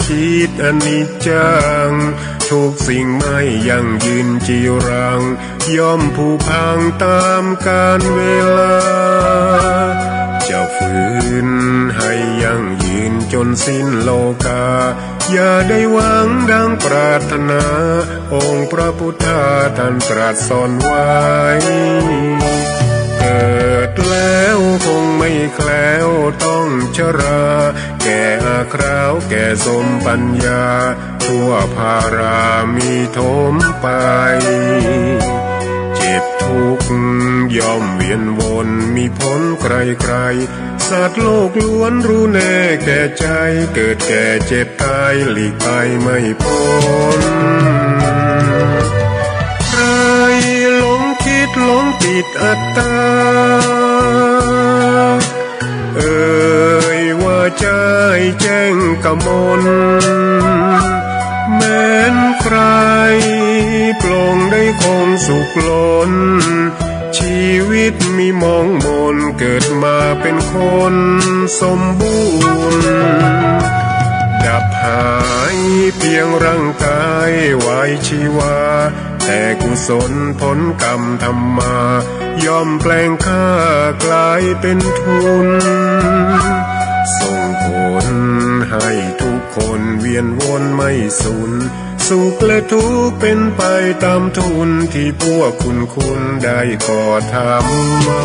คิดอนิจจังทุกสิ่งไม่ยั่งยืนจีรังย่อมผุพังตามกาลเวลาจะฝืนให้ยั่งยืนจนสิ้นโลกาอย่าได้หวังดังปรารถนาองค์พระพุทธาท่านตรัสสอนไว้เกิดแล้วคงไม่แคล้วต้องชราแก่อาคราวแก่สมปัญญาทั่วภารามีถมไปเจ็บทุกข์ย่อมเวียนวนมีพ้นใครๆสัตว์โลกล้วนรู้แน่แก่ใจเกิดแก่เจ็บตายหลีกไปไม่พ้นใครหลงคิดหลงติดอัตตาว่าใจแจ้งกมลแม้นใครปลงได้คงสุขล้นชีวิตมีมองมนเกิดมาเป็นคนสมบูรณ์ดับหายเพียงร่างกายไว้ชีวาแต่กุศลผลกรรมทำมาย่อมแปลงค่ากลายเป็นทุนส่งผลให้ทุกคนเวียนวนไม่สูญสุขและทุกข์เป็นไปตามทุนที่พวกคุณได้ก่อทำมา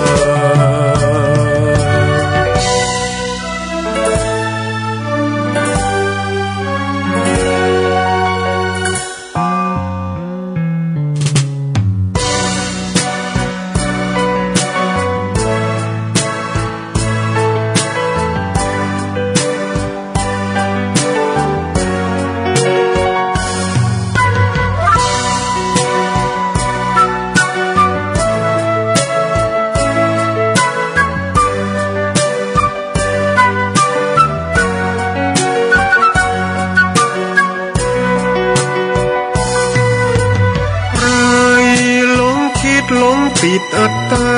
หลงติดอัตตา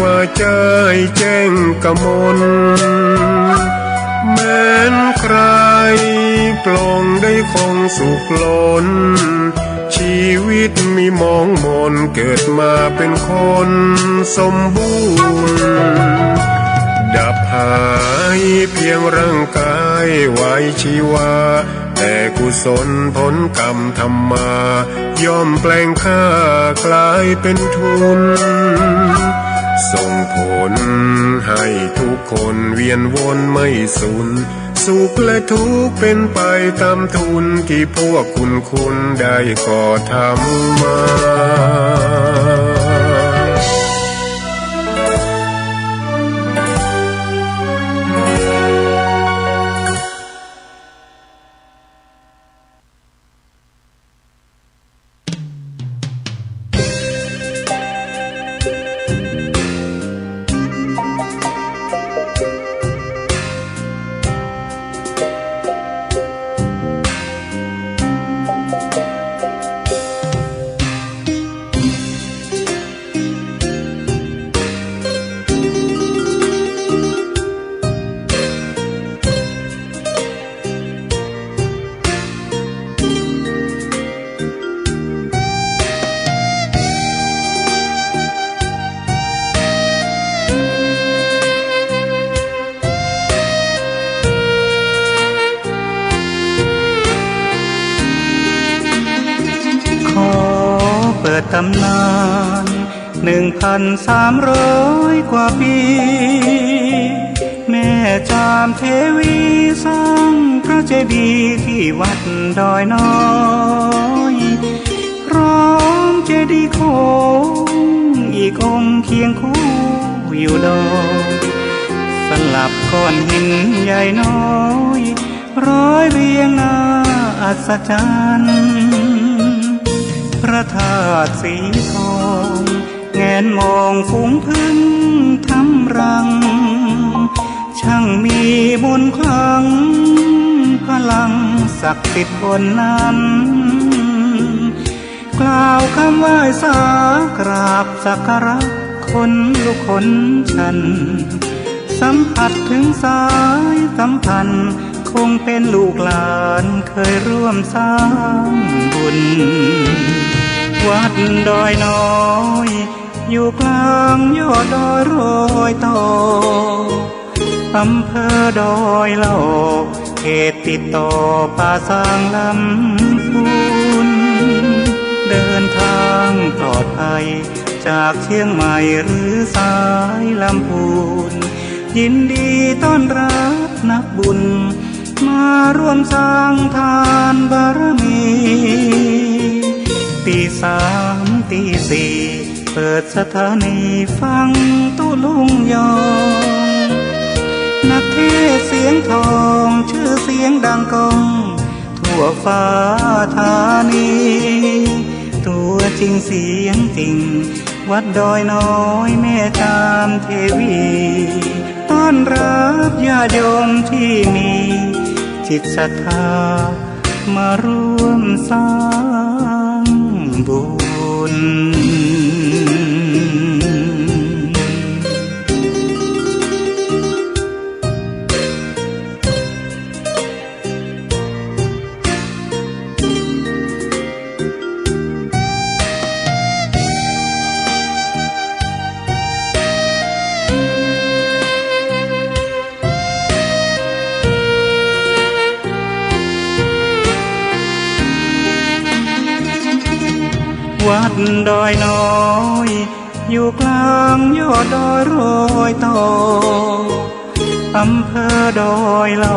ว่าใจแจ้งกมลแม้นใครปลงได้คงสุขล้นชีวิตมีมองมนเกิดมาเป็นคนสมบูรณ์ดับหายเพียงร่างกายไว้ชีวาแต่กุศลผลกรรมทำมาย่อมแปลงค่ากลายเป็นทุนส่งผลให้ทุกคนเวียนวนไม่สูญสุขและทุกข์เป็นไปตามทุนที่พวกคุณได้ก่อทำมาตำนาน1,300 กว่าปีแม่จามเทวีสร้างพระเจดีย์ที่วัดดอยน้อยพร้อมเจดีย์โคงอีกองค์เคียงคู่อยู่ดอยสลับก้อนหินใหญ่น้อยร้อยเรียงหน้าอัศจรรย์พระธาตุสีทองแงนมองฝูงพึ่งทำรังช่างมีบุญคลังพลังศักดิ์สิทธิ์บนนั้นกล่าวคำไหว้สากราบสักการะคนลุกคนชัน สัมผัสถึงสายสัมพันธ์คงเป็นลูกหลานเคยร่วมสร้างบุญวัดดอยน้อยอยู่กลางยอดดอยโรยต่ออำเภอดอยเหล่าเขตติดต่อป่าสางลำพูนเดินทางปลอดภัยจากเชียงใหม่หรือสายลำพูนยินดีต้อนรับนักบุญมาร่วมสร้างทานบารมีตีสามตีสี่เปิดสถานีฟังตุลุงยองนักเทศเสียงทองชื่อเสียงดังก้องทั่วฟ้าธานีตัวจริงเสียงจริงวัดดอยน้อยแม่จามเทวีต้อนรับญาติโยมที่มีจิตศรัทธามาร่วมสร้างบุญวัดดอยน้อยอยู่กลางยอดดอยโรยต่ออำเภอดอยเหล่า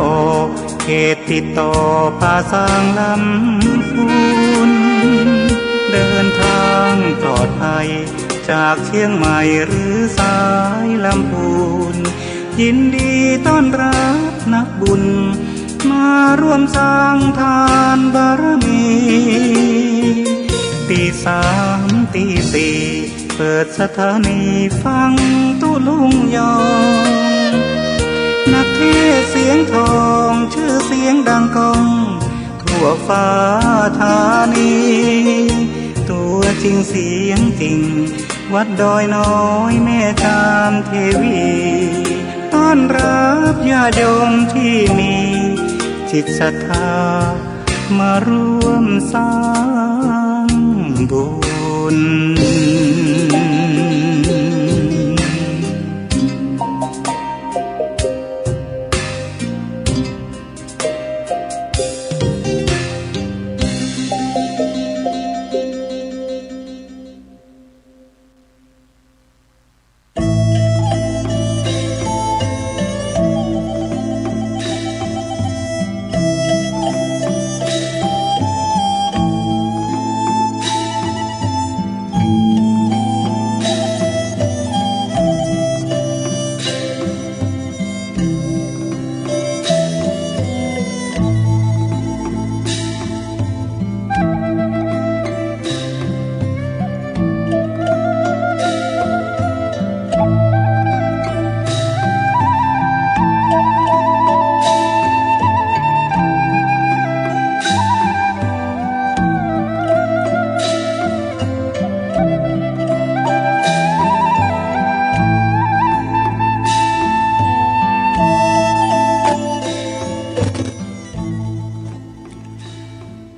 เขตติดต่อป่าสางลำพูนเดินทางปลอดภัยจากเชียงใหม่หรือสายลำพูนยินดีต้อนรับนักบุญมาร่วมสร้างทานบารมีตีสามตีสี่เปิดสถานีฟังตุลุงยองนักเทศเสียงทองชื่อเสียงดังก้องทั่วฟ้าธานีตัวจริงเสียงจริงวัดดอยน้อยแม่จามเทวีต้อนรับญาติโยมที่มีจิตศรัทธามาร่วมสร้างบุญ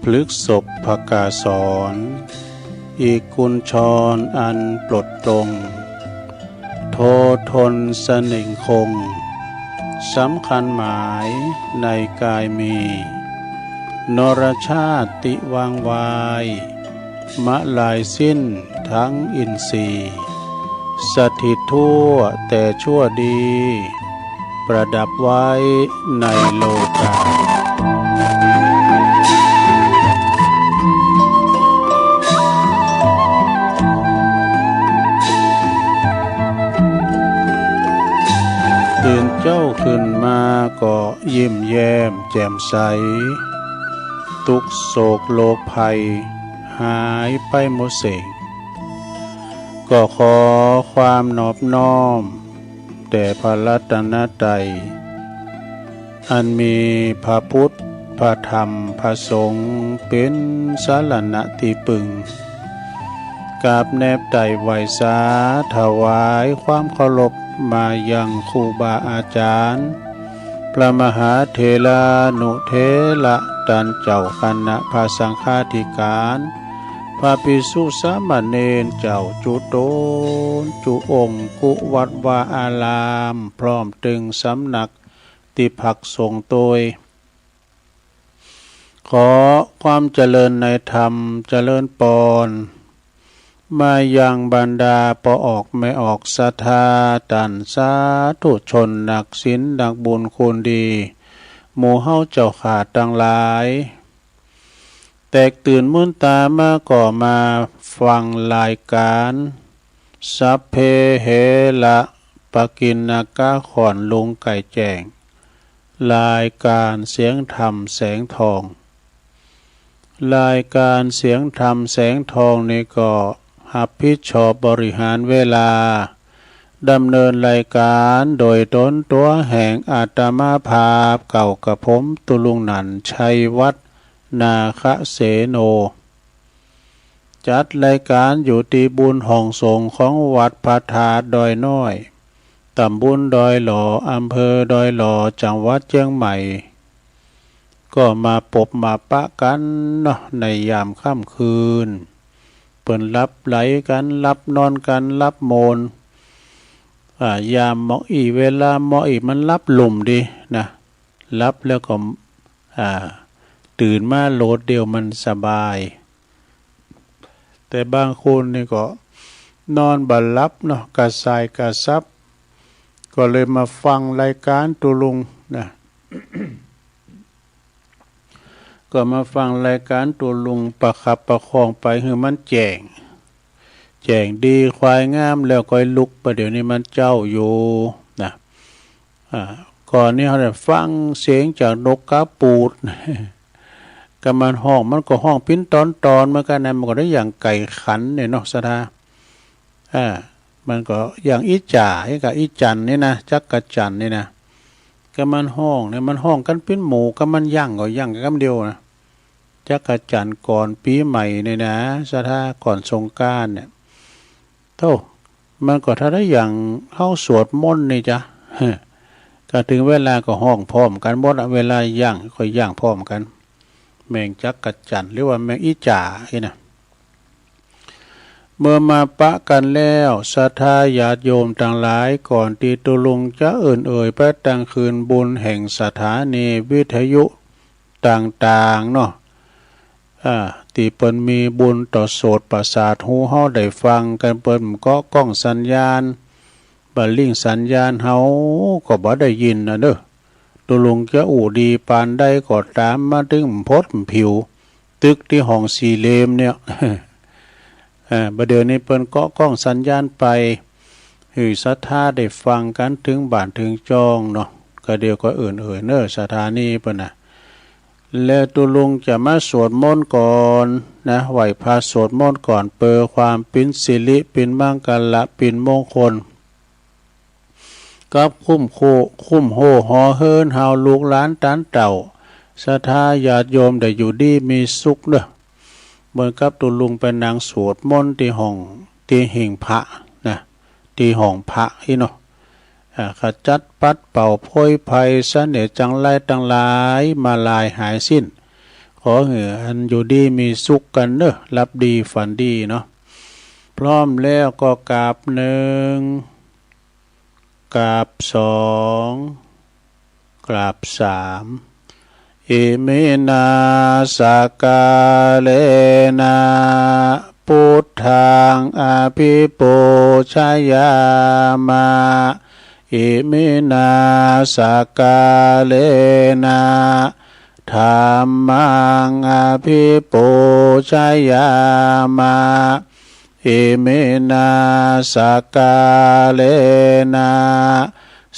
พฤกษบภกาสรอีกุลชรอันปลดตรงโททนเสน่งคงสำคัญหมายในกายมีนรชาติวางวายมะลายสิ้นทั้งอินทรีย์สถิตทั่วแต่ชั่วดีประดับไว้ในโลกาตื่นเจ้าขึ้นมาก็ยิ้มแย้มแจ่มใสทุกโศกโลกภัยหายไปหมดสิ้นก็ขอความนอบน้อมแต่พระรัตนตรัยอันมีพระพุทธพระธรรมพระสงฆ์เป็นสรณะที่พึ่ง กราบแนบไต่ไหวสาถวายความเคารพมายังครูบาอาจารย์พระมหาเถรานุเถระท่านเจ้าคณะพระสังฆาธิการพระภิกษุสามเณรเจ้าจุโตนจุองค์กุวัดวาอารามพร้อมตึงสำนักติภักสงฆ์โดยขอความเจริญในธรรมเจริญปอนมายังบรรดาปออกไม่ออกศรัทธาตันสาธุชนนักศีลนักบุญคุณดีหมู่เฮาเจ้าขาดทั้งหลายแตกตื่นมื่นตามาก่อมาฟังรายการสัพเพเหระปกิณกะขอนลุงไก่แจ้งรายการเสียงธรรมแสงทองรายการเสียงธรรมแสงทองนี้ก็รับผิดชอบบริหารเวลาดำเนินรายการโดยตนตัวแห่งอาตมาภาพเก่ากับผมตุลุงหนันชัยวัฒนาคเสโนจัดรายการอยู่ที่บุญห้องสงฆ์ของวัดพระธาตุดอยน้อยตำบลดอยหล่ออำเภอดอยหล่อจังหวัดเชียงใหม่ก็มาพบมาปะกันเนาะในยามค่ำคืนเปิ่นรับไหลกันรับนอนกันรับโมนยามเหมาะอีเวลาเหมาะอีมันรับหลุ่มดีนะรับแล้วก็ตื่นมาโหลดเดียวมันสบายแต่บางคนนี่ก็นอนบัลลับเนาะกระสายกระซับก็เลยมาฟังรายการตุลุงนะ ก็มาฟังรายการตุลุงประคับประคองไปคือมันแจ้งดีควายงามแล้วก็ลุกประเดี๋ยวนี้มันเจ้าอยู่นะก่อนนี้เขาได้ฟังเสียงจากนกกาปูด ก็มันห้องมันก็ห้องปิ้นตอนเหมือนกันนะมันก็ได้อย่างไก่ขันเนี่ยเนาะสะทามันก็อย่างอีจ่ากับอีจันนี่นะจักกะจันนี่นะก็มันห้องเนี่ยมันห้องกันปิ้นหมูก็มันย่างก็ย่างกันคำเดียวนะจักกะจันก่อนปีใหม่เนี่ยนะสะทาก่อนสงกรานต์เนี่ยโธ่มันก็ถ้าได้อย่างเข้าสวดมนต์นี่จ้ะก็ถึงเวลาก็ห้องพร้อมกันหมดเวลาย่างก็ย่างพร้อมกันแมงจักกะจันหรือว่าแมงอีจ่านี่นะเมื่อมาปะกันแล้วศรัทธาญาติโยมต่างหลายก่อนที่ตุลุงจะไปตั้งคืนบุญแห่งสถานีวิทยุต่างๆเนาะที่เปิ้นมีบุญต่อโสตประสาทหูเฮาได้ฟังกันเปิ้นก็กล้องสัญญาณบัดลิงสัญญาณเฮาก็บ่ได้ยินนะเด้อตุลุงจะอู่ดีปานใดก็ตามมาถึงพดผิวตึกที่ห้องสี่เหลี่ยมเนี่ยบัดเดี๋ยวนี้เปิ้นก็กล้องสัญญาณไปให้ศรัทธาได้ฟังกันถึงบ้านถึงจองเนาะก็เดียวก็เอ่ยเน้อสถานีเปิ้นน่ะแล้วตุลุงจะมาสวดมนต์ก่อนนะไหวพระสวดมนต์ก่อนเปิดความเป็นสิริเป็นมังกรเป็นมงคลกับคุ้มโหหอเฮินเฮาลูกหลานตันเต่าศรัทธาญาติโยมได้อยู่ดีมีสุขเด้อเหมือนกับตุลุงไปนางสวดมนต์ที่ห้องที่หิ่งพระนะที่ห้องพระนี่เนาะขจัดปัดเป่าโพยภัยเสน่ห์จังไรต่างหลายมาลายหายสิ้นขอให้อันอยู่ดีมีสุขกันเด้อรับดีฝันดีเนาะพร้อมแล้วก็กราบหนึ่งกราบสองกราบสามอิมินาสกาเลนะพุทธังอภิปูชยามาอิมินาสกาเลนะธัมมังอภิปูชยามาอิมินาสกาเลนะ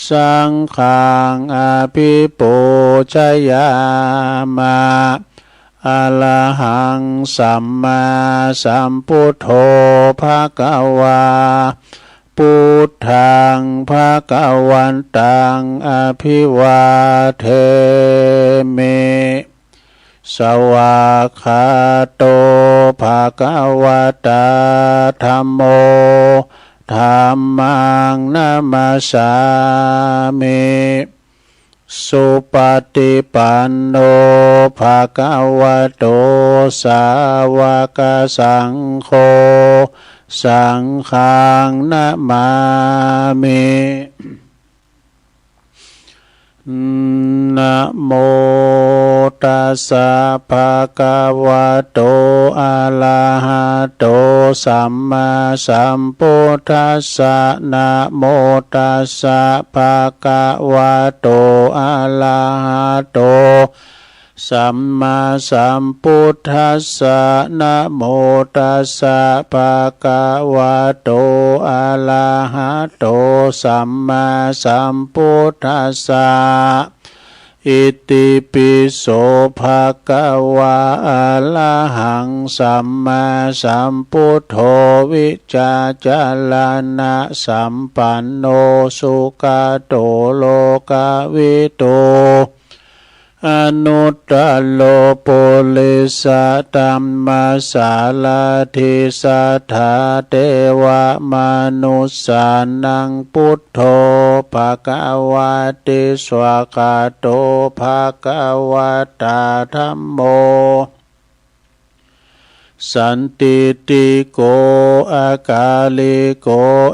สังฆังอภิปูชยามาอะระหังสัมมาสัมพุทโธภควาพุทธังภควันตังอภิวาเทมิ สวากขาโตภะคะวะตาธัมโมธัมมังนามัสสามิสุปฏิปันโนภะคะวะโตสาวกสังโฆสังฆังนะมามินะโมตัสสะภะคะวะโตอะระหะโตสัมมาสัมพุทธัสสะนะโมตัสสะภะคะวะโตอะระหะโตสัมมาสัมพุทธัสสะนะโมตัสสะภะคะวะโตอะระหะโตสัมมาสัมพุทธัสสะอิติปิโสภะคะวะอะระหังสัมมาสัมพุทโธวิจาจารณะสัมปันโนสุขโตโลกวิโตอนุตตโลปุริสตัมมาสาลาธิสัทธาเทวมนุสสานังพุทโธภะคะวะติสวากาโตภะคะวะตาธัมโมสันติติโกอากาลิโก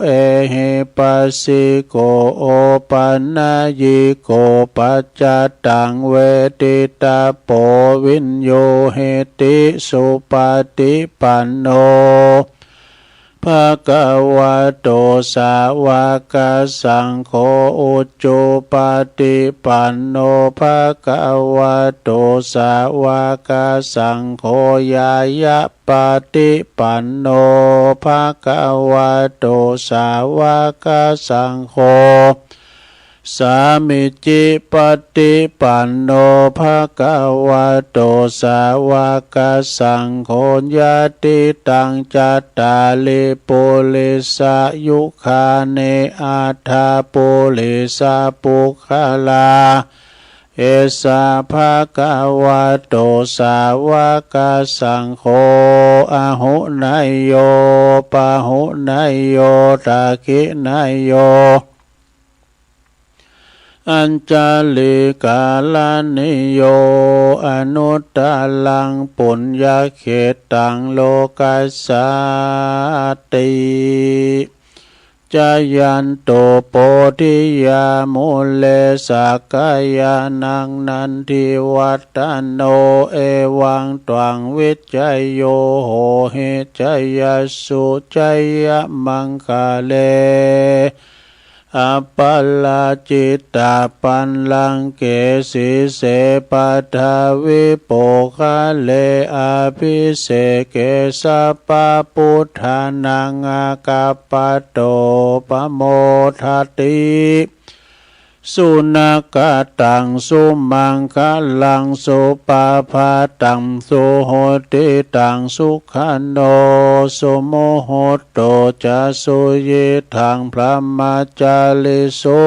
เอหิปัสสิโกโอปันนายิโกปัจจตังเวทิตาโปวินโยเหติสุปฏิปันโนภะคะวะโตสาวกสังโฆอุจจุปฏิปันโนภะคะวะโตสาวกสังโฆญายะปฏิปันโนภะคะวะโตสาวกสังโฆสามิจิปฏิปันโนภะคะวะโตสาวกสังโฆญาติตังจัตตาลิปุริสายุคาเนอัฏฐปุริสาปุคลาเอสาภะคะวะโตสาวกสังโฆอะหุนายโยปะหุนายโยตาคินายโยอัญจาลิกาลานิโยอนุตตลังปุญญเขตังโลกัสสติจายันโตโปธิยามุเลสักกายานังนันทิวัตตโนเอวังตวังวิจัยโยโหเหจัยสุจัยมังคะเลอัปปลาจิตตาปันลังเกสิเสปัทาวิโปคะเลอภิเสเกสัพพพุทธานังอากัปปะโตปโมทัตติสุนักตังสุมังคลังสุปาภาตังสุโหติตังสุขันโนสุโมโหโตจะสุเยทังพระมาจาลิสุ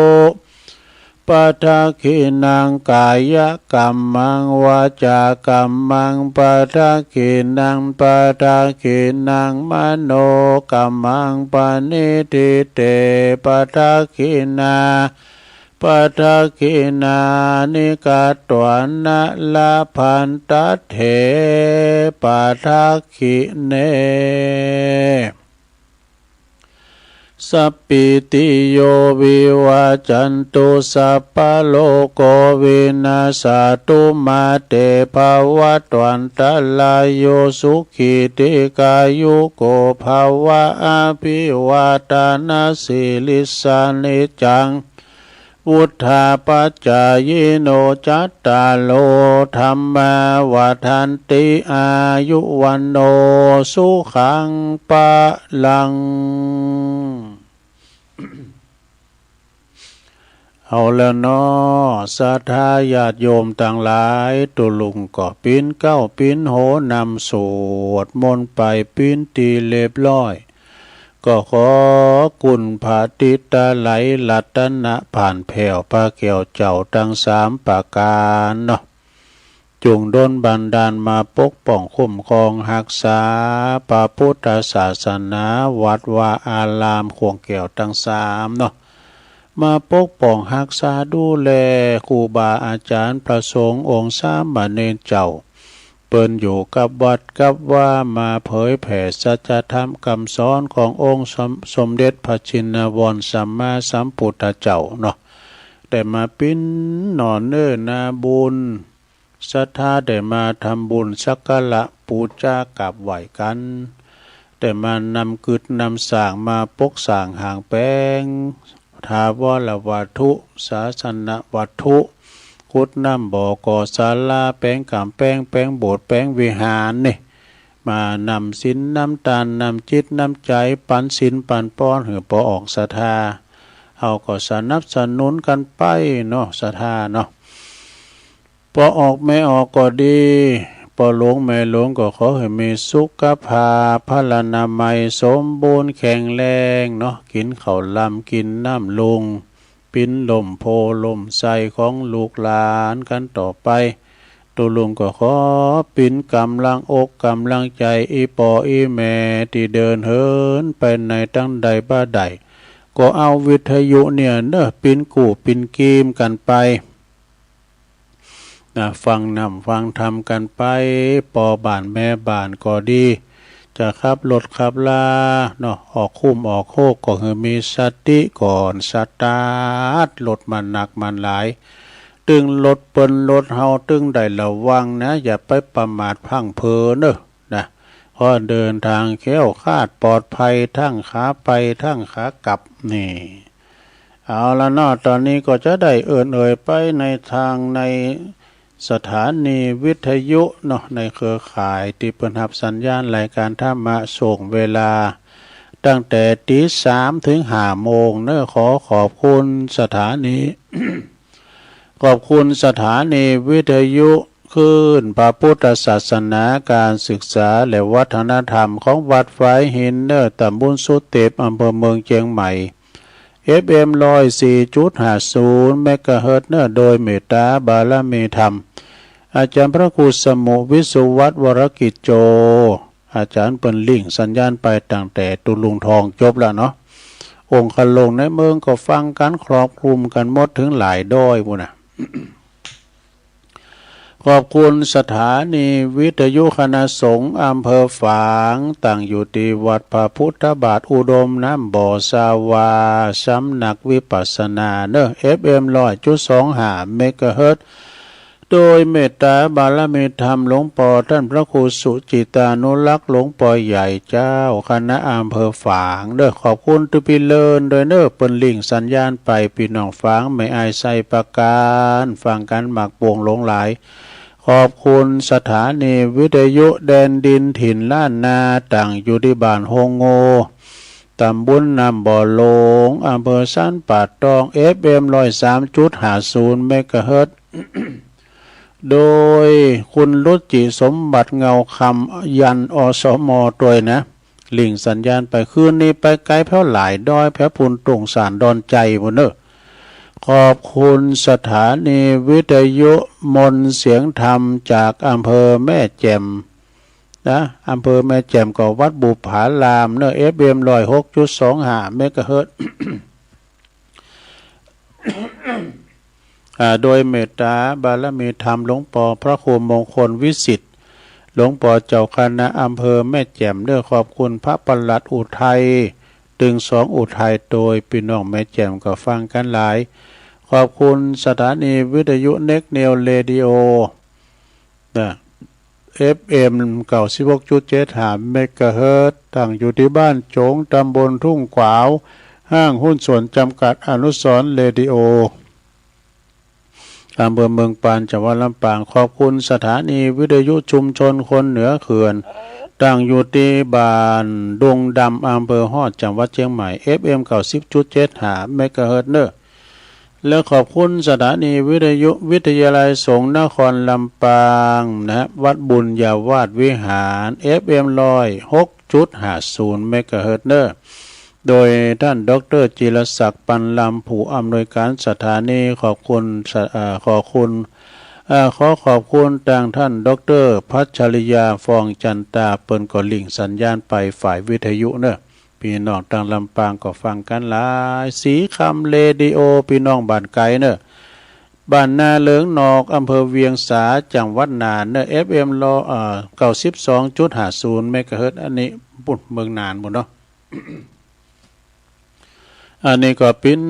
ปัทขินังกายกัมมังวาจากัมมังปัทขินังปัทขินังมโนกัมมังปณิทิเตปัทขินาปัทขินานิกาตวันนะลาพันตเถปัทขิเนสัพพิติโยวิวัจจันตุสัพพโลกวินาศตุมาเตภวัตวันตลายโยสุขิติกายุโกภวะอภิวาทนาสิลิสานิจังวุธาปัจจายโนจัตตาโลธัมมาวัฏันติอายุวันโนสุขังปะลังเอาแล้วเนาะศรัทธาญาติโยมต่างหลายตุลุงก็ปิ้นเก้าปิ้นโหนำสวดมนต์ไปปิ้นตีเรียบร้อยก็ขอกุณพาติตาไหลลัตนะผ่านแผ่วปาแก้วเจ้าทั้งสามประการเนาะ จงดลบันดาลมาปกป้องคุ้มครองรักษาพระพุทธศาสนาวัดวาอารามขวงแก้วทั้งสามเนาะมาปกป้องรักษาดูแลครูบาอาจารย์พระสงฆ์องค์สามเณรเจ้าเปิ้นอยู่กับวัดกับว่ามาเผยแผ่สัจธรรมคำสอนขององค์สมเด็จพระชินวรสัมมาสัมพุทธเจ้าเนาะแต่มาปิ้นหนอนเนื้อนาบุญศรัทธาได้มาทำบุญสักการะปูชากับไหวกันแต่มานำกึดนำสร้างมาปกสร้างห่างแป้งทาวรวัตถุศาสนวัตถุขุดน้ำบ่อก่อศาลาแป้งกำแป้งแป้งโบสถ์แป้งวิหารนี่มานำศีลน้ำตาลนำจิตน้ำใจปันศีลปันป้อนเหือปอออกศรัทธาเอาก็สนับสนุนกันไปเนาะศรัทธาเนาะพอออกไม่ออกก็ดีพอหลงไม่หลงก็ขอให้มีสุขภาพพลานามัยสมบูรณ์แข็งแรงเนาะกินข้าวลำกินน้ำลุงปิ้นลมโพลมใสของลูกหลานกันต่อไปตัวลุงก็ขอปิ้นกำลังอกกำลังใจอีปออีแม่ที่เดินเหินไปในตั้งใดบ้าใดก็เอาวิทยุเนี่ยเนอะปิ้นกู่ปิ้นกีมกันไปฟังนำฟังทำกันไปปอบ้านแม่บ้านก็ดีจะขับรถขับลาเนาะออกคุ้มออกโคกก็คือมีสติก่อนสตาร์ทรถมันหนักมันหลายตึงรถเปิ้นรถเฮาตึงได้ระวังนะอย่าไปประมาทพลั้งเผลอเนอะนะเพราะเดินทางแคล้วคลาดปลอดภัยทั้งขาไปทั้งขากลับนี่เอาละเนาะตอนนี้ก็จะได้เอ่ยไปในทางในสถานีวิทยุเนาะในเครือข่ายที่เปิดรับสัญญาณรายการธรรมะส่งเวลาตั้งแต่ตี 3 ถึง 5 โมงเนอะขอบคุณสถานี ขอบคุณสถานีวิทยุคลื่นพระพุทธศาสนาการศึกษาและวัฒนธรรมของวัดฝายหินเนอะตำบลสุเทพอำเภอเมืองเชียงใหม่FM 104.50 เมกะเฮิรตซ์เนอะโดยเมตตาบารมีธรรมอาจารย์พระครูสมุวิสุวัฒน์วรกิจโจอาจารย์เปิ้นลิงสัญญาณไปตั้งแต่ตุลุงทองจบแล้วเนาะองค์คลงในเมืองก็ฟังกันครอบคลุมกันหมดถึงหลายด้อยพุ่นน่ะ ขอบคุณสถานีวิทยุคณะสงฆ์อำเภอฝางตั้งอยู่ที่วัดพระพุทธบาทอุดมน้ำบ่อสาวาสำนักวิปัสสนาเนอะ FM 100.25 เมกะเฮิรตซ์โดยเมตตาบารมีธรรมหลวงพ่อท่านพระครูสุจิตานุรักษ์หลวงพ่อใหญ่เจ้าคณะอำเภอฝางเด้อขอบคุณทุกพี่เลินโดยเนอะเปิ้นลิงสัญญาณไปพี่น้องฝางไม่อายใส่ประการฟังกันหมักปวงหลงหลายขอบคุณสถานีวิทยุแดนดินถิ่นล้านนาตั้งอยู่ที่บ้านโฮงโงตำบลน้ำบ่อหลงอำเภอสันป่าตอง FM 103.50 เมกะเฮิรตซ์ โดยคุณรุจิสมบัติเงาคำยันอสมตัวนะลิงสัญญาณไปคืนนี้ไปไกลแพ้วหลายดอยแพ้พุนตรงสารดอนใจหมดเนอะขอบคุณสถานีวิทยุมนเสียงธรรมจากอำเภอแม่แจ่มนะอำเภอแม่แจ่มก็วัดบุผารามเนอะ FM 106.25 เมกะเฮิรตซ์ โดยเมตตาบารมีธรรมหลวงพ่อพระครูมงคลวิสิทธิ์หลวงพ่อเจ้าคณะอำเภอแม่แจ่มเด้อขอบคุณพระปลัดอุทัยตึง2 อุทัยโดยพี่น้องแม่แจ่มก็ฟังกันหลายขอบคุณสถานีวิทยุเน็กเนลเรดิโอนะ FM 96.75 เมกะเฮิรตซ์ตั้งอยู่ที่บ้านโจงตำบลทุ่งขวาวห้างหุ้นส่วนจำกัดอนุสรณ์เรดิโออำเภอเมืองปานจังหวัดลำปางขอบคุณสถานีวิทยุชุมชนคนเหนือเขื่อนตั้งอยู่ที่บ้านดงดำอำเภอฮอดจังหวัดเชียงใหม่ FM 90.75 เมกะเฮิรตซ์เนอะและขอบคุณสถานีวิทยุวิทยาลัยสงฆ์นครลำปางนะวัดบุญญาวาสวิหาร FM 106.50 เมกะเฮิรตซ์เนอะโดยท่านดร.จิรศักดิ์ปันลำผู้อำนวยการสถานีขอบคุณ ขอขอบคุณดังท่านดร.พัชริยาฟองจันตาเปิ้นก็ลิงก์สัญญาณไปฝ่ายวิทยุเนอะพี่น้องต่างลำปางก็ฟังกันหลายสีคำเรดิโอพี่น้องบ้านไกลเนอะบ้านนาเหลืองนอกอำเภอเวียงสาจังหวัดน่านเนอะ FM 92.50 เมกะเฮิรตซ์อันนี้ปุ่นเมืองน่านหมดเนาะ อันนี้ก็เป็น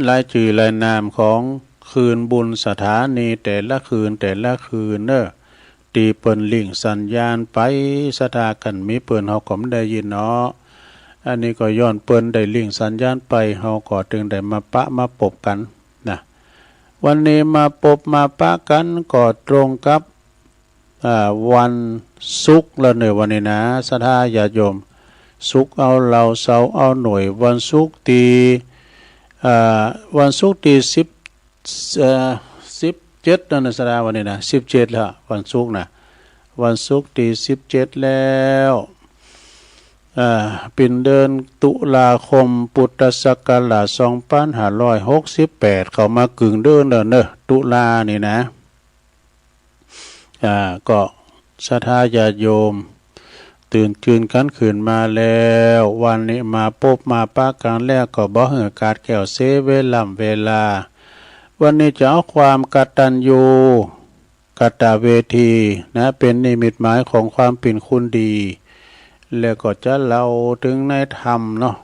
รายชื่อรายนามของคืนบุญสถานีแต่ละคืนเนอะตีเปิ้นลิงก์สัญญาณไปสถากันมีเปิ้นเฮาก็ไม่ได้ยินเนาะอันนี้ก็ย้อนเปิ้นได้ลิงก์สัญญาณไปเฮาก็ถึงได้มาปะมาปบกันนะวันนี้มาปบมาปะกันก็ตรงกับวันศุกร์แล้วเนอะวันนี้นะสถาญาติโยมศุกร์เอาเราเสาร์เอาหน่วยวันศุกร์วันศุกร์ที่17นั่นนะสดาวันนี้นะ17แล้ววันศุกร์นะวันศุกร์ที่17แล้วเป็นเดือนตุลาคมพุทธศักราช2568เข้ามากึ่งเดือนแล้วเนอะตุลานี่นะก็ศรัทธาญาติโยมตื่นคืนกันขืนมาแล้ววันนี้มาพบมาปะกันแล้วก็บ่เหือกาดแก้วเซเวลาวันนี้จะเอาความกตัญญูกตเวทีนะเป็นนิมิตหมายของความเป็นคุณดีแล้วก็จะเล่าถึงในธรรมเนาะ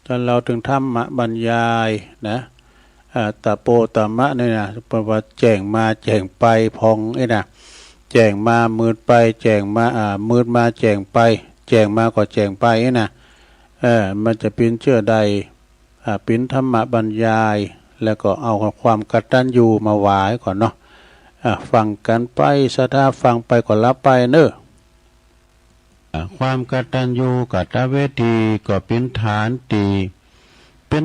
จะเล่าถึงธรรมบรรยายนะตะโปตะมะนี่นะประวัติแจ้งมาแจ้งไปพองไอ้นะแจ้งมามืดไปแจ้งมามืดมาแจ้งไปแจ้งมาก็แจ้งไปนะมันจะเป็นเชื่อใดเป็นธรรมบรรยายแล้วก็เอาความกตัญญูมาหวายก่อนเนาะฟังกันไปศรัทธาฟังไปก็รับไปเนอะความกตัญญูกตเวทีก็เป็นฐานตีเป็น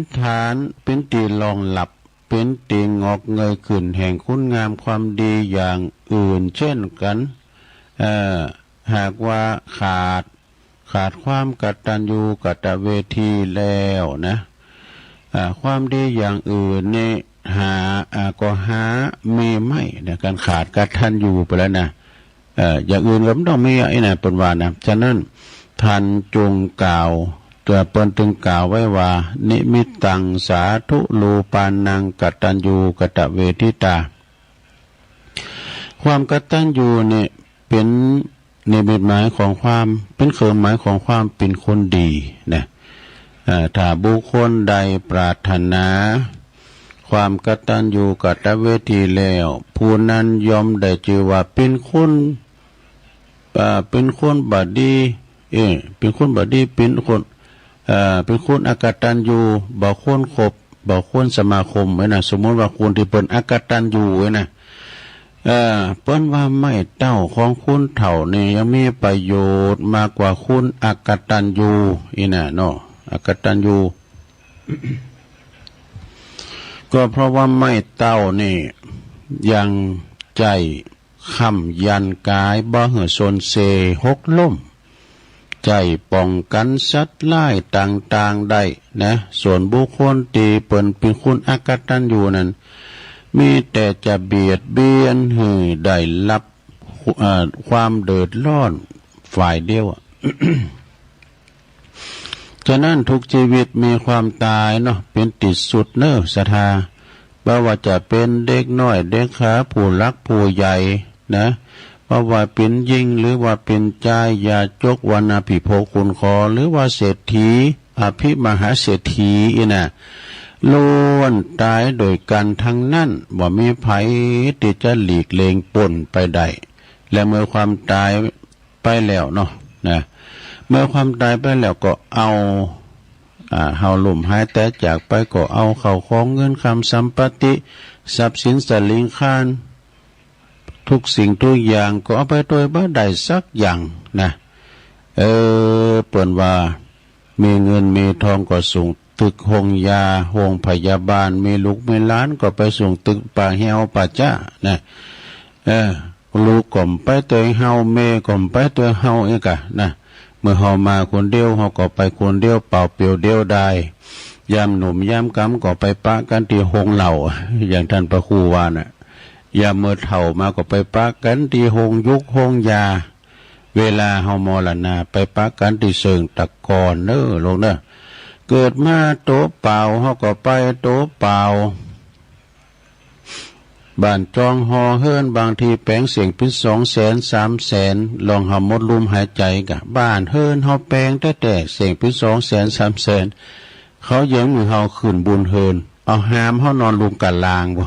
ตีรองหลับเป็นตีงอกเงยขึ้นแห่งคุณงามความดีอย่างอื่นเช่นกันหากว่าขาดความกตัญญูกตเวทีแล้วนะความดีอย่างอื่นเนี่ยก็หามีไม่ในการขาดกตัญญูไปแล้วนะอย่างอื่นก็ไม่ต้องมีไอ้น่ะเป็นว่านะฉะนั้นท่านจงกล่าวตัวเปิ้นถึงกล่าวไว้ว่านิมิตตังสาธุลูปานังกตัญญูกตเวทิตาความกตัญญูเนี่ยเป็นนิมิตหมายของความเป็นเครื่องหมายของความเป็นคนดีนะถ้าบุคคลใดปรารถนาความกตัญญูกตเวทีแล้วผู้นั้นยอมได้ชื่อว่าเป็นคนบดีเป็นคนบดีเป็นคนอกตัญญูบ่คนคบบ่คนสมาคมไว้นะสมมติว่าคนที่เป็นอกตัญญูไว้นะเปิ้นว่าไม่เต้าของคุณเถ่านี่ยังมีประโยชน์มากกว่าคุณอกตัญญูน่ะเนาะอกตัญญู ก็เพราะว่าไม่เต้านี่ยังใจค้ำยันกายบ่เหือโซนเซหกล้มใจป้องกันสัตว์ร้ายต่างๆได้นะส่วนบุคคลที่เป็นคุณอกตัญญูนั้นมีแต่จะเบียดเบียนให้ได้รับความเดือดร้อนฝ่ายเดียว ฉะนั้นทุกชีวิตมีความตายเนาะเป็นติดสุดเนอะศรัทธาบ่ว่าจะเป็นเด็กน้อยเด็กขาผู้รักผู้ใหญ่นะบ่ว่าเป็นยิ่งหรือว่าเป็นใจยาจกวรรณภิโภคุณคอหรือว่าเศรษฐีอภิมหาเศรษฐีน่ะล้วนตายโดยกันทั้งนั้นบ่มีไผที่จะหลีกเลี่ยงปนไปได้และเมื่อความตายไปแล้วเนาะนะเมื่อความตายไปแล้วก็เอาเฮาลุ่มหายแต่จากไปก็เอาเข้าของเงินคำสัมปติทรัพย์สินสลิงคารทุกสิ่งทุกอย่างก็เอาไปโดยบ่ได้สักอย่างนะเปิ้นว่ามีเงินมีทองก็ส่งตึกโรงยาโรงพยาบาลมีลูกมีหลานก็ไปส่งตึกป่าเหี่ยวป่าจ้านะลูกก่อมไปตัวเฮาแม่ก่อมไปตัวเฮาเองกะนะเมื่อเฮามาคนเดียวเฮาก็ไปคนเดียวเป่าเปียวเดียวได้ยามหนุ่มยามกำก็ไปปะกันที่โรงเหล่าอย่างท่านพระครูว่าน่ะ อย่าเมื่อเถ่ามาก็ไปปะกันที่หงยุกหงยาเวลาเฮามรณะไปปะกันที่เชิงตะกอนเน้อลงเน้อเกิดมาโตเปล่าเฮาก็ไปโตเปล่าบ้านจองหอเฮิรนบางทีแปลงเสียงเป็น200,000 300,000ลองหามดลุมหายใจกะบ้านเฮิรนเฮาแปลงแต่เสียงเป็น200,000 300,000เขาเยิงมือเฮาขึ้นบุญเฮิรนเอาหามเฮานอนลุมกันลางบ่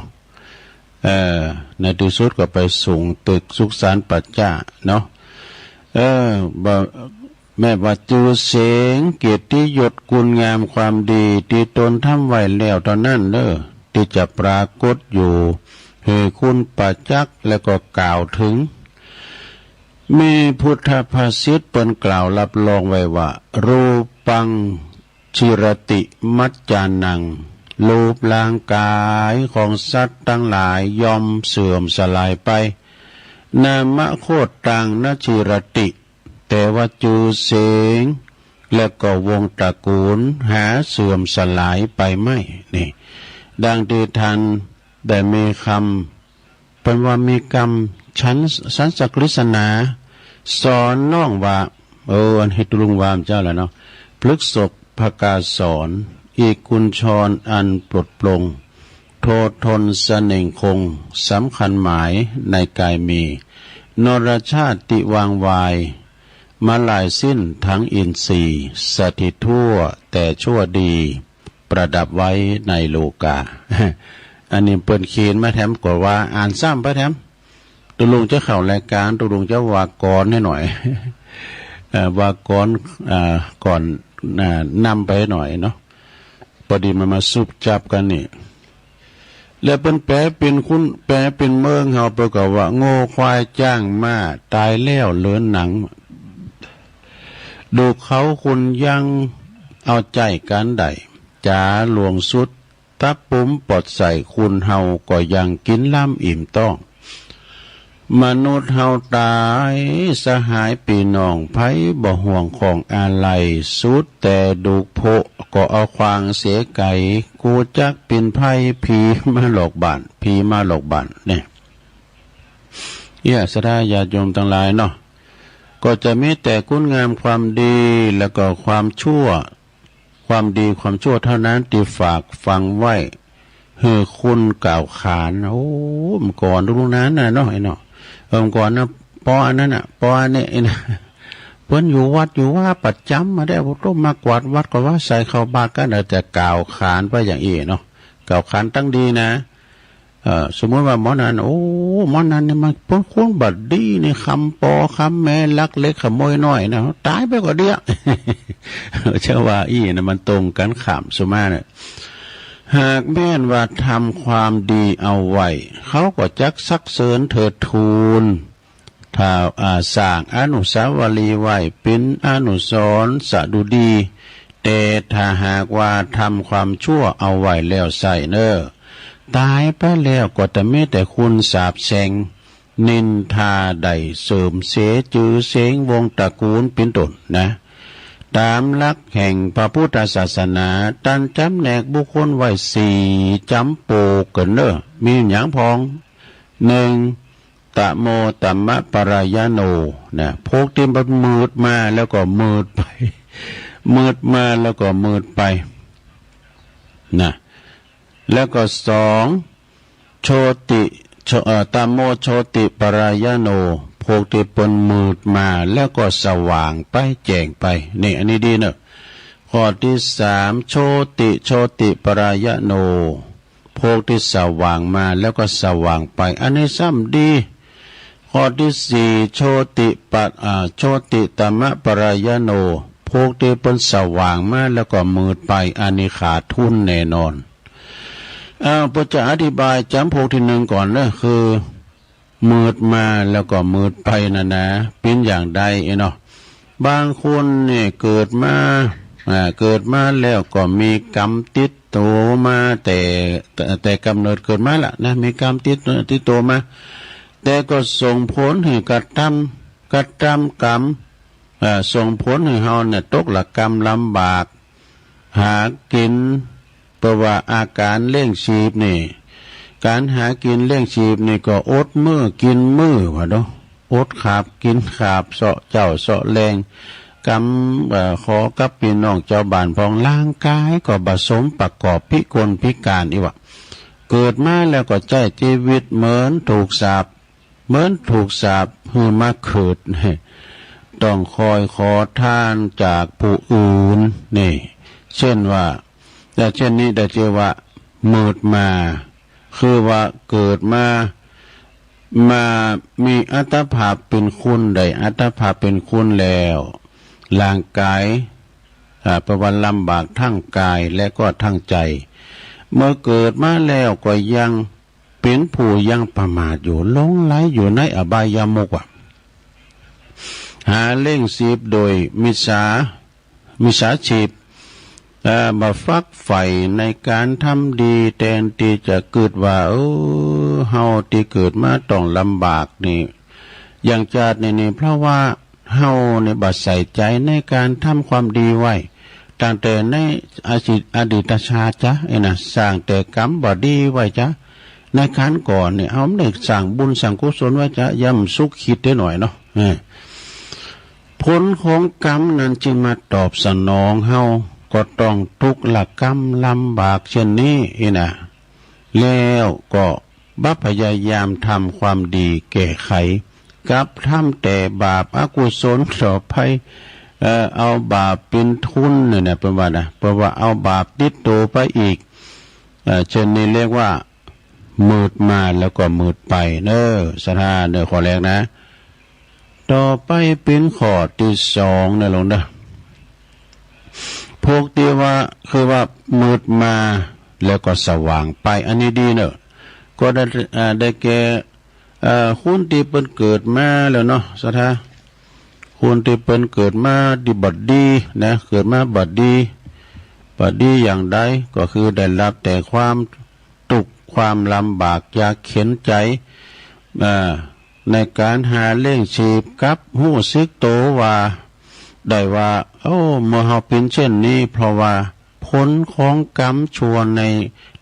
ในที่สุดก็ไปสูงตึกสุขสันต์ปัจจาเนาะแม่ว่าจือเสียงเกียรติยศคุณงามความดีที่ตนทำไว้แล้วตอนนั้นเด้อที่จะปรากฏอยู่ให้คุณประจักษ์แล้วก็กล่าวถึงมีพุทธภาษิตเปิ้นกล่าวรับรองไว้ว่ารูปังชิรติมัจจานังรูปร่างกายของสัตว์ทั้งหลายย่อมเสื่อมสลายไปนามโคตตังนชิรติแต่ว่าจือเสียงและก็วงตระกูลหาเสื่อมสลายไปไม่นี่ดังที่ท่านได้มีคำเป็นว่ามีกรรมชั้นสันสกฤษณาสอนน้องว่าอันให้ตุลุงวามเจ้าแหละเนาะพฤกษบภกาสอนอีกกุญชรอันปลดปลงโททนเสน่งคงสำคัญหมายในกายมีนรชาติวางวายมาลายสิ้นทั้งอินทรีย์สถิตทั่วแต่ชั่วดีประดับไว้ในโลกา อันนี้เปิ้นเขียนมาแถมกว่าอ่านซ้ำไปแถมตุลุงจะเข้ารายการตุลุงจะวากรให้หน่อย วากรก่อนนำไปหน่อยเนาะพอดีมันมาซุบจับกันนี่แล้วเป็นแปลเป็นคุณแปลเป็นเมืองเฮาประกอบว่าโง่ควายจ้างม้าตายแล้วเหลือหนังดูเขาคุณยังเอาใจกันใดจ๋าหลวงสุดตับปุ้มปลดใส่คุณเฮาก็ยังกินล่ำอิ่มต้องมนุษย์เฮาตายสหายปีน้องไผบ่ห่วงของอะไรสุดแต่ดูโพก็เอาควางเสียไก่กูจักเป็นไผผีมาหลอกบ้านผีมาหลอกบ้านเนี่ยสดาญาติโยมทั้งหลายเนาะก็จะมีแต่คุณงามความดีแล้วก็ความชั่วความดีความชั่วเท่านั้นที่ฝากฟังไว้ให้คุณกล่าวขานเมื่อก่อนรู้นั้นน่ะเนาะไอ้เนาะเมื่อก่อนนะปออันนั้นน่ะปออันนี้นะเพิ่นอยู่วัดอยู่ว่าประจำมาได้บ่ต้องมากวาดวัดก็ว่าใส่เข้าบาตรกันแต่กล่าวขานไปอย่างอีเนาะกล่าวขานตั้งดีนะสมมติว่าหมอนันหมอนันเนี่ยมันพ้นคุ้นบัดดีนี่คำปอคำแม่ลักเล็กขโมยน้อยนะตายไปก็เดียวเชื่อว่านะมันตรงกันขำสมาเนี่ยหากแม่นว่าทำความดีเอาไว้เขาก็จักซักเสริญเถิดทูลถ้าสร้างอนุสาวรีย์ไว้เป็นอนุสรณ์สดุดีแต่ถ้าหากว่าทำความชั่วเอาไว้แล้วใส่เนอตายไปแล้วก็จะไม่แต่คุณสาบแช่งนินทาใดเสริมเสจือเสงวงตระกูลเป็นต้นนะตามหลักแห่งพระพุทธศาสนาตันจำแนกบุคคลไว้4จำโปกันเนอมีอย่างพอง1ตะโมตัมมะปรายโนนะพวกที่มันมืดมาแล้วก็มืดไปมืดมาแล้วก็มืดไปนะแล้วก็2โชติตามโมโชติปรายโนพวกที่ปนมืดมาแล้วก็สว่างไปแจ้งไปนี่อันนี้ดีเนอะข้อที่3โชติปรายโนพวกที่สว่างมาแล้วก็สว่างไปอันนี้ซ้ำดีข้อที่4โชติตมะปรายโนพวกที่ปนสว่างมาแล้วก็มืดไปอันนี้ขาดทุนแน่นอนพระจะอธิบายจำพวกที่1ก่อนนะคือมืดมาแล้วก็มืดไปนะเป็นอย่างใดเนาะบางคนเนี่ยเกิดมาแล้วก็มีกรรมติดตัวมาแต่กำเนิดเกิดมาละนะมีกรรมติดตัวมาแต่ก็ส่งผลให้กระทำกรรมส่งผลให้เฮาเนี่ยตกละกรรมลำบากหากินเพราะว่าอาการเลี้ยงชีพนี่ การหากินเลี้ยงชีพนี่ก็อดมื้อกินมื้อว่าเนาะอดขาบกินขาบเสาะเจ้าเสาะแรงกำขอกับพี่น้องเจ้าบ้านพองร่างกายก็ผสมประกอบพิกลพิการอีวะเกิดมาแล้วก็ใจชีวิตเหมือนถูกสาปหือมาเกิดต้องคอยขอทานจากผู้อื่นนี่เช่นว่าแต่เช่นนี้ได้เจอว่ามืดมาคือว่าเกิดมามีอัตภาพเป็นคุณได้อัตภาพเป็นคุณแล้วร่างกายประวันลำบากทั้งกายและก็ทั้งใจเมื่อเกิดมาแล้วก็ยังเป็นผู้ยังประมาทอยู่หลงไหลอยู่ในอบายมุขหาเล่งชีพโดยมิจฉาชีพมาฟักใฝ่ในการทำดีแทนที่จะเกิดว่าเฮาที่เกิดมาต้องลำบากนี่อย่างชาตินี่เพราะว่าเฮาเนี่ยบัดใส่ใจในการทำความดีไว้ตั้งแต่ในอดีตชาติจ้ะนะสร้างแต่กรรมบ่ดีไว้จ้ะในขันก่อนเนี่ยเอาได้สร้างบุญสร้างกุศลไว้จ้ะย่ำสุขคิดได้หน่อยเนาะผลของกรรมนั้นจึงมาตอบสนองเฮาก็ต้องทุกข์ละกรรมลำบากเช่นนี้นะแล้วก็พยายามทำความดีแก้ไขกับทำแต่บาปอกุศลต่อไปเอาบาปเป็นทุนเนี่ยเป็นว่านะเพราะว่าเอาบาปติดตัวไปอีกเช่นนี้เรียกว่ามืดมาแล้วก็มืดไปเนอสถาเนอข้อแรกนะต่อไปเป็นข้อที่สองเนี่ยลงนะพวกที่ว่าคือว่ามืดมาแล้วก็สว่างไปอันนี้ดีเนอะก็ได้แก่คุณที่เป็นเกิดมาแล้วเนาะสถาคุณที่เป็นเกิดมาดีบัดดีนะเกิดมาบัดดีอย่างใดก็คือได้รับแต่ความทุกข์ความลำบากยากเข็นใจในการหาเลี้ยงชีพกับหู้ซึกโตว่าได้ว่าเมื่อเฮาเป็นเช่นนี้เพราะว่าผลของกรรมชั่วใน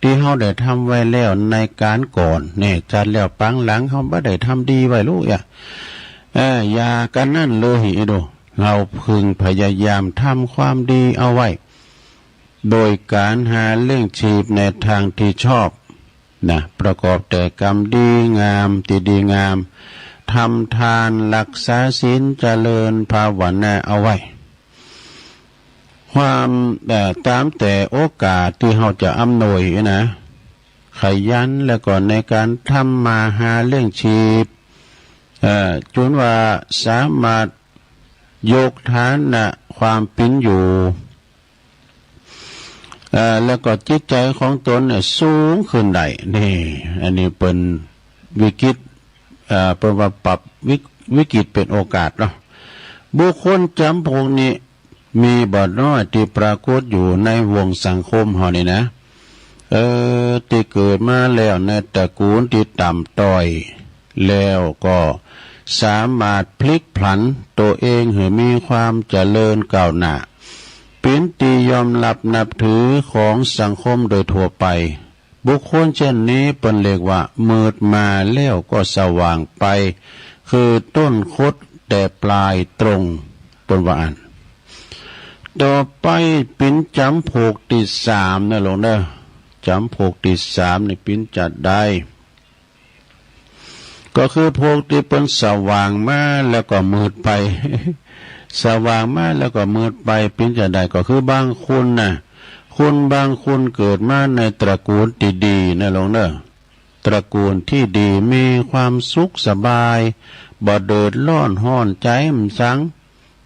ที่เฮาได้ทำไว้แล้วในการก่อนเนี่ยจัดแล้วปังหลังเฮาบ่ได้ทำดีไว้ลูกอย่ากันนั่นเลยดูเราพึงพยายามทำความดีเอาไว้โดยการหาเลี้ยงชีพในทางที่ชอบนะประกอบแต่กรรมดีงามที่ดีงามทำทานรักษาศีลเจริญภาวนาเอาไว้ความตามแต่โอกาสที่เราจะอำนวยนะขยันแล้วก็ในการทำมาหาเลี้ยงชีพจนว่าสามารถยกฐานะความเป็นอยู่แล้วก็จิตใจของตนเนี่ยสูงขึ้นได้นี่อันนี้เป็นวิกฤตเป็นว่าปรับวิกฤตเป็นโอกาสเนาะบุคคลจำพวกนี้มีบ่น้อยที่ปรากฏอยู่ในวงสังคมเฮานี่นะที่เกิดมาแล้วในตระกูลที่ต่ำต้อยแล้วก็สามารถพลิกผันตัวเองให้มีความเจริญก้าวหน้าเป็นที่ยอมรับนับถือของสังคมโดยทั่วไปบุคคลเช่นนี้เป็นเรียกว่ามืดมาแล้วก็สว่างไปคือต้นคดแต่ปลายตรงเป็นว่าอันต่อไปเป็นจำพวกที่สามนะลงเด้อจำพวกที่สามนี่เป็นจัดได้ก็คือพวกที่เป็นสว่างมาแล้วก็มืดไปสว่างมาแล้วก็มืดไปเป็นจัดได้ก็คือบางคนนะคุณบางคนเกิดมาในตระกูลที่ดีนะลงเด้อตระกูลที่ดีมีความสุขสบายบ่เดือดร้อนห้อนใจมันสัง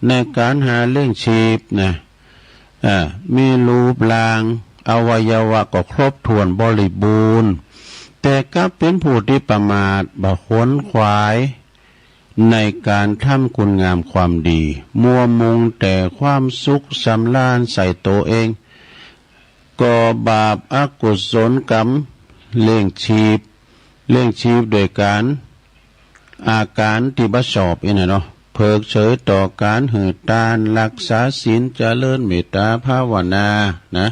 ในการหาเลี้ยงชีพนะมีรูปร่างอวัยวะก็ครบถ้วนบริบูรณ์แต่ก็เป็นผู้ที่ประมาทบ่ขวนขวายในการทำคุณงามความดีมัวมุงแต่ความสุขสำราญใส่ตัวเองก่อบาปอกุศลกรรมเลี้ยงชีพโดยการอาการที่บ่ชอบเนาะเพิกเฉยต่อการหืดตานรักษาศีลเจริญเมตตาภาวนานะ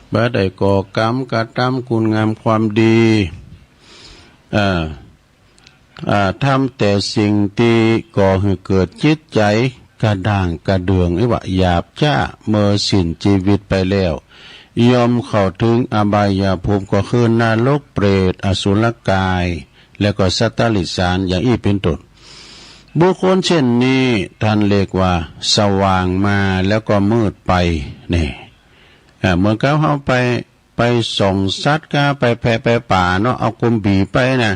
พ บ่ได้ก่อกรรมกระทำคุณงามความดีทำแต่สิ่งที่ก่อให้เกิดจิตใจกระด่างกระเดืองว่าหยาบจ้าเมื่อสิ้นชีวิตไปแล้วยอมเข้าถึงอบายภูมิก็คือนรกเปรตอสุรกายแล้วก็สัตตลิสารอย่างนี้เป็นต้นบุคคลเช่นนี้ท่านเรียกว่าสว่างมาแล้วก็มืดไปนี่เหมือนกับเขาไปส่องสัตว์ก็ไปแผ่ไปป่าเนาะเอากลมบีไปนะ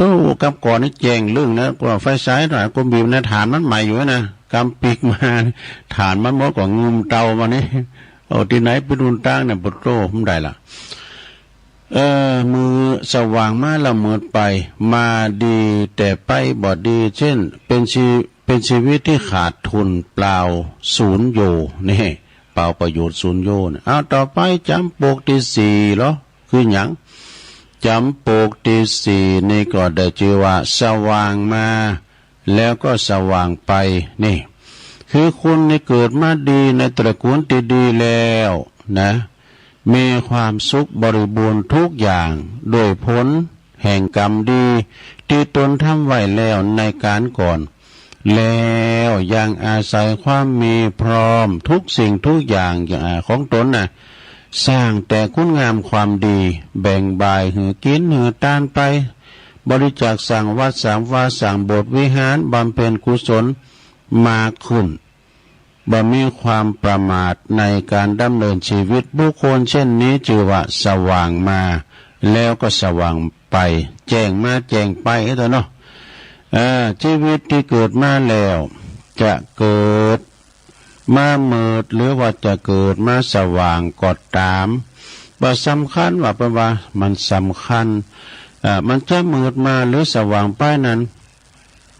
ตู้กำก่อนนี่แจงเรื่องนะก็ไฟฉายหน่อยกลมบีนะฐานมันใหม่อยู่นะกำปีกมาฐานมันหมดกว่างุมเตามานี่เอาที่ไหนไปดูตั้งเนี่ยปุตโตผมได้ละมือสว่างมาละเมิดไปมาดีแต่ไปบ่ดีเช่นเป็นชีวิตที่ขาดทุนเปล่าศูนย์อยู่นี่เปล่าประโยชน์ศูนย์โยนเอาต่อไปจำปกที่สี่เหรอคือหยังจำปกที่สี่นี่ก็ได้ชื่อว่าสว่างมาแล้วก็สว่างไปนี่คือคุณในเกิดมาดีในตระกูลที่ดีแล้วนะมีความสุขบริบูรณ์ทุกอย่างโดยผลแห่งกรรมดีที่ตนทำไว้แล้วในการก่อนแล้วยังอาศัยความมีพร้อมทุกสิ่งทุกอย่างของตนนะสร้างแต่คุณงามความดีแบ่งบายหือกินหือตานไปบริจาคสร้างวัดสร้างวาสร้างโบสถ์วิหารบำเพ็ญกุศลมาขึ้นบ่มีความประมาทในการดำเนินชีวิตบุคคลเช่นนี้ชื่อว่าสว่างมาแล้วก็สว่างไปแจ้งมาแจ้งไปเนาะชีวิตที่เกิดมาแล้วจะเกิดมาเมิดหรือว่าจะเกิดมาสว่างก็ตามบ่สำคัญว่าเพราะว่ามันสำคัญมันจะเมิดมาหรือสว่างไปนั้น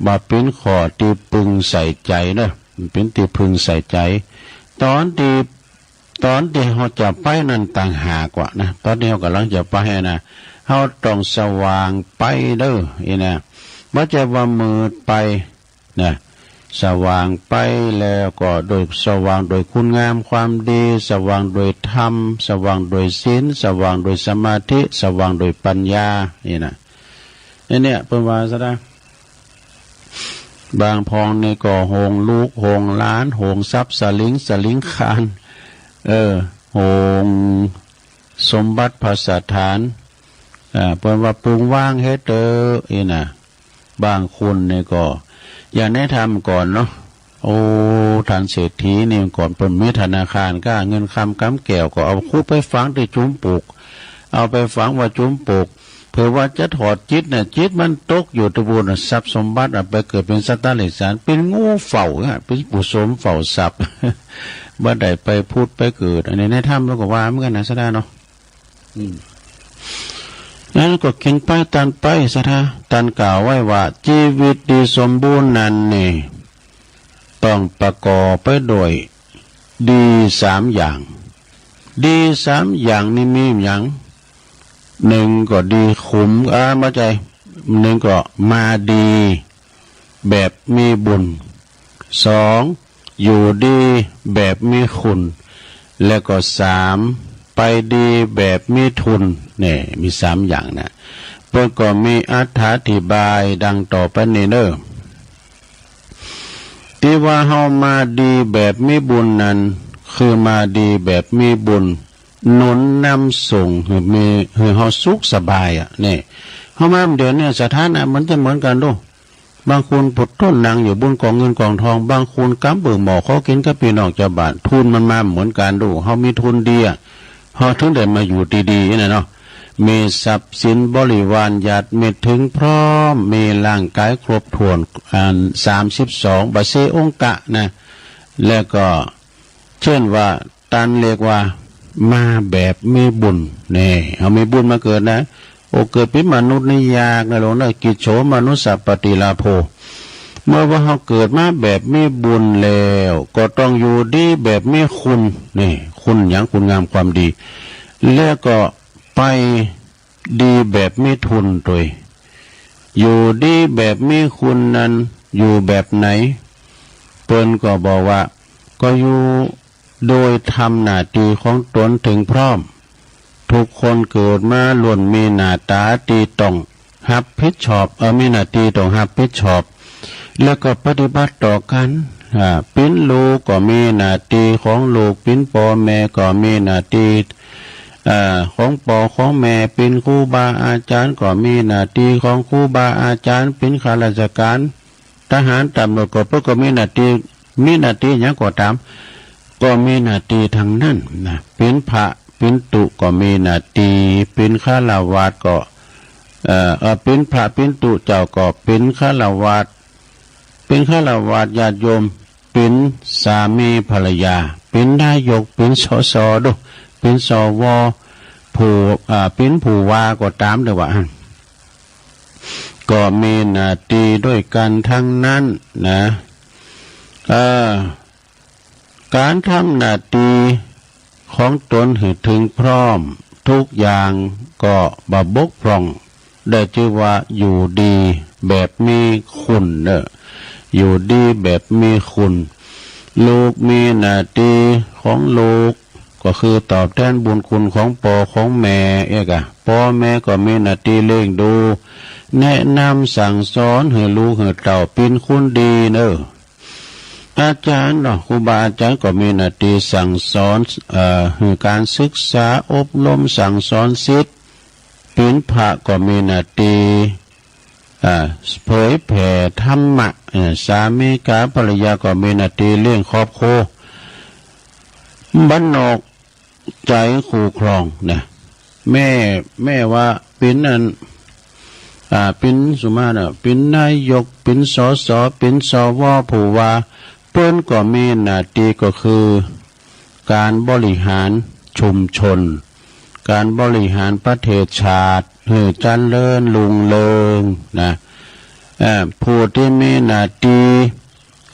บ่เป็นข้อที่พึงใส่ใจเนาะเป็นที่พึงใส่ใจตอนที่เขาจะไปนั้นต่างหากว่านะตอนที่เขากำลังจะไปนะเขาต้องสว่างไปเด้อนะไม่ใช่ว่ามืดไปนะสว่างไปแล้วก็โดยสว่างโดยคุณงามความดีสว่างโดยธรรมสว่างโดยศีลสว่างโดยสมาธิสว่างโดยปัญญานี่นะเนี่ยเป็นว่าซะนะบางพองนี่ก็โหงลูกโหงล้านโหงทรัพย์สลิงคานโหงสมบัติภาษาฐานเพิ่นว่าปรุงว่างเฮ็ดเด้อน่ะบางคนนี่ก็อย่างแนะนำก่อนเนาะโอ้ท่านเศรษฐีนี่ก่อนเพิ่นมีธนาคารก็เงินคำกำแก้วก็เอาคู่ไปฝังที่จุ้มปลูกเอาไปฝังว่าจุ้มปลูกเพื่อว่าจะถอดจิตเนี่ยจิตมันตกอยู่ตะบูนทรัพย์สมบัติไปเกิดเป็นสัตว์เลี้ยงสารเป็นงูเฝ้าเป็นปุสมเฝ้าทรัพย์บ่ได้ไปพูดไปเกิดอันนี้ในถ้ำแล้วก็ว่าเหมือนกันนะซะได้เนาะนั้นก็เขียนไปตันไปซะนะตันกล่าวไว้ว่าชีวิตดีสมบูรณ์นั้นนี่ต้องประกอบไปโดยดีสามอย่างดีสามอย่างนี่มีอย่างหนึ่งก็ดีขุมมาใจหนึ่งก็มาดีแบบมีบุญสองอยู่ดีแบบมีคุณและก็สามไปดีแบบมีทุนเนี่ยมีสามอย่างนะเพื่อก็มีอธิบายดังต่อไปนี้เด้อที่ว่าเฮามาดีแบบมีบุญนั้นคือมาดีแบบมีบุญหนุนนำส่งให้เฮาสุขสบายนี่เฮามาเดี๋ยวนี้สถานะมันจะเหมือนกันดูบางคนปวดต้นนางอยู่บนกองเงินกองทองบางคนกำเบื่อหมอเขากินกับพี่น้องชาวบ้านทุนมันมาเหมือนกันดูเฮามีทุนดีเฮาถึงได้มาอยู่ดีๆนี่เนาะมีทรัพย์สินบริวารญาติมิตรถึงพร้อมมีร่างกายครบถ้วน32บาเซองกะนะแล้วก็เช่นว่าตันเรียกว่ามาแบบมีบุญนี่เอามีบุญมาเกิดนะโอเกิดเป็นมนุษย์นี่ยากนะหลวงนะกิจโฉมนุสสปฏิลาโภเมื่อว่าเขาเกิดมาแบบมีบุญแล้วก็ต้องอยู่ดีแบบมีคุณนี่คุณอย่างคุณงามความดีแล้วก็ไปดีแบบมีทุนตัวอยู่ดีแบบมีคุณนั้นอยู่แบบไหนเปิ้นก็บอกว่าก็อยู่ โดยทำหน้าที่ของตนถึงพร้อมทุกคนเกิดมาล้วนมีหน้าตาที่ต้องรับผิดชอบมีหน้าที่ต้องรับผิดชอบแล้วก็ปฏิบัติต่อกันปิ้นลูกก็มีหน้าที่ของลูกปิ้นพ่อแม่ก็มีหน้าที่ของพ่อของแม่เป็นครูบาอาจารย์ก็มีหน้าที่ของครูบาอาจารย์เป็นข้าราชการทหารตำรวจก็มีหน้าที่อย่างก็ตามก็มีหน้าที่ทั้งนั้นนะเป็นพระเป็นตุก็มีหน้าที่เป็นฆราวาสก็เป็นพระเป็นตุเจ้าก็เป็นฆราวาสญาติโยมเป็นสามีภรรยาเป็นนายกเป็นสสด้วยเป็นสวผู้เป็นผู้ว่าก็ตามเด้อว่าก็มีหน้าที่ด้วยกันทั้งนั้นนะการทำหน้าที่ของตนให้ถึงพร้อมทุกอย่างก็บ่บกพร่องได้ชื่อว่าอยู่ดีแบบมีคุณอยู่ดีแบบมีคุณลูกมีหน้าที่ของลูกก็คือตอบแทนบุญคุณของพ่อของแม่พ่อแม่ก็มีหน้าที่เลี้ยงดูแนะนำสั่งสอนให้ลูกให้เต่าเป็นคนดีอาจารย์ครูบาอาจารย์ก็มีหน้าที่สั่งสอนให้การศึกษาอบรมสั่งสอนศิษย์เป็นพระก็มีหน้าที่เผยแผ่ธรรมะสามีภรรยาก็มีหน้าที่เลี้ยงครอบครัวบ้านนอกใจคู่ครองนะแม่ว่าเป็นเป็นสุมาณเป็นนายกเป็นสสเป็นสวผู้ว่าเปิ้นก็มีหน้าที่ก็คือการบริหารชุมชนการบริหารประเทศชาติให้เจริญรุ่งเรืองนะผู้ที่มีหน้าที่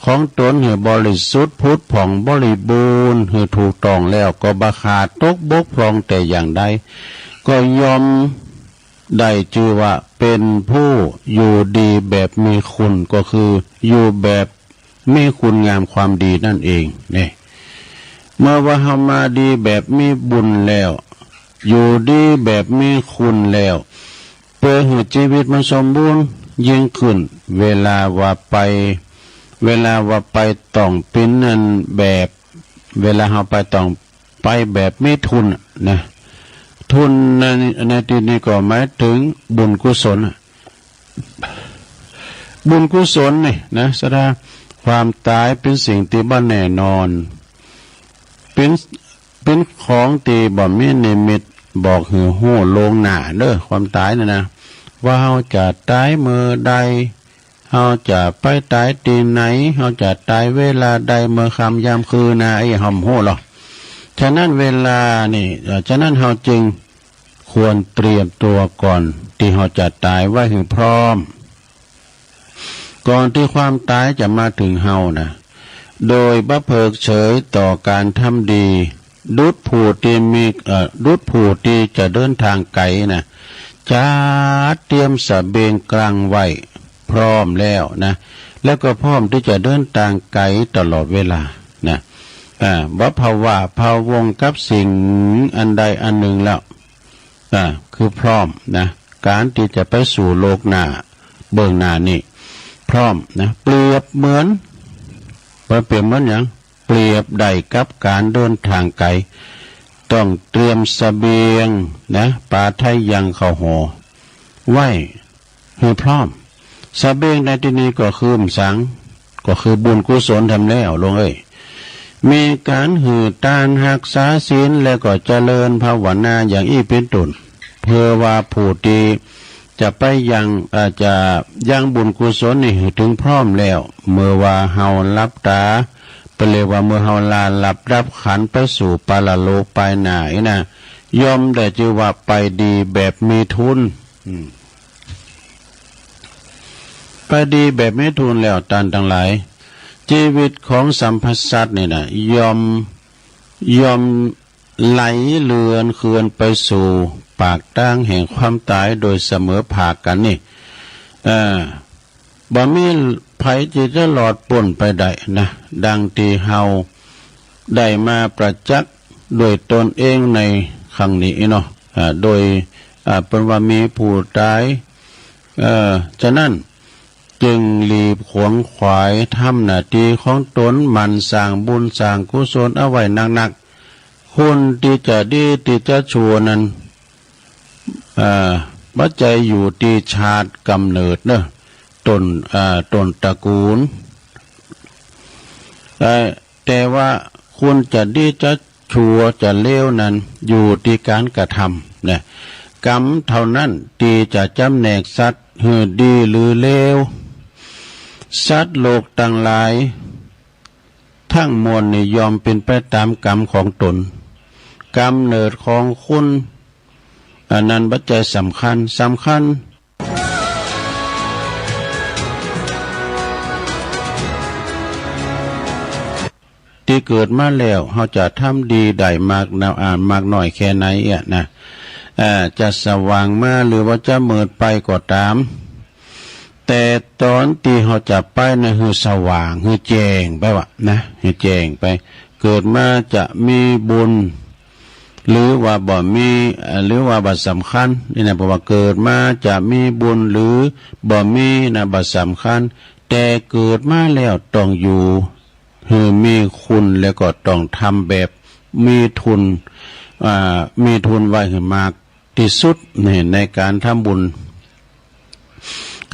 ของตนให้บริสุทธิ์พุทธผ่องบริบูรณ์ให้ถูกต้องแล้วก็บ่ขาดตกบกพร่องแต่อย่างใดก็ยอมได้ชื่อว่าเป็นผู้อยู่ดีแบบมีคุณก็คืออยู่แบบมีคุณงามความดีนั่นเองเนี่ยเมื่อว่าเฮามาดีแบบมีบุญแล้วอยู่ดีแบบมีคุณแล้วเพื่อให้ชีวิตมันสมบูรณ์ยิ่งขึ้นเวลาว่าไปต้องเป็นนั่นแบบเวลาเฮาไปต้องไปแบบมีทุนนะทุนในที่นี้ก็หมายถึงบุญกุศลนี่นะแสดงความตายเป็นสิ่งที่บ่แน่นอนเป็นของที่บ่มีนิมิตบอกหือฮู้ลงหน้าความตายนะว่าเฮาจะตายเมื่อใดเฮาจะไปตายที่ไหนเฮาจะตายเวลาใดเมื่อค่ำยามคืนนะเฮาฮู้หรอกฉะนั้นเวลานี่ฉะนั้นเฮาจึงควรเตรียมตัวก่อนที่เฮาจะตายไว้ให้พร้อมก่อนที่ความตายจะมาถึงเฮานะโดยบ่เพิกเฉยต่อการทำดีดุจผู้ที่จะเดินทางไกลนะจัดเตรียมสเสบียงกลางไว้พร้อมแล้วนะแล้วก็พร้อมที่จะเดินทางไกลตลอดเวลานะบ่ภาวะพะวงกับสิ่งอันใดอันหนึ่งแล้วคือพร้อมนะการที่จะไปสู่โลกหน้าเบื้องหน้านี่พร้อมนะเปรียบเหมือนอย่างเปรียบใดกับการเดินทางไกลต้องเตรียมเสบียงนะปลาไทยยังข้าวห่อไว้ให้พร้อมเสบียงในที่นี้ก็คือสังก็คือบุญกุศลทำแล้วลงมีการหือตานรักษาศีลและก็เจริญภาวนาอย่างอี้เป็นต้นเพื่อว่าผู้ที่จะไปยังบุญกุศลนี่ถึงพร้อมแล้วเมื่อว่าเฮารับตาไปเลยว่าเมื่อเฮาลาหลับรับขันไปสู่ปรโลกไปไหนนะย่อมได้ชื่อว่าไปดีแบบมีทุนไปดีแบบมีทุนแล้วท่านทั้งหลายชีวิตของสัมพสัตว์นี่นะย่อมไหลเลือนเคลื่อนไปสู่ปากทางแห่งความตายโดยเสมอภาคกันนี่บ่มีไผที่จะหลอดพ้นไปได้นะดังที่เฮา ได้มาประจักษ์โดยตนเองในครั้งนี้เนาะโดยเป็นว่ามีผู้ตายฉะนั้นจึงรีบขวนขวายทำหน้าที่ของตนมันสร้างบุญสร้างกุศลเอาไว้หนักๆคนที่จะดีที่จะชั่วนั้นปัจจัยอยู่ที่ชาติกำเนิดเนอะต้นตระกูลแต่ว่าคุณจะดีจะชั่วจะเลวนั้นอยู่ที่การกระทำเนี่ยกรรมเท่านั้นที่จะจำแนกสัตว์หือดีหรือเลวสัตว์โลกต่างหลายทั้งมวลนี่ยอมเป็นไปตามกรรมของตนกำเนิดของคุณอันนั้นปัจจัยสำคัญที่เกิดมาแล้วเขาจะทำดีได้มากมากน้อยแค่ไหนนะจะสว่างมาหรือว่าจะมืดไปก็ตามแต่ตอนที่เขาจะไปนะคือสว่างคือแจ้งไปวะนะคือแจ้งไปเกิดมาจะมีบุญหรือว่าบ่มีหรือว่าบ่สำคัญนี่นะเพราะว่าเกิดมาจะมีบุญหรือบ่มีนะบ่สำคัญแต่เกิดมาแล้วต้องอยู่คือมีคุณแล้วก็ต้องทำแบบมีทุนไว้ให้มากที่สุดนี่ในการทำบุญ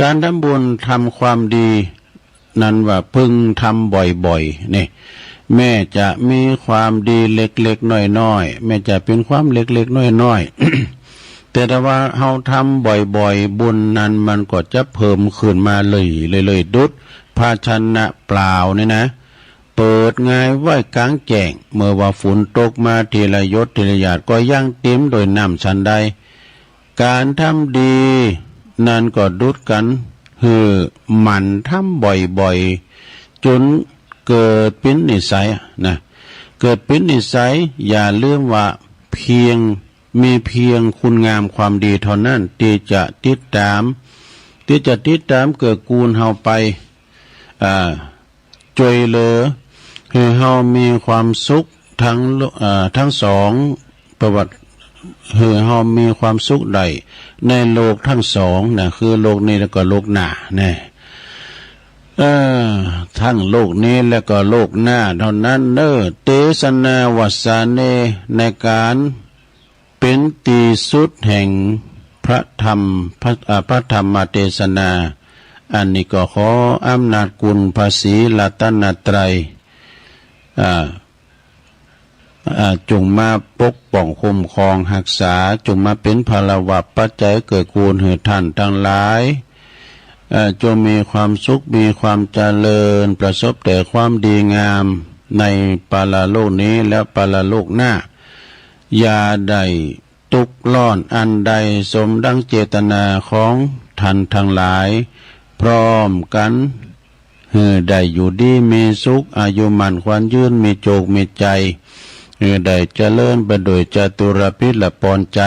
การทำบุญทำความดีนั้นว่าพึงทำบ่อยๆนี่แม่จะมีความดีเล็กๆน้อยๆแม่จะเป็นความเล็กๆน้อยๆ แต่ถ้าว่าเฮาทำบ่อยๆบุญนั้นมันก็จะเพิ่มขึ้นมาเลยดุดภาชนะเปล่านี่นะเปิดง่ายไว้กลางแจ้งเมื่อว่าฝนตกมาทีละหยดทีละหยาดก็ยังเต็มโดยน้ำชั้นใดการทำดีนั่นก็ดุดกันคือมันทำบ่อยๆจนเกิดเป็นนิสัยนะเกิดเป็นนิสัยอย่าลืมว่าเพียงคุณงามความดีเท่านั้นที่จะติดตามเกิดกูลเฮาไปช่วยเหลือให้เฮามีความสุขทั้งสองประวัติให้เฮามีความสุขใดในโลกทั้งสองนะคือโลกนี้แล้วก็โลกหน้าเนี่ยทั้งโลกนี้แล้วก็โลกหน้าเท่านั้นเตสนาวัสสาเนในการเป็นตีสุดแห่งพระธรรมเทศนาอันนี้ก็ขออำนาจคุณภาษีรัตนตรัยจงมาปกป้องคุ้มครองรักษาจงมาเป็นพลวัตปัจจัยเกิดกูลให้ท่านทั้งหลายจงมีความสุขมีความเจริญประสบแต่ความดีงามในปาลโลกนี้และปาลโลกหน้าอย่าได้ตุกล่อนอันใดสมดังเจตนาของท่านทั้งหลายพร้อมกันได้อยู่ดีมีสุขอายุมั่นขวัญยืนมีโจกมีใจได้เจริญไปโดยจตุรพิษและปอนใจ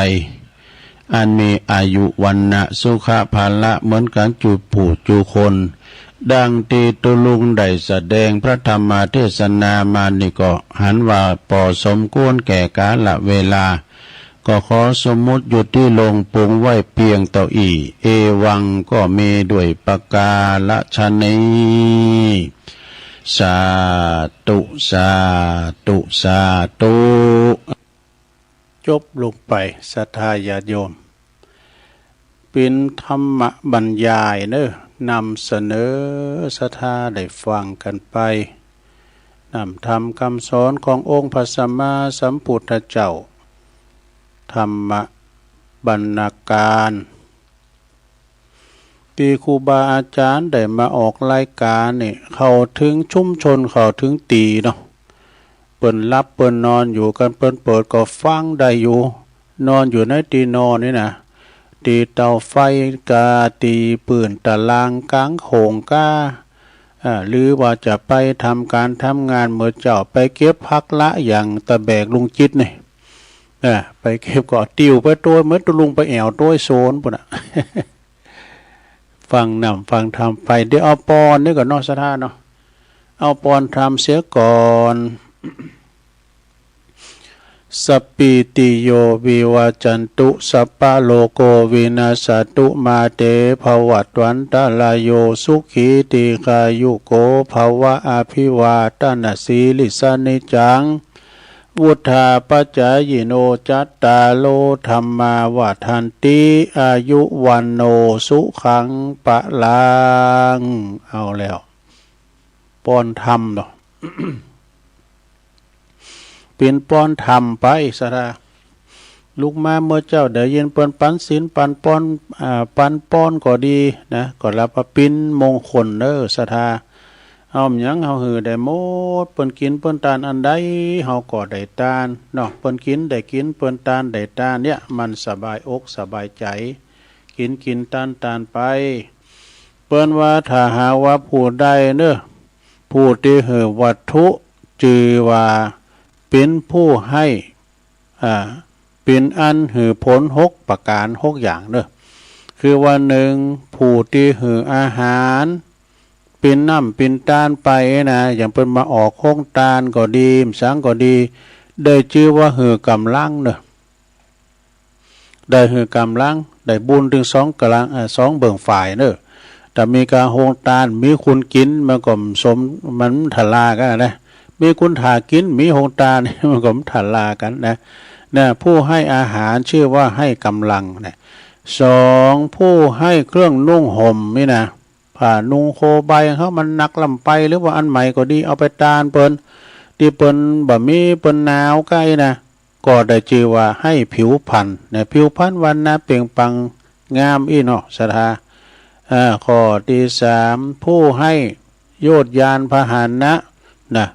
อันมีอายุวันนะสุขภาละเหมือนกันจูผู้จูคนดังที่ตุลุงได้แสดงพระธรรมเทศนามานี่ก็หันว่าพอสมควรแก่กาลเวลาก็ขอสมมุติอยู่ที่ลงปรุงไว้เพียงเต่าอีเอวังก็มีด้วยประกาศนีสาธุสาธุสาธุจบลงไปศรัทธาญาติโยมเป็นธรรมบรรยายนำเสนอศรัทธาได้ฟังกันไปนำธรรมคำสอนขององค์พระสัมมาสัมพุทธเจ้าธรรมบรรณาการที่ครูบาอาจารย์ได้มาออกรายการนี่เข้าถึงชุมชนเข้าถึงตีเนาะเปิ้นรับเปิ้นนอนอยู่กันเปิ้นเปิดก็ฟังได้อยู่นอนอยู่ในตีนอนนี่นะตีเตาไฟกาตีปืนตะลางกลางโขงก้าหรือว่าจะไปทำการทำงานเมื่อเจ้าไปเก็บพักละอย่างตะแบกลุงจิตนี่ไปเก็บก็ติวไปตัวเหมือนตัวลุงไปแอวตัวโซนปุ่นฟังนำฟังทำไปเดี๋ยวเอาปอนนี่ก่อนนอกสถานเนาะเอาปอนทำเสียก่อน สปปิติโยวิวาจันตุสัพพะโลโกวินาศตุมาเตภวัตวันตรายโยสุขีติกายุโกภวะอภิวาทนาสีลิสนิจังวุธาปัจจายโนจัตตาโลธรรมาวัฏันติอายุวันโนสุขังปะลังเอาแล้วป้อนธรรมเนาะ เป็นป้อนธรรมไปสระลูกมาเมื่อเจ้าเดี๋ยวเย็นเปิ้นปันศีลปันป้อนปันป้อนก็ดีนะก็รับปินมงคลเด้อศรัทธาเอาหยังเฮาหือได้หมดเปิ้นกินเปิ้นทานอันใดเฮาก็ได้ทานเนาะเปิ้นกินได้กินเปิ้นทานได้ทานเนี่ยมันสบายอกสบายใจกินทานไปเปิ้นว่าถ้าหาว่าผู้ใดเด้อผู้ที่หือวัตถุจือว่าเป็นผู้ให้เป็นอันหือผล6ประการ6อย่างเด้อคือว่า1ผู้ที่หืออาหารเป็นน้ำเป็นตาลไปนะอย่างเปิ้นมาออกโครงตาลก็ดีสังก็ดีได้ชื่อว่าหือกำลังเด้อได้หือกำลังได้บุญถึง2กำลัง2เบิ่งฝ่ายเด้อแต่มีการโครงตาลมีคุณกินมันก็สมมันทลากันนะมีคุณถากินมีโครงตาลมันก็ทลากันนะผู้ให้อาหารชื่อว่าให้กำลังนะ2ผู้ให้เครื่องนุ่งห่มนี่นะผ้านุ่งโคใบเขามันหนักลำไปหรือว่าอันใหม่ก็ดีเอาไปตานเปิ้นที่เปิ้นบ่มีเปิ้นหนาวใกล้นะก็ได้ชื่อว่าให้ผิวพรรณเนี่ยผิวพรรณวันนะเปล่งปลั่งงามอีเนาะศรัทธาข้อที่3ผู้ให้โยชยานพาหนะนะ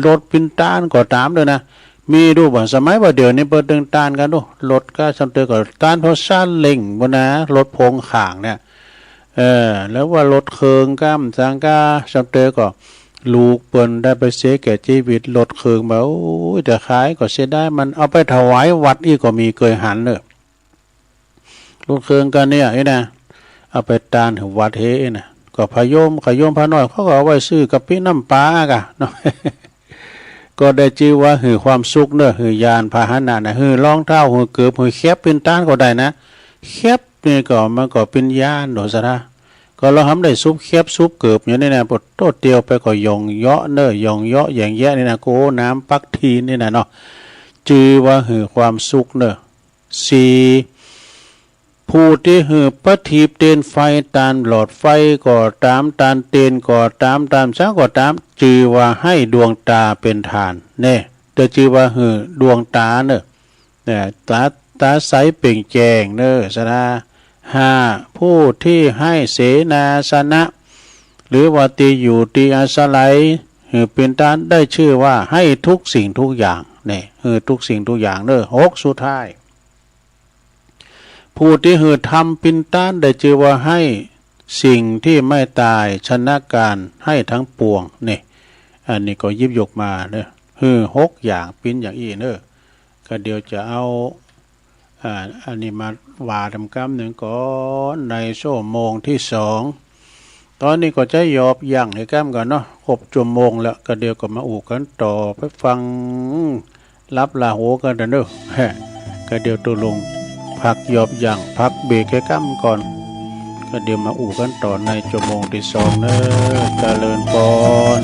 รถปินตานก็ตามเด้อนะมีดูบ่สมัยว่าเดี๋ยวนี้เปิดดึงตานกันดูรถก็จำเตอก็ตานเพราะซาเล้งบ่นะรถพงข้างเนี่ยแล้วว่ารถเคิงก้ามสังกาจำเตอก็ลูกเปิ้นได้ไปเสียแก่ชีวิตรถเคิงแบบโอ้ยแต่ขายก็เสียได้มันเอาไปถวายวัดอีกก็มีเคยหันเด้อรถเคิงกันเนี่ยนะเอาไปตานถึงวัดเฮนะก็พยมพระน้อยเขาก็เอาไว้ซื้อกับพี่น้ำปลากะเนาะ ก็ได้ชื่อว่าหือความสุขเนอะหือยานพาหนะนะหือรองเท้าหือเกือบหือแคบเป็นต้านก็ได้นะแคบนี่ก็มันก็เป็นยานโดสระก็เราทำได้ซุปแคบซุปเกือบอย่างนี้นะปดโตเตียวไปก็ยองเยาะเนอะยองเยาะอย่างแย่นี่นะโกน้ำปักทีนี่นะเนาะชื่อว่าหือความสุขเนอะ4ผู้ที่หือประทีปเตียนไฟตามหลอดไฟก็ตามตานเตียนก็ตามช้างก็ตามชื่อว่าให้ดวงตาเป็นทานเนี่ยจะชื่อว่าหือดวงตาเนอะตาใสเปล่งแจ้งเนอะสนะ5ผู้ที่ให้เสนาสนะหรือว่าตีอยู่ตีอาศัยหือเป็นทานได้ชื่อว่าให้ทุกสิ่งทุกอย่างเนี่ยหือทุกสิ่งทุกอย่างเนอะ6สุดท้ายผู้ที่หือทำปินต้านได้ชื่อว่าให้สิ่งที่ไม่ตายชนะการให้ทั้งปวงนี่อันนี้ก็ยิบยกมาเนอะหือ6อย่างปินอย่างอีเนอะก็เดี๋ยวจะเอาอันนี้มาว่าทำกรรมหนึ่งก่อนในชั่วโมงที่2ตอนนี้ก็จะยอบย่างให้กรรมก่อนเนาะครบชั่วโมงแล้วก็เดี๋ยวก็มาอู่กันต่อไปฟังรับลาโหกันเด้อก็เดี๋ยวตัวลงพักยอบย่างพักเบรกให้กรรมก่อนก็เดี๋ยวมาอู่กันต่อในชั่วโมงที่2เนอะเจริญพร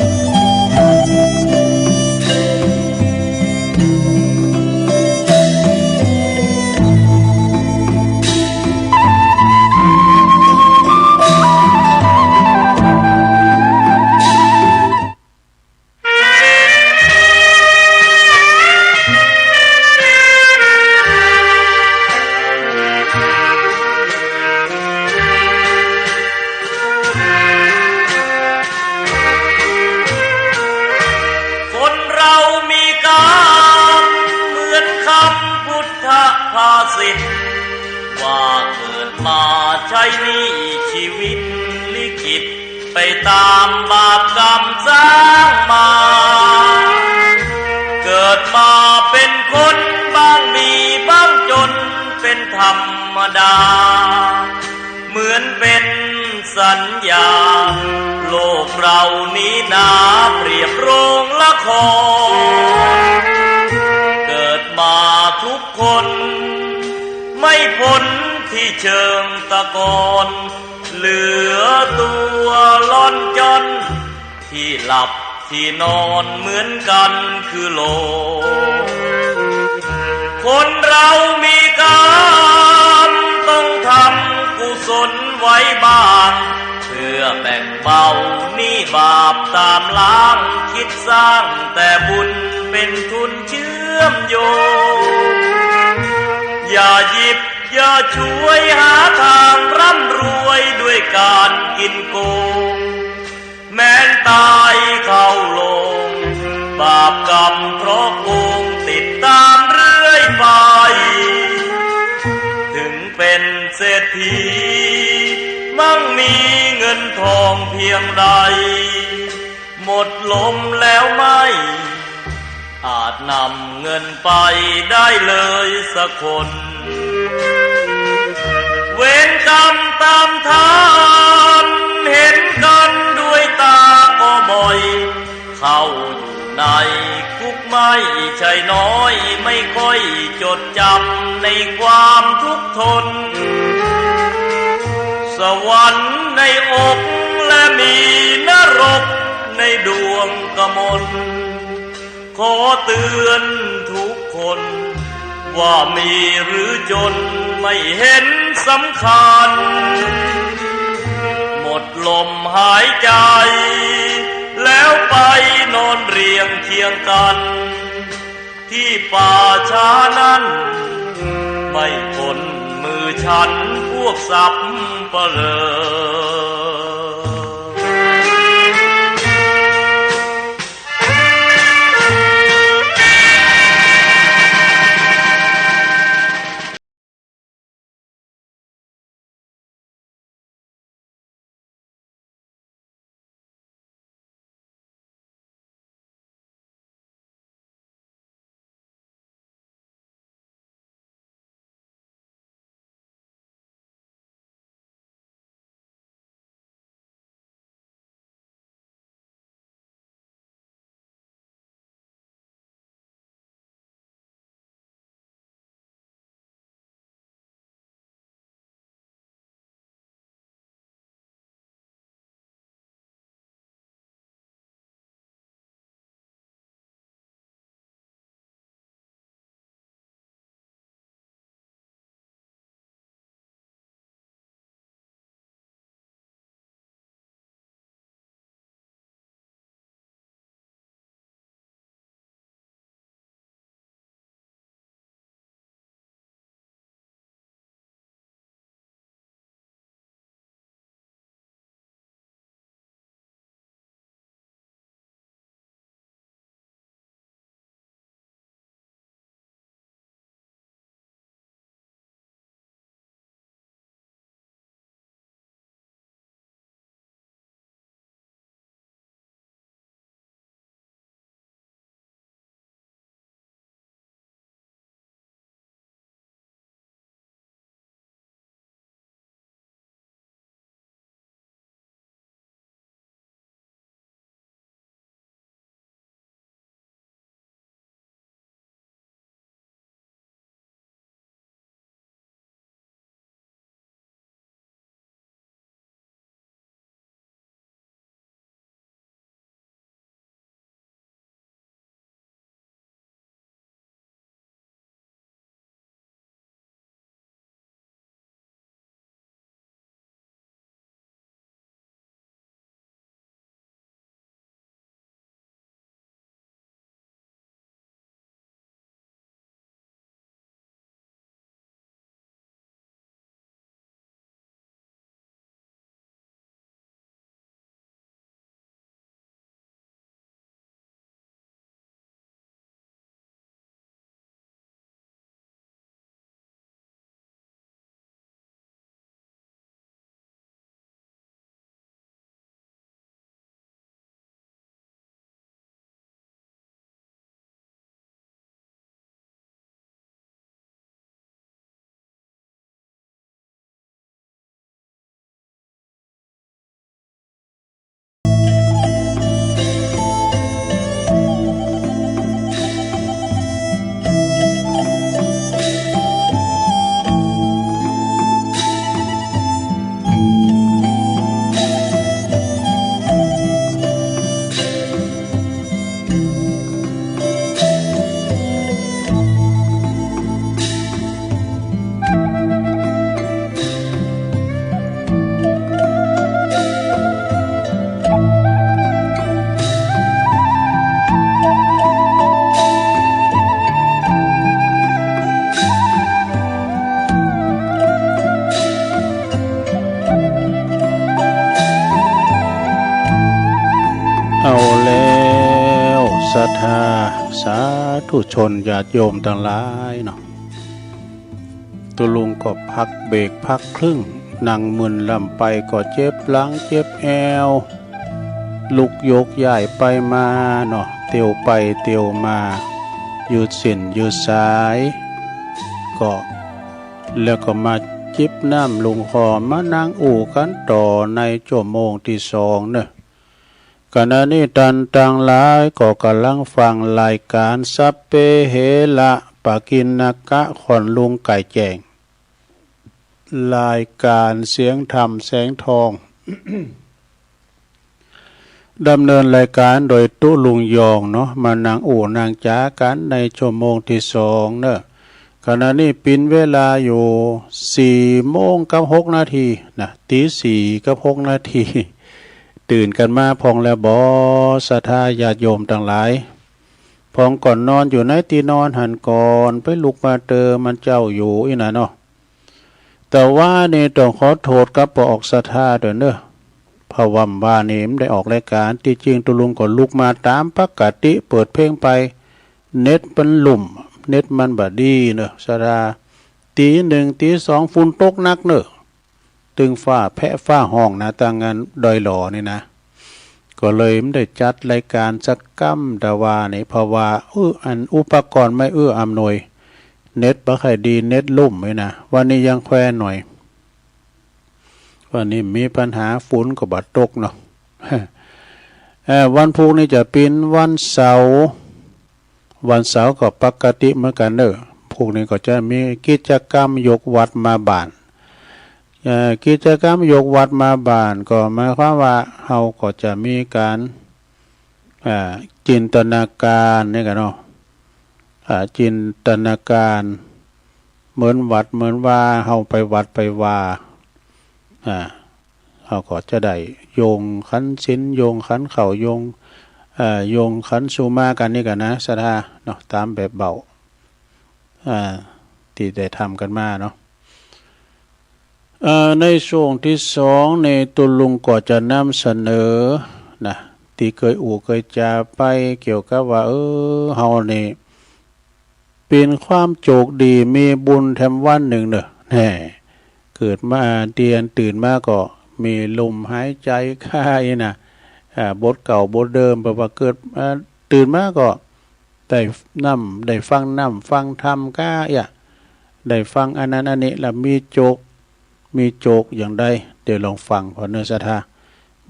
ว่าเกิดมาใช้นี้ชีวิตลิขิตไปตามบาปกรรมสร้างมาเกิดมาเป็นคนบ้างมีบ้างจนเป็นธรรมดาเหมือนเป็นสัญญาโลกเรานี้นาเปรียบโรงละครเกิดมา ลที่เชิงตะกอนเหลือตัวล่อนจอนที่หลับที่นอนเหมือนกันคือโลกคนเรามีกรรมต้องทำกุศลไว้บ้างเพื่อแบ่งเบาหนี้บาปตามล้างคิดสร้างแต่บุญเป็นทุนเชื่อมโยงอย่าหยิบอย่าช่วยหาทางร่ำรวยด้วยการกินโกงแม้นตายเข้าลงบาปกรรมเพราะโกงติดตามเรื่อยไปถึงเป็นเศรษฐีมั่งมีเงินทองเพียงใดหมดลมแล้วไม่อาจนำเงินไปได้เลยสักคนเวรกรรมตามทานเห็นกันด้วยตาก็บ่อยเข้าอยู่ในคุกไม่ใช่น้อยไม่ค่อยจดจำในความทุกข์ทนสวรรค์ในอกและมีนรกในดวงกมลขอเตือนทุกคนว่ามีหรือจนไม่เห็นสำคัญหมดลมหายใจแล้วไปนอนเรียงเคียงกันที่ป่าช้านั้นไม่พ้นมือฉันพวกสัพพะเลอ ทธาสาธุชนญาติโยมทั้งหลายเนาะตัวลุงก็พักเบรกพักครึ่งนั่งมึนลำไปก็เจ็บหลังเจ็บแอวลุกยกย้ายไปมาเนาะเตียวไปเตียวมายืดเส้นยืดสายก็แล้วก็มาจิบน้ำลงคอมานั่งอู่กันต่อในชั่วโมงที่สองเนอะขณะนี้ตันตังหลายก็กำลังฟังรายการสัพเพเหระปะกินนกะขอนลุงไก่แจงรายการเสียงธรรมแสงทอง ดำเนินรายการโดยตุลุงยองเนาะมานางอู่นางจ๋ากันในชั่วโมงที่สองเนอะขณะนี้ปินเวลาอยู่4:06 นะตี4:06ตื่นกันมาพองแล้วบอศรัทธาญาติโยมต่างหลายพองก่อนนอนอยู่ในที่นอนหันก่อนไปลุกมาเตอมันเจ้าอยู่อีน่ะเนาะแต่ว่านี่ต้องขอโทษกับปออกศรัทธาด้วยเนอะเพราะว่าบ้านนี้ได้ออกรายการที่จริงตุลุงก็ลุกมาตามปกติเปิดเพลงไปเน็ตมันลุ่มเน็ตมันบดีเนอะศรัทธาตี 1 ตี 2ฝุ่นตกนักเนอะตึงฟ้าแพะฟ้าห้องนะต่างงานดอยหล่อนี่นะก็เลยไม่ได้จัดรายการสักกัมดาวานี่เพราะว่าอันอุปกรณ์ไม่อำนวยเน็ตบ่ค่อยดีเน็ตลุ่มไว้นะวันนี้ยังแควหน่อยวันนี้มีปัญหาฝุ่นก็บัดตกเนาะ วันพุธนี้จะเป็นวันเสาร์ก็ปกติเหมือนกันเนอะพวกนี้ก็จะมีกิจกรรมยกวัดมาบ้านกิจกรรมยกวัดมาบ้านก็หมายความว่าเราก็จะมีการจินตนาการนี่กันเนาะจินตนาการเหมือนวัดเหมือนว่าเราไปวัดไปว่าเราก็จะได้โยงขันศีลโยงขันเข่าโยงขันสุมากันนี่กันนะศรัทธาเนาะตามแบบเบาที่ได้ทำกันมาเนาะในช่วงที่สองในตุลุงก็จะนำเสนอนะที่เคยเคยจะไปเกี่ยวกับว่าเฮานี่เป็นความโชคดีมีบุญแถมวันหนึ่งเนอะแน่เกิดมาตื่นมาก็มีลมหายใจค่ายนะบทเก่าบทเดิมแบบว่าเกิดตื่นมาก็ได้ฟังฟังธรรมก้าได้ฟังอันนั้นอันนี้แล้วมีโจกอย่างใดเดี๋ยวลองฟังพอเนื้อศรัทธา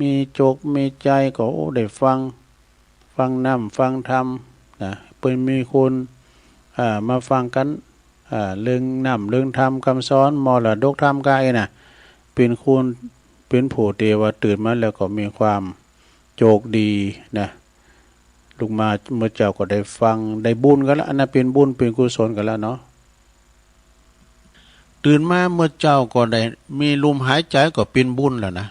มีโจกมีใจก็ได้ฟังฟังธรรมนะเป็นมีคนมาฟังกันเรื่องธรรมคำสอนมรดกธรรมกายนะเป็นคุณเป็นผู้เทวตื่นมาแล้วก็มีความโจกดีนะลูกมาเมื่อเจ้าก็ได้ฟังได้บุญกันแล้วอันนั้นเป็นบุญเป็นกุศลกันแล้วเนาะตื่นมาเมื่อเจ้าก็ได้มีลมหายใจก็เป็นบุญแล้วนะ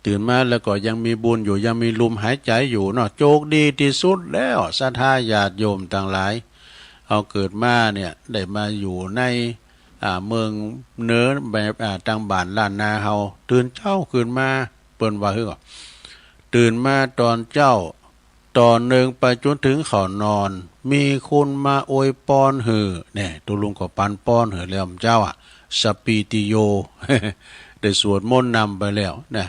ตื่นมาแล้วก็ยังมีบุญอยู่ยังมีลมหายใจอยู่เนาะโชคดีที่สุดแล้วศรัทธาญาติโยมต่างหลายเอาเกิดมาเนี่ยได้มาอยู่ในเมืองเหนือแบบทางบ้านล้านนาเฮาตื่นเช้าขึ้นมาเปิ้นว่าตื่นมาตอนเจ้าตอนหนึ่งไปจนถึงเขานอนมีคนมาอวยพรเนี่ยตุลุงก็ปันป้อนแล้วเจ้าสปีติโย ได้สวดมนต์นำไปแล้วนะ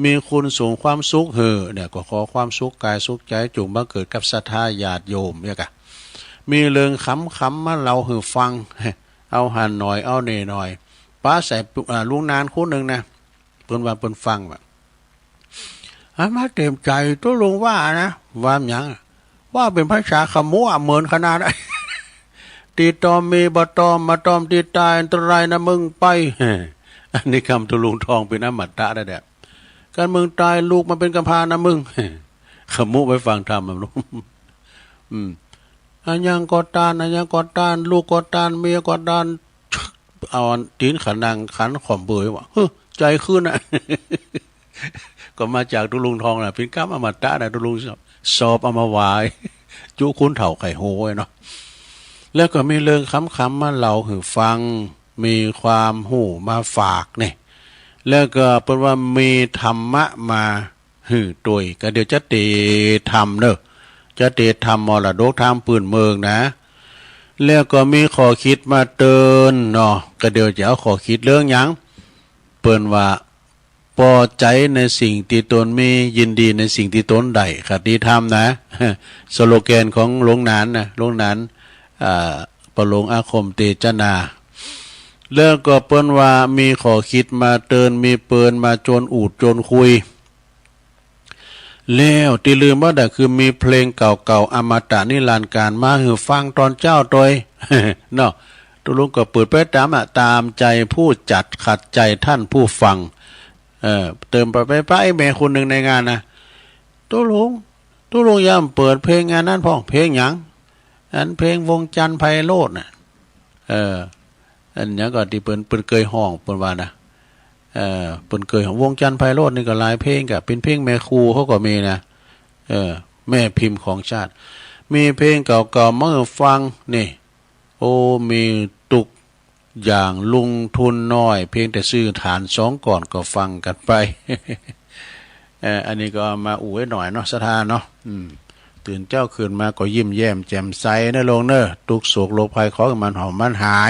มีคุณส่งความสุขเนี่ยก็ขอความสุขกายสุขใจจงบังเกิดกับศรัทธาญาติโยมเนี่ยกะมีเรื่องขำมาเราฟัง เอาหันหน่อยเอาเน่หน่อยป้าใส่ลุงนานคู่หนึ่งนะเพิ่นว่าเพิ่นฟังแบบมาเต็มใจตัวลุงว่านะว่าอย่างว่าเป็นภาษาขมัวเหมือนขนาด ตีตอมมีบตอมมาตอมตีตายอันตรายนะมึงไป อันนี้คำตุลุงทองเป็นอมตะได้แหละการมึงตายลูกมาเป็นกำพร้านะมึง ขมุไปฟังธรรมลูกอันยังกอดตานลูกกอดตานเมียกอดตานเอาตีนขันนางขันขอมเบยว่าใจขึ้นนะ ก็มาจากตุลุงทองนะเป็นกรรมอมตะนะตุลุงสอบเอามาวายจุคุ้นเถ่าไข่โหยเนาะแล้วก็มีเรื่องคำมาเล่าให้ฟังมีความหูมาฝากเนี่ยแล้วก็เป็นว่ามีธรรมะมา ตุยก็เดี๋ยวจะเตะทำเนอะจะเตะทำมรดกทำปืนเมืองนะแล้วก็มีขอคิดมาเตือนเนาะก็เดี๋ยวจะเอาขอคิดเรื่องหยังเปิ้นว่าพอใจในสิ่งที่ตนมียินดีในสิ่งที่ตนได้คติธรรมนะสโลแกนของหลวงนานนะหลวงนานประหลวงอาคมเตจนาแล้วก็เปิ้นว่ามีขอคิดมาเตือนมีเปิ้นมาโจนอูดโจนคุยแล้วที่ลืมว่าแต่คือมีเพลงเก่าๆอมตะนิรันดร์การมาหือฟังตอนเจ้าโดย เนาะตุลุงก็เปิดไปตามใจผู้จัดขัดใจท่านผู้ฟังเติมไปแม่คนหนึ่งในงานนะตุลุงย่ำเปิดเพลงงานนั้นพ่องเพลงหยังอันเพลงวงจันทร์ไพโรจน์น่ะอันนี้ก็ที่เปิ้นเคยห้องเปิ้นว่านะเปิ้นเคยของวงจันทร์ไพโรจน์นี่ก็หลายเพลงก็เป็นเพลงแม่ครูเขาก็มีนะแม่พิมพ์ของชาติมีเพลงเก่าๆมาฟังนี่โอ้มีตุกอย่างลุงทุนน้อยเพียงแต่ซื้อฐานสองก่อนก็ฟังกันไป อันนี้ก็มาอู่ไว้หน่อยเนาะสถานเนาะตื่นเจ้าคืนมาก็ยิ้มแย้มแจ่มใสนะลงเนอะทุกโศกโรคภัยขอมันหอมมันหา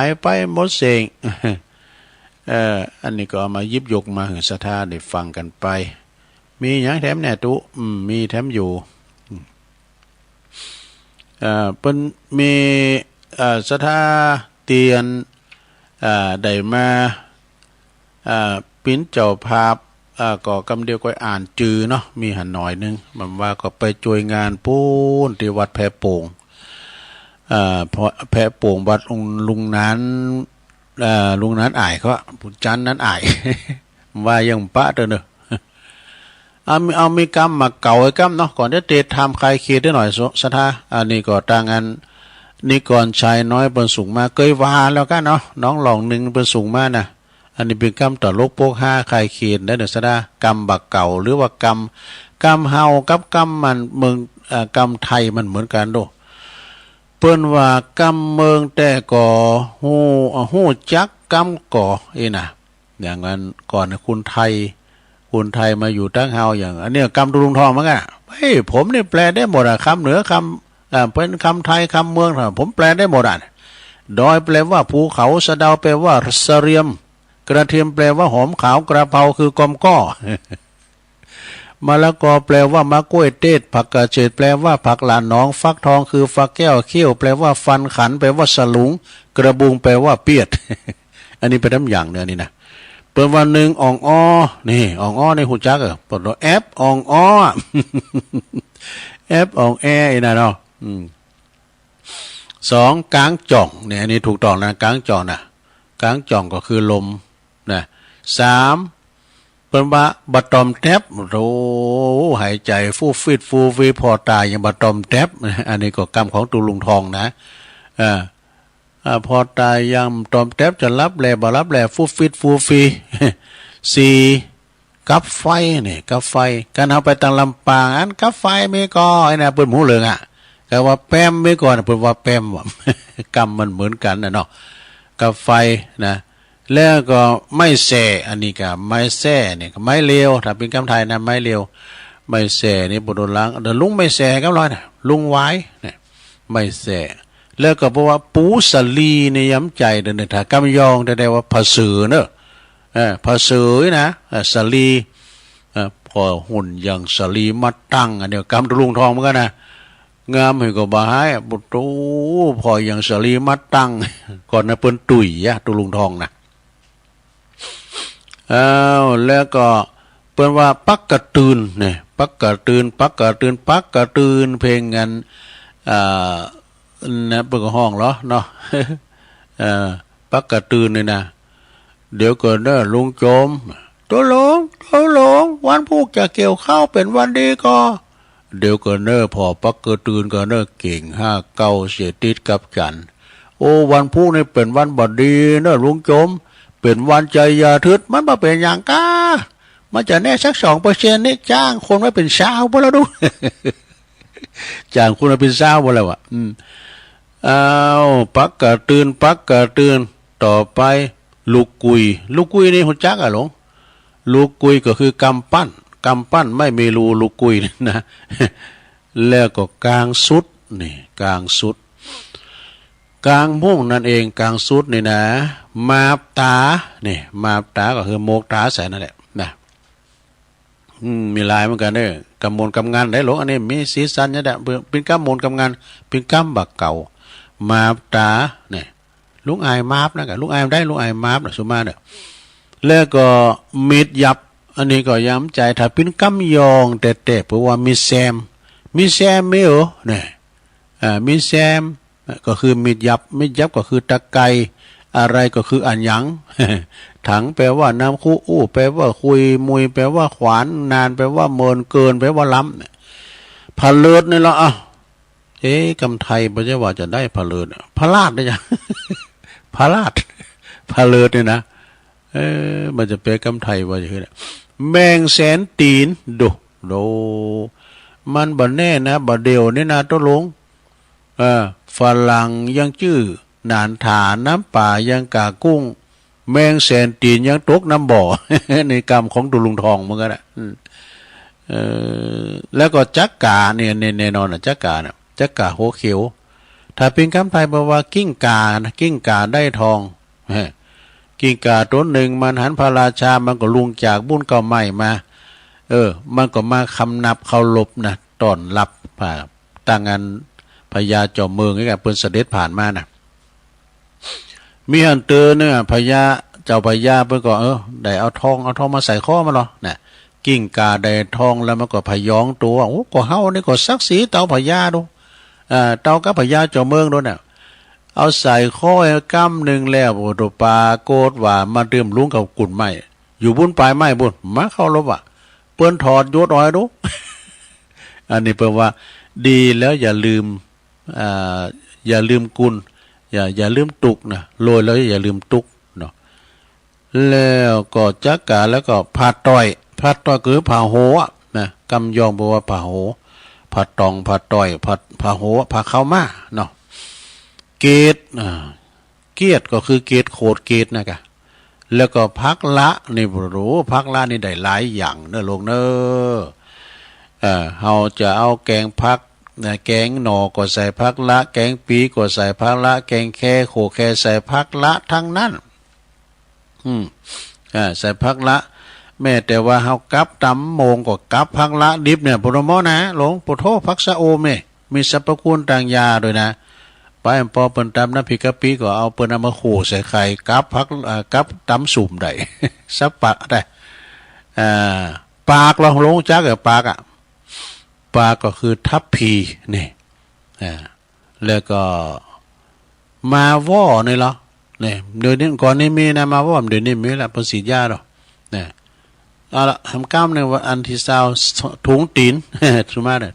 ยไปหมดเสง อันนี้ก็มายิบยกมาหือสถานได้ฟังกันไปมีอย่างแถมแน่ตุมีแถมอยู่เป็นมีสถาเตียนได้มาปิ้นเจ้าภาพก็กำเดียวก็อ่านจือเนาะมีหันหน่อยนึงมันว่าก็ไปช่วยงานปูนที่วัดแพโป่งเพราะแพโป่งวัดลุงนั้นอ่ายเขาผู้จันนั้นอ่าย ว่ายังปะเด้อเนอะเอามีกรรมมาเก่าไอ้กรรมเนาะก่อนจะเตะทำใครเคียได้หน่อยสถาอันนี้ก็ต่างกันนี่ก่อนชายน้อยเปิ้นสูงมาเคยวาแล้วกันเนาะน้องหลองหนึ่งเปิ้นสูงมานะอันนี้เป็นกรรมต่อโลกโปกห้าใครเคียนได้เด้อสถากรรมบักเก่าหรือว่ากรรมเฮากับกรรมมันเมืองกรรมไทยมันเหมือนกันโดเปิ้นว่ากรรมเมืองแต่ก่อฮู้จักกรรมก่อนะอย่างนั้นก่อนคุณไทยมาอยู่ตั้งเฮาอย่างอันนี้กรรมตุลุงทองมั้งอ่ะเฮ้ยผมนี่แปลได้หมดอ่ะคำเหนือคำเป็นคำไทยคำเมืองผมแปลได้หมดอ่ะดอยแปลว่าภูเขาสะเดาแปลว่าเสรียมกระเทียมแปลว่าหอมขาวกระเพราคือกอมก้อ มะละกอแปลว่ามะกล้วยเทศผักกระเฉดแปลว่าผักหลานน้องฟักทองคือฟักแก้วเขี้ยวแปลว่าฟันขันแปลว่าสลุงกระบุงแปลว่าเปียด อันนี้เป็นน้ำอย่างเนื้อนี่นะเปิดวันหนึ่งอ่องอ้อนี่อ่องอ้อในหูจักเปิดแอปอ่องอ้อ แอปอ่องแอนะเนาะสองกลางจ่องเนี่ยอันนี้ถูกต้องนะกลางจ่องนะกลางจ่องก็คือลมนะสามเป็นว่าบัตรอมแทบโอ้หายใจฟูฟีพอตายอย่างบัตรอมแทบอันนี้ก็กรรมของตุลุงทองนะพอตายยังตอมแทบจะรับแลบ่รับแลฟูฟีสี่กับไฟเนี่ยกับไฟการเอาไปตั้งลำปางอันกับไฟไม่ก็ไอ้น่ะเปิ้นหูเหลืองอ่ะก็ว่าแป้มไม่ก่อนเปิ้นว่าแป้มว่ากรรมมันเหมือนกันนะเนาะกับไฟนะแล้วก็ไม่แส่อันนี้ก็ไม่แส่เนี่ยก็ไม่เลวถ้าเป็นคำไทยนะไม่เลวไม่แส่นี่บ่โดนล้างเดี๋ยวลุงไม่แส่กับร้อยน่ะลุงไว้เนี่ยไม่แส่แล้วก็เพราะว่าปูสลีในย้ำใจเด้อถ้ากำยองได้ว่าผาสือเนอะผาสือนะสลีพอหุ่นอย่างสลีมาตั้งอันเดียวกำตุลุงทองเหมือนกันนะงามให้ก็บ่หายบุตรพออย่างสลีมาตั้งก่อนนะเปิ้นตุ๋ยตุลุงทองนะแล้วก็เปิ้นว่าปักกระตืนเนี่ยปักกระตืนเพลงกันนะเปิ้นก็ห้องเหรอเนาะปักกระตืนนี่นะเดี๋ยวก่อนเด้อลุงโจมตัวหลงวันพุกจะเกี่ยวข้าวเป็นวันดีก็เดี๋ยวก่อนเด้อพอปักกระตืนก็เด้อเก่ง5-9เสียติดกับจันโอ้วันพุกนี่เป็นวันบ่ดีเด้อลุงโจมเป็นวันใจยาทึดมันมาเป็นอย่างก้ามันจะแน่สัก2%นี่จ้างคนไว้เป็นชาวบ่แล้วดู จ้างคนไว้เป็นชาวบ่แล้วอ่ะปักกระตืนต่อไปลูกกุยนี่หุ่นจักอ่ะหลงลูกกุยก็คือกำปั้น กำปั้นไม่มีรูลูกกุยนะ แล้วก็กลางสุดนี่กลางสุดกลางมุ่งนั่นเองกลางสุดนี่นะมาบตานี่มาบตาก็คือโมกตาใส่นั่นแหละนะมีลายเหมือนกันเด้อกำมลกำงานได้หลงอันนี้มีสีสันเนี่ยแหละเป็นกำมลกำงานเป็นกำบักเก่ามาบตาเนี่ยลุงอายมาบนะกันลุงอายได้ลุงอายมาบนะสุมาเนี่ยแล้วก็มีดยับอันนี้ก็ย้ำใจถ้าเป็นกำยองแต่เพราะว่ามีแซมไม่เหรอเนี่ยมีแซมก็คือมีดยับก็คือตะไกอะไรก็คืออันหยัง ถังแปลว่าน้ำคู่อู้แปลว่าคุยมุยแปลว่าขวานนานแปลว่าเมินเกินแปลว่าล้ำพะเลิดนี่ละกำไทยพระเจ้าว่าจะได้พะเลิดพระลาดได้ยัง พระลาดพะเลิดเนี่ยนะมันจะเป็นกำไทยว่าจะคือแมงแสนตีนดูมันบ่แน่นะบ่เดียวนี่นะตัวลงฝรั่งยังชื่อนานถาน้ำป่ายังกากุ้งแมงแสนตีนยังตกน้ำบ่อ ในกรรมของตุลุงทองเหมือนกันนะแล้วก็จักกาเนี่ยแน่นอนนะจักกานะจักกาหัวเขียวถ้าเป็นคำไทยบอกว่ากิ้งกานะกิ้งกาได้ทองกิ้งกาตัวหนึ่งมันหันพระราชามันก็ลุงจากบุญเก่าใหม่มามันก็มาคำนับเขาลบนะตอนรับต่างงานพญาจอมเมืองนี่กับเปิ้นเสด็จผ่านมานะมีอันเตอเนี่ยพญาเจ้าพญาเพิ่นก็ได้เอาทองมาใส่ข้อมาหรอน่ะกิ้งกาได้ทองแล้วมันก็พยองตัวก็เฮานี่ก็ศักดิ์ศรีเต่าพญาดูเต่ากับพญาจอมเมืองโดนน่ะเอาใส่ข้อกำหนึ่งแล้วโอตปาโกดว่ามาเตรียมลุงกับกุ่นไม้อยู่บุญปลายไม้บุญมาเข้ารบเปิ้นถอดยศอ้อยดู อันนี้เปิ้นว่าดีแล้วอย่าลืมกุลอย่าลืมตุกนะโรยแล้วอย่าลืมตุกเนาะแล้วก็จักกาแล้วก็ผัดต้อยคือผ่าโหนะกำยองบอกว่าผ่าโหผัดตองผัดต้อยผัดผ่าโหผ่าเข้ามาเนาะเกตเกียรติก็คือเกตโคดเกตนะกะแล้วก็พักละนี่รู้พักละนี่ได้หลายอย่างเนอะลงเนอะเฮาจะเอาแกงพักแกงหน่อก็ใส่พักละแกงปีก็ใส่พักละแกงแค่โขแค่ใส่พักละทั้งนั้นใส่พักละแม้แต่ว่าเฮากับตำโมงก็กับพักละดิบเนี่ยปรโมนะหลงปุโธพักสะโอมเนี่ยมีสรรพคุณต่างยาด้วยนะไปพอเปิ้นตำน้ำพริกกะปิก็เอาเปิ้นเอามาโขใส่ไข่กับพักกับตำสุ่มได้ สับปะได้ปากเราลงจักปากปลาก็คือทับพีนี่แล้วก็มาว่อนี่เหรอเนี่ยเดี๋ยวนี้ก่อนนี้มีนะมาว่อเดี๋ยวนี้มีละภาษีญาติหรอเนี่ยเอาละทำกล้ามเนี่ยว่าอันที่ซาวถุงตีน สุมาเนี่ย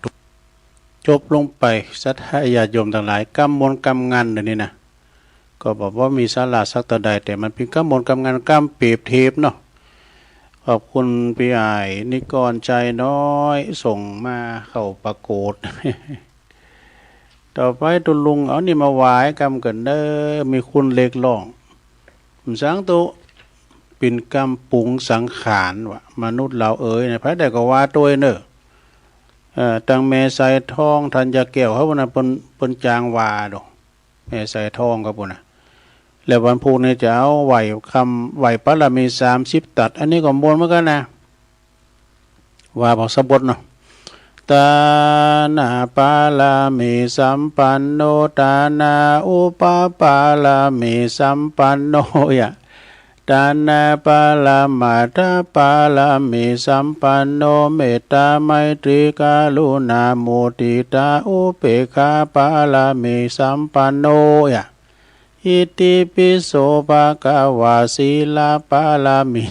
จบลงไปสัทธาญาติโยมทั้งหลายกำมลกำงานเดี๋ยวนี้นะก็บอกว่ามีสาระสักต่อใดแต่มันเป็นกำมลกำงานกำเปรียบเทียบเนาะขอบคุณพี่อ้ายนิกรใจน้อยส่งมาเข้าประโกฏ ต่อไปตุลุงเอานี่มาหวายกรรมกันเด้อมีคุณเล็กล่องสังตุเป็นกรรมปุงสังขารวะมนุษย์เราในพระแต่ก็ว่าตัวเนอะตังแม่ใส่ทองทันจะแก้วเขาวันนั้นปนจางวาดอกแม่ใส่ทองกับปุ่นนะแล้ววันพูนี่จะเอาไหวปะละมี30ตัดอันนี้ก็มวลเหมือนกันนะว่าบอกสะบดเนาะตานาปาลามีสัมปันโนตานาอุปปาลามีสัมปันโนยะตานาปาลามาตาปาลามีสัมปันโนเมตตาไมตรีกาลุณาโมติตาอุเปกขาปาลามีสัมปันโนยะอิติปิโสภะคะวะศีลาปาลามิ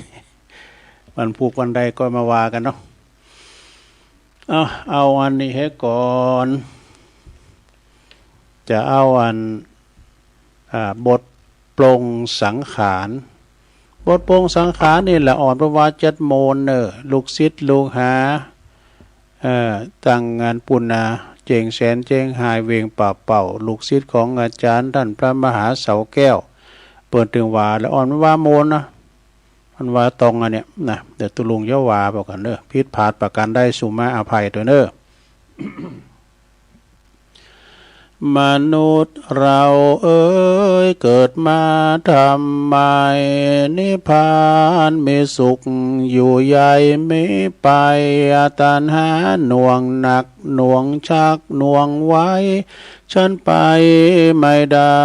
วันผูกวันใดก็มาว่ากันเนาะเอาอันนี้ให้ก่อนจะเอาอันบทปลงสังขารบทปลงสังขารนี่แหละอ่อนประวัติจัดโมนลูกศิษย์ลูกหาตั้งงานปุณณาเจงแสนเจงหายเวงป่าเป่าลูกศิษย์ของอาจารย์ท่านพระมหาเสาแก้วเปิดถึงว่าแล้วอ่อนว่าโมนนะ มันว่าตรงอันเนี้ยนะเดี๋ยวตุลุงเยาวาบอกกันเนอะพิษผาดประกันได้สุมาอภัยตัวเนอะ มนุษย์เราเอ้ยเกิดมาทำไมนิพพานมีสุขอยู่ใหญ่ไม่ไปตัณหาหน่วงหนักหน่วงชักหน่วงไว้ฉันไปไม่ได้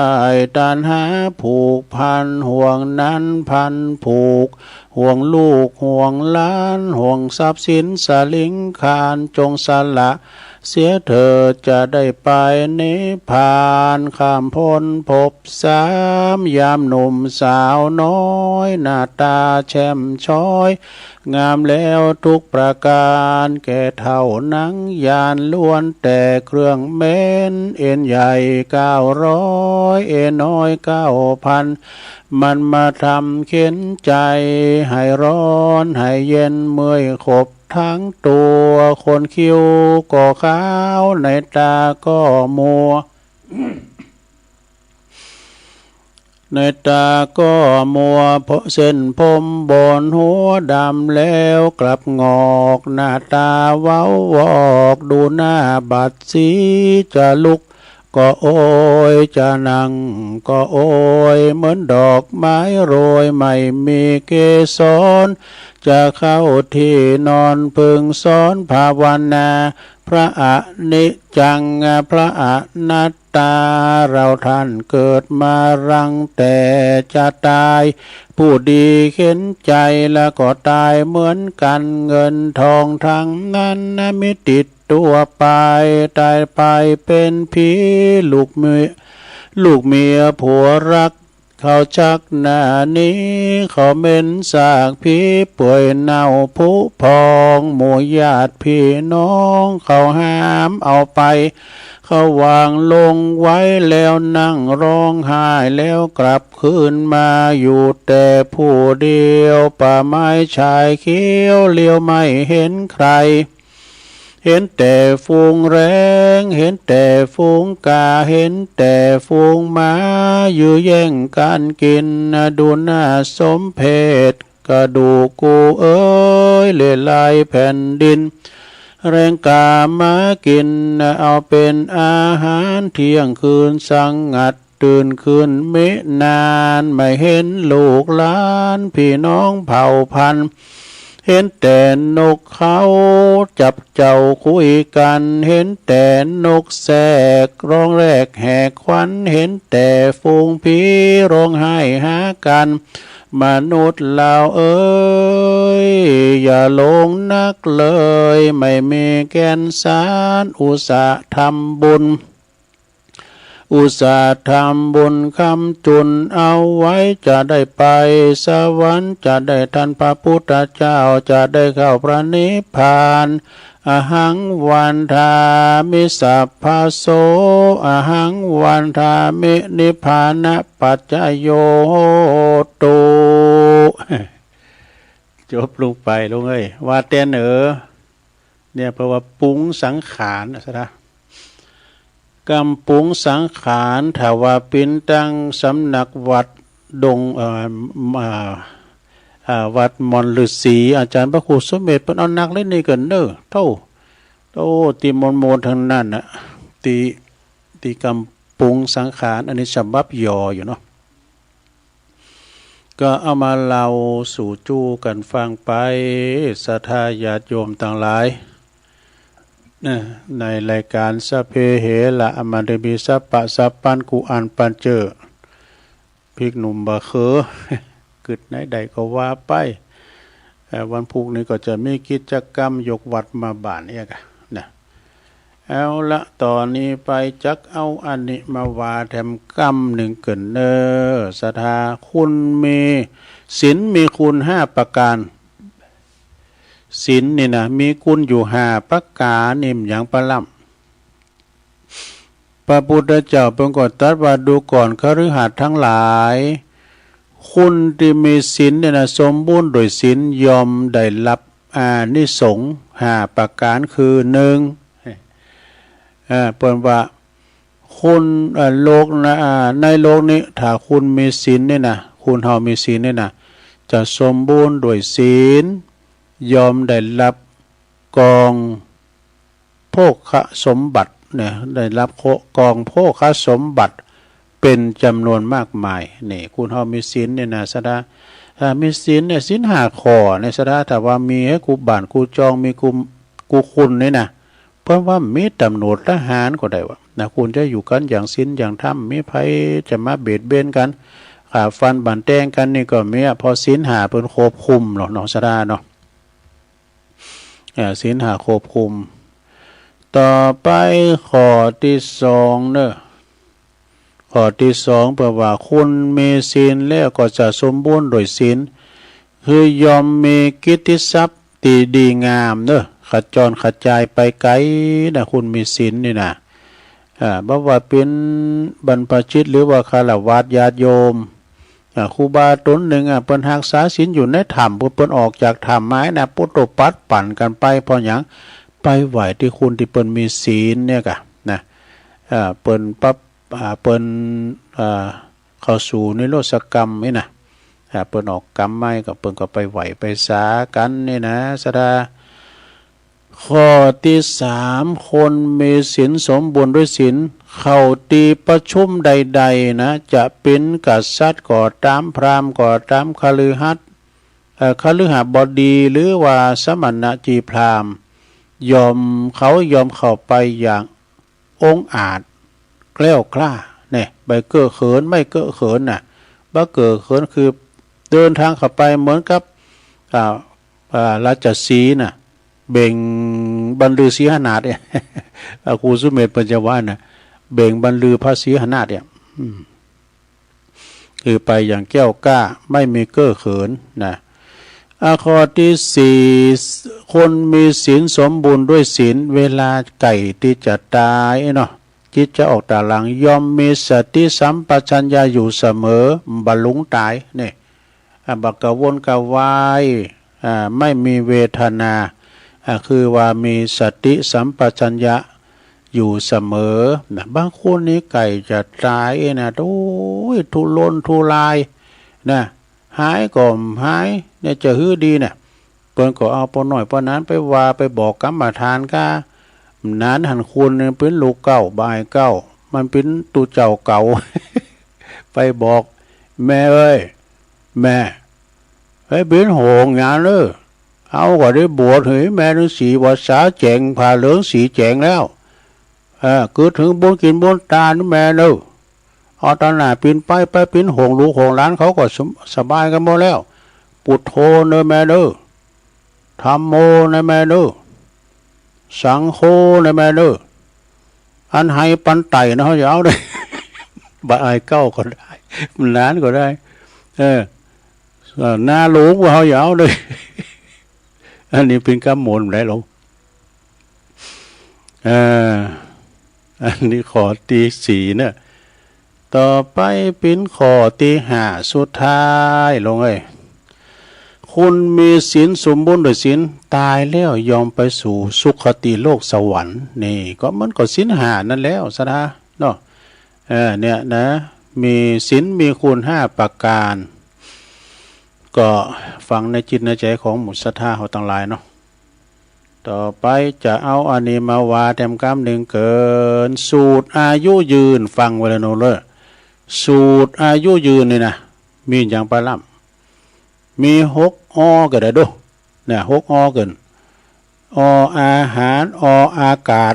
ตัณหาผูกพันห่วงนั้นพันผูกห่วงลูกห่วงหลานห่วงทรัพย์สินสลิงคารจงสละเสียเธอจะได้ไปนิพพานข้ามพ้นภพสามยามหนุ่มสาวน้อยหน้าตาแช่มช้อยงามแล้วทุกประการแก่เท่านังยานล้วนแต่เครื่องเม้นเอ็นใหญ่900เอ็นน้อย9,000มันมาทำเข็นใจให้ร้อนให้เย็นเมื่อยขบทั้งตัวคนคิ้วก็ขาวในตาก็มัว ในตาก็มัวเพราะเส้นผมบนหัวดำแล้วกลับงอกหน้าตาเว้าวอกดูหน้าบัดสีจะลุกก็โอยจะนั่งก็โอยเหมือนดอกไม้โรยไม่มีเกสรจะเข้าที่นอนพึงสอนภาวนาพระอนิจจังพระอนัตตาเราท่านเกิดมารังแต่จะตายผู้ดีเข็นใจแล้วก็ตายเหมือนกันเงินทองทั้งนั้นไม่ติดตัวไปตายไปเป็นผีลูกเมียผัวรักเขาชักหน้านี้เขาเม้นสากผีป่วยเน่าผุพองหมู่ญาติพี่น้องเขาห้ามเอาไปเขาวางลงไว้แล้วนั่งร้องไห้แล้วกลับคืนมาอยู่แต่ผู้เดียวป่าไม้ชายเขียวเลี้ยวไม่เห็นใครเห็นแต่ฝูงแรงเห็นแต่ฝูงกาเห็นแต่ฝูงม้าอยู่แย่งกันกินดูหน้าสมเพชกระดูกกูเอ้ยเลื่อยลายแผ่นดินแรงกามากินเอาเป็นอาหารเที่ยงคืนสังงัดตื่นคืนมินานไม่เห็นลูกหลานพี่น้องเผ่าพันธุ์เห็นแต่นกเขาจับเจ้าคุยกันเห็นแต่นกแสกร้องแรกแหกควันเห็นแต่ฝูงผีร้องไห้หากันมนุษย์เราเอ้ยอย่าหลงนักเลยไม่มีแก่นสารอุตส่าห์ทำบุญคำจุนเอาไว้จะได้ไปสวรรค์จะได้ทันพระพุทธเจ้าจะได้เข้าพระนิพพานอหังวันทามิสัพพโสอหังวันทามินิพพานะปัจจโยตุ จบลงไปลงเอ้ยว่าเต้นเนี่ยเพราะว่าปุ้งสังขารนะสิกำปุงสังขารถ้าว่าเป็นตั้งสำนักวัดดงวัดมอนฤาษีอาจารย์พระครูสมเด็จเป็นเอานักเล่นนี่กันเนอะเท่าตีมนทางนั้นน่ะตีกำปุงสังขารอันนี้ฉบับยออยู่เนาะก็เอามาเล่าสู่จู้กันฟังไปศรัทธาญาติโยมต่างหลายในรายการสเพเหละอมันเดมีสัปปะสัปปันกูอันปันเจอพิกหนุ่มบะเคอกึดไหนใดก็ว่าไปวันพุกนี้ก็จะมีกิจกรรมยกวัดมาบ้านเนี่ยกันนะเอาละตอนนี้ไปจักเอาอันนี้มาว่าแถมกรรมหนึ่งเกินศรัทธาคุณมีศีลมีคุณ5ประการศีลนี่นะมีคุณอยู่5ประการนิ่มอย่างประล่ำพระพุทธเจ้าเป็นก่อนตรัสว่าดูก่อนคฤหัสถ์ทั้งหลายคุณที่มีศีลเนี่ยนะสมบูรณ์โดยศีลยอมได้รับอานิสงส์5ประการคือ1เปิดว่าคุณโลกนะในโลกนี้ถ้าคุณมีศีลเนี่ยนะคุณเฮามีศีลเนี่ยนะ จะสมบูรณ์ด้วยศีลยอมได้รับกองโภคสมบัติเนี่ยได้รับกองโภคสมบัติเป็นจำนวนมากมายนี่คุณเฮามีศีลเนี่ยนะสดามีศีลเนี่ยศีล5ข้อเนี่ยสดาแต่ว่ามีให้กูบ้านกูจองมีกูคุณนี่นะเพราะว่ามีตำรวจทหารก็ได้ว่านะคุณจะอยู่กันอย่างศีลอย่างธรรมมีไผจะมาเบียดเบียนกันขาฟันบั่นแตงกันนี่ก็มีพอศีล5เพิ่นควบคุมเนาะเนาะสดาเนาะศีล5ควบคุมต่อไปข้อที่2เด้อข้อที่2แปลว่าคุณมีศีลแล้วก็จะสมบูรณ์โดยศีลคือยอมมีกิตติทรัพย์ที่ดีงามเด้อขจรขจายไปไกลนะคุณมีศีลนี่นะบ่ว่าเป็นบรรพชิตหรือว่าฆราวาสญาติโยมครูบาตนหนึ่งเปิ้นรักษาศีลอยู่ในถ้ำเปิ้นออกจากถ้ำไม้นะปุตโตปัดปั่นกันไปเพราะหยังไปไหวที่คุณที่เปิ้นมีศีลเนี่ยกะนะเปิ้นปั๊บเปิ้นเข้าสู่นิโรธกรรมนี่นะเปิ้นออกกรรมใหม่ก็เปิ้นก็ไปไหวไปสากันนี่นะสดาข้อที่3คนมีศีลสมบูรณ์ด้วยศีลเข้าตีประชุมใดๆนะจะเป็นกษัตริย์ก็ตามพราหมณ์ก็ตามคฤหัสถ์คฤหบดีหรือว่าสมณจีพราหมณ์ยอมเข้าไปอย่างองอาจแกล้วกล้าเนี่ยใบเก้อเขินไม่เก้อเขินน่ะบ่เก้อเขินคือเดินทางเข้าไปเหมือนกับราชสีห์น่ะเบ่งบรรลือสีหนาฏเนี่ยครูสุเมธปัญจวานะเบ่งบรรลือพระสีหนาฏเนี่ยคือไปอย่างแก้วกล้าไม่มีเก้อเขินนะข้อที่4คนมีศีลสมบูรณ์ด้วยศีลเวลาไก่ที่จะตายเนาะจิตจะออกตาหลังยอมมีสติสัมปชัญญะอยู่เสมอบรรลุตายเนี่ยบักกะวนกะวายไม่มีเวทนาคือว่ามีสติสัมปชัญญะอยู่เสมอนะบางคนนี้ไก่จะตายนะโอ้ยทุรนทุรายนะหายก่อมหายเนี่ยจะฮื้อดีเนี่ยเปิ้นก็เอาปนหน่อยปนนั้นไปว่าไปบอกกรรมฐานก้านั้นหันคุณเป็นลูกเก่าบายเก่ามันเป็นตูเจ้าเก่า ไปบอกแม่เอ้ยแม่เป็นโหงงานเลยเอาก็ได้บวชเฮ้ยแม่ฤาษีวัดสาแจงผ่าเหลืองสีแจงแล้วคือถึงบนกินบนตานี่แม่เนอะเอาตาหน้าปีนไปปีนหงลูกหงล้านเขาก็สบายกันหมดแล้วปุถโธเนอะแม่เนอะธัมโมเนอะแม่เนอะสังโฆเนอะแม่เนอะอันให้ปันไตนะเขาจะเอาได้บายเก้าก็ได้ล้านก็ได้หน้าหลวงว่าเขาจะเอาเลยอันนี้เป็นกรรมมนต์ได้หรออันนี้ข้อที่4เนี่ยต่อไปเป็นข้อที่5สุดท้ายลงเลยคุณมีศีลสมบูรณ์ด้วยศีลตายแล้วยอมไปสู่สุคติโลกสวรรค์นี่ก็มันก็ศีล5นั่นแล้วสดาเนาะเนี่ยนะมีศีลมีคุณ5ประการก็ฟังในจิตในใจของหมู่ศรัทธาเขาทั้งหลายเนาะต่อไปจะเอาอันนี้มาว่าแถมกรรมหนึ่งเกินสูตรอายุยืนฟังไว้แล้วโน้เลยสูตรอายุยืนนี่นะมีอย่างปลาล่ำมี6 อก็ได้ดูเนี่ย6 อเกินออาหารออากาศ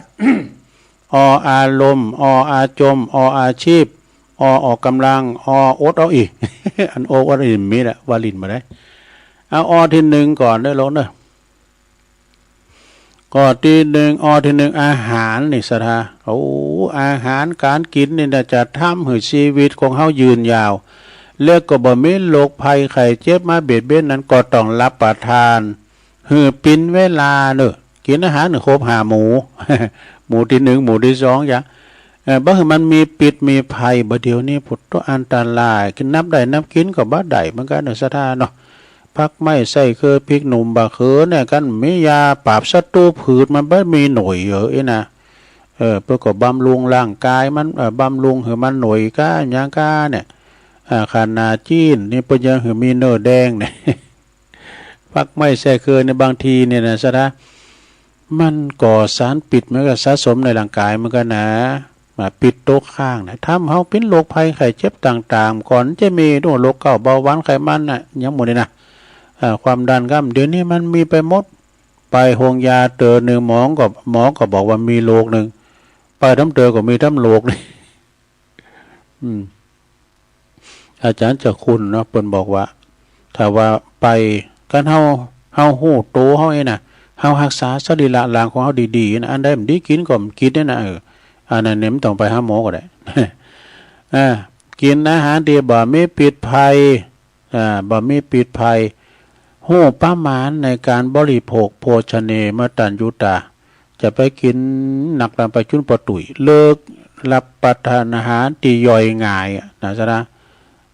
ออารมณ์ออาจมออาชีพออกกำลังอดเอาอีก อันโอวัดอินมีแหละวาลินมาได้เอาอที่1ก่อนได้ลงเนอะก็ที่1อที่1อาหารนี่สถาอาหารการกินนี่จะทำให้ชีวิตของเฮายืนยาวเลือกก็บ่มีโรคภัยไข้เจ็บมาเบียดเบียนนั้นก็ต้องรับประทานหือปินเวลาเนอะกินอาหารครบ5 หมู่ หมู่ที่1หมู่ที่2อย่างบ่คือมันมีปิดมีภัยบ่เดี๋ยวนี้พุทธอันตรายกินน้ำได้น้ำกินก็บ่ได้เหมือนกันเนอะสถาเนาะพักไม่ใส่คือพริกหนุ่มบะเขือเนี่ยกันมียาปราบศัตรูพืชมันบ่มีหน่วยนะเพื่อก็บำรุงร่างกายมันบำรุงให้มันหน่วยก้าหยังก้าเนี่ย ขานาจีนนี่เป็นยังหือมีเนื้อแดงเนี่ย พักไม่แส่เคยในบางทีเนี่ยนะซะนะมันก่อสารปิดมันก็สะสมในร่างกายมันก็นะมาปิดโต๊ะข้างนะทำเฮาเป็นโรคภัยไข้เจ็บต่างๆก่อนจะมีโรคเก่าเบาหวานไขมันน่ะยังหมดเลยนะความดันก็เดี๋ยวนี้มันมีไปหมดไปโรงยาเตอหนึ่งหมอก็บอกว่ามีโรคหนึ่งไปทำเตอก็มีทำโรคนี่ อาจารย์จะคุณเนาะเปิ้นบอกว่าถ้าว่าไปกันเฮาฮู้โตเฮาเองน่ะเฮารักษาสรีระร่างของเฮาดีๆนะอันใดมันดีกินก็กินได้นะอันนั้นเนี่ยมันต้องไปหาหมอก็ได้ กินอาหารที่บ่มีพิษภัยบ่มีพิษภัยฮู้ประมาณในการบริโภคโภชเนมตัญญูตาจะไปกินหนักลำไปจุนปตุยเลิกรับประทานอาหารที่ย่อยง่ายนะซะนะ